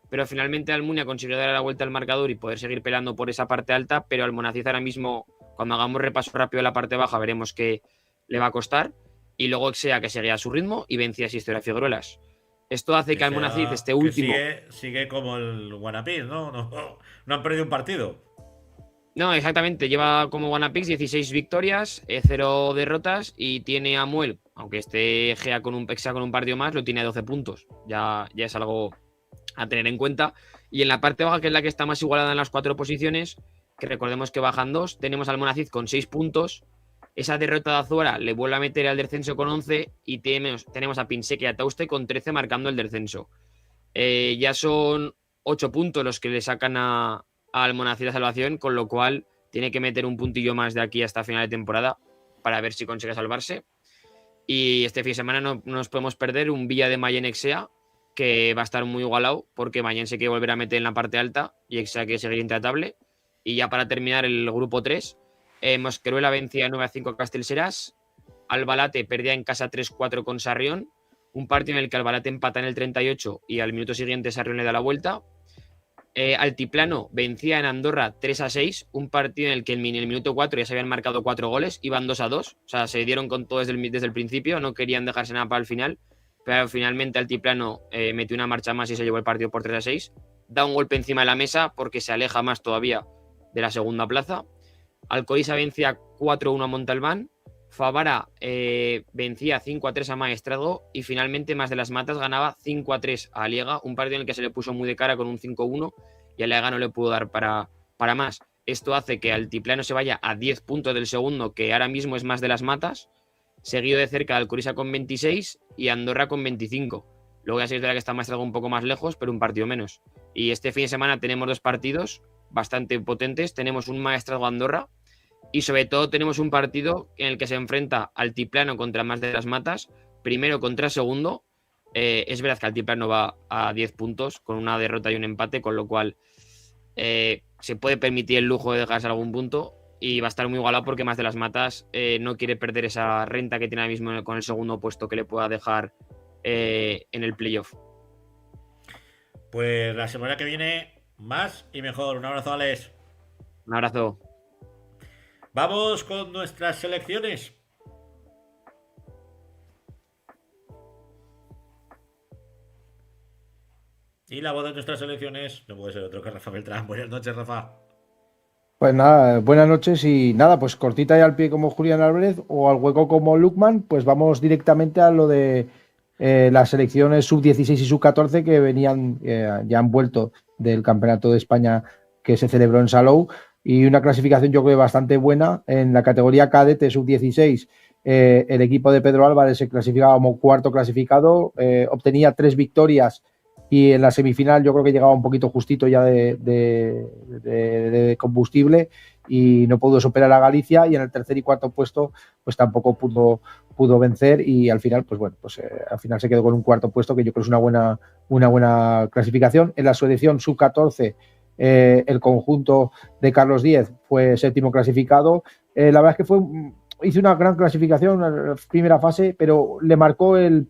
pero finalmente Almunia consiguió dar la vuelta al marcador y poder seguir peleando por esa parte alta, pero al Monacid ahora mismo, cuando hagamos repaso rápido de la parte baja, veremos que le va a costar. y luego Exea, que seguía a su ritmo, y vencía a Historia Figueruelas. Esto hace que Almonacid esté último. Sigue como el Guanapís, ¿no? No han perdido un partido. No, exactamente. Lleva como Guanapix 16 victorias, 0 derrotas, y tiene a Muel, aunque esté Gea con un partido más, lo tiene a 12 puntos. Ya es algo a tener en cuenta. Y en la parte baja, que es la que está más igualada en las 4 posiciones, que recordemos que bajan 2, tenemos al Almonacid con 6 puntos. Esa derrota de Azuara le vuelve a meter al descenso con 11, y tenemos a Pinseque y a Tauste con 13 marcando el descenso. Ya son 8 puntos los que le sacan a Almonacid la salvación, con lo cual tiene que meter un puntillo más de aquí hasta final de temporada para ver si consigue salvarse. Y este fin de semana no nos podemos perder un Villa de Mayen Exea, que va a estar muy igualado, porque Mayen se quiere volver a meter en la parte alta y Exea quiere seguir intratable. Y ya para terminar el grupo 3, Mosqueruela vencía 9-5 a Castellseràs, Albalate perdía en casa 3-4 con Sarrión, un partido en el que Albalate empata en el 38 y al minuto siguiente Sarrión le da la vuelta. Altiplano vencía en Andorra 3-6, un partido en el que en el minuto 4 ya se habían marcado 4 goles, iban 2-2, o sea, se dieron con todo desde el principio, no querían dejarse nada para el final, pero finalmente Altiplano metió una marcha más y se llevó el partido por 3-6, da un golpe encima de la mesa porque se aleja más todavía de la segunda plaza. Alcoiza vencía 4-1 a Montalbán, Favara vencía 5-3 a Maestrazgo, y finalmente Más de las Matas ganaba 5-3 a Aliega, un partido en el que se le puso muy de cara con un 5-1 y Aliega no le pudo dar para más. Esto hace que Altiplano se vaya a 10 puntos del segundo, que ahora mismo es Más de las Matas, seguido de cerca de Alcoriza con 26 y Andorra con 25. Luego ya se verá que está Maestrazgo un poco más lejos, pero un partido menos. Y este fin de semana tenemos 2 partidos bastante potentes. Tenemos un Maestrazgo Andorra, y sobre todo tenemos un partido en el que se enfrenta Altiplano contra Más de las Matas, primero contra segundo. Es verdad que Altiplano va a 10 puntos con una derrota y un empate, con lo cual se puede permitir el lujo de dejarse algún punto, y va a estar muy igualado porque Más de las Matas no quiere perder esa renta que tiene ahora mismo con el segundo puesto que le pueda dejar en el playoff. Pues la semana que viene más y mejor. Un abrazo, Alex. Un abrazo. Vamos con nuestras selecciones. Y la voz de nuestras selecciones no puede ser otro que Rafa Beltrán. Buenas noches, Rafa. Pues nada, buenas noches, y nada, pues cortita y al pie como Julián Álvarez o al hueco como Lukman, pues vamos directamente a lo de las selecciones sub-16 y sub-14 que venían, ya han vuelto del Campeonato de España que se celebró en Salou. Y una clasificación yo creo bastante buena. En la categoría cadete sub-16, el equipo de Pedro Álvarez se clasificaba como cuarto clasificado, obtenía 3 victorias, y en la semifinal yo creo que llegaba un poquito justito ya de combustible, y no pudo superar a Galicia, y en el tercer y cuarto puesto pues tampoco pudo vencer, y al final pues bueno, pues al final se quedó con un cuarto puesto, que yo creo es una buena clasificación. En la selección sub-14, el conjunto de Carlos Díez fue séptimo clasificado. La verdad es que hizo una gran clasificación en la primera fase, pero le marcó el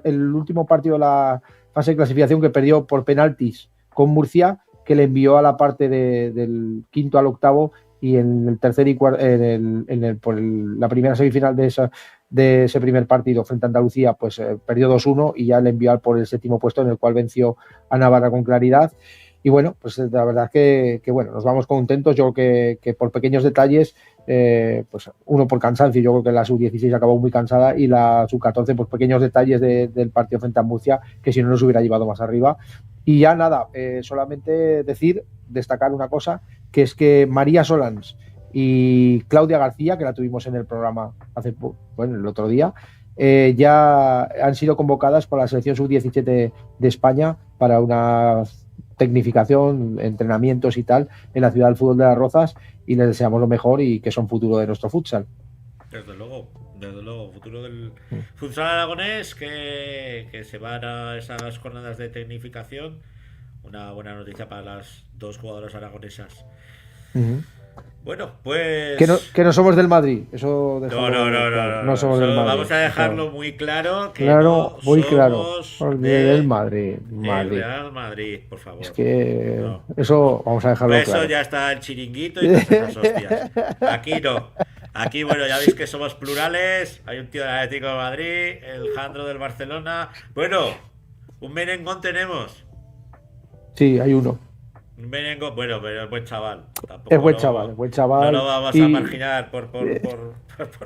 último partido de la fase de clasificación, que perdió por penaltis con Murcia, que le envió a la parte del quinto al octavo, y en el tercer y cuarto, la primera semifinal de ese primer partido frente a Andalucía, pues perdió 2-1 y ya le envió por el séptimo puesto, en el cual venció a Navarra con claridad. Y bueno, pues la verdad que bueno, nos vamos contentos. Yo creo que por pequeños detalles, pues uno por cansancio, yo creo que la sub-16 acabó muy cansada, y la sub-14 pues pequeños detalles del partido frente a Murcia, que si no nos hubiera llevado más arriba. Y ya nada, solamente destacar una cosa, que es que María Solans y Claudia García, que la tuvimos en el programa el otro día, ya han sido convocadas por la selección sub-17 de España para una tecnificación, entrenamientos y tal en la ciudad del fútbol de Las Rozas, y les deseamos lo mejor y que son futuro de nuestro futsal. Desde luego, futuro del futsal aragonés, que se van a esas jornadas de tecnificación. Una buena noticia para las 2 jugadoras aragonesas. Bueno, pues... Que no somos del Madrid, eso No somos del Madrid. Vamos a dejarlo muy claro, que claro, no muy somos claro. Del Madrid. Real Madrid, por favor. Es que eso vamos a dejarlo eso claro. Ya está el chiringuito y todas esas hostias. Aquí no. Aquí, bueno, ya veis que somos plurales. Hay un tío del Atlético de Madrid, el Jandro del Barcelona. Bueno, un merengón tenemos. Sí, hay uno. Un merengón, bueno, pero es buen chaval. Tampoco Es buen chaval, es buen chaval. No lo vamos a marginar por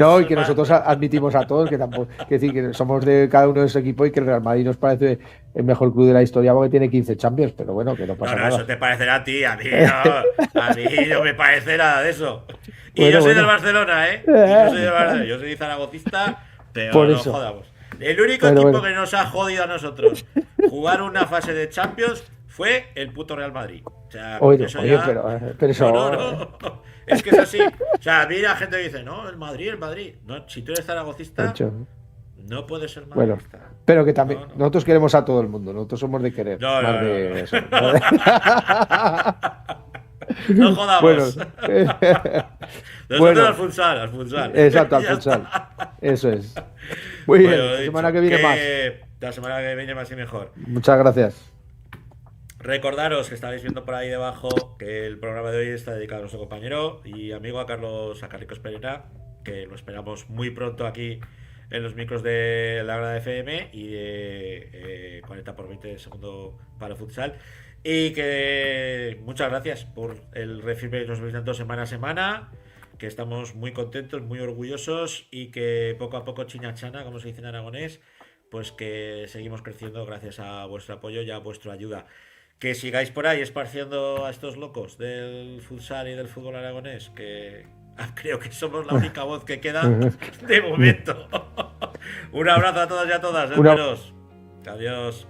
no, y que nosotros admitimos a todos que tampoco, que decir que somos de cada uno de ese equipo y que el Real Madrid nos parece el mejor club de la historia porque tiene 15 Champions, pero bueno, que no pasa nada. Eso te parecerá a ti, a mí no. A mí no me parece nada de eso. Y yo soy del Barcelona, ¿eh? Yo soy zaragocista, pero por no eso. Jodamos. El único equipo que nos ha jodido a nosotros jugar una fase de Champions fue el puto Real Madrid. O sea, Oye, ya... pero eso... No. Es que es así. O sea, a mí la gente dice, no, el Madrid. No, si tú eres zaragocista, no puedes ser madridista. Bueno, pero que también nosotros queremos a todo el mundo. Nosotros somos de querer. Eso. No jodamos. Bueno, nosotros al futsal. Exacto, al futsal. Eso es. Muy bien, la semana que viene más. La semana que viene más y mejor. Muchas gracias. Recordaros que estáis viendo por ahí debajo que el programa de hoy está dedicado a nuestro compañero y amigo a Carlos Pereira, que lo esperamos muy pronto aquí en los micros de la Grada FM y de 40 por 20 segundo para futsal. Y que muchas gracias por el refirme que nos vais dando semana a semana, que estamos muy contentos, muy orgullosos y que poco a poco chinachana, como se dice en aragonés, pues que seguimos creciendo gracias a vuestro apoyo y a vuestra ayuda. Que sigáis por ahí esparciendo a estos locos del futsal y del fútbol aragonés, que creo que somos la única voz que queda de momento. Un abrazo a todos y a todas, hermanos. Adiós.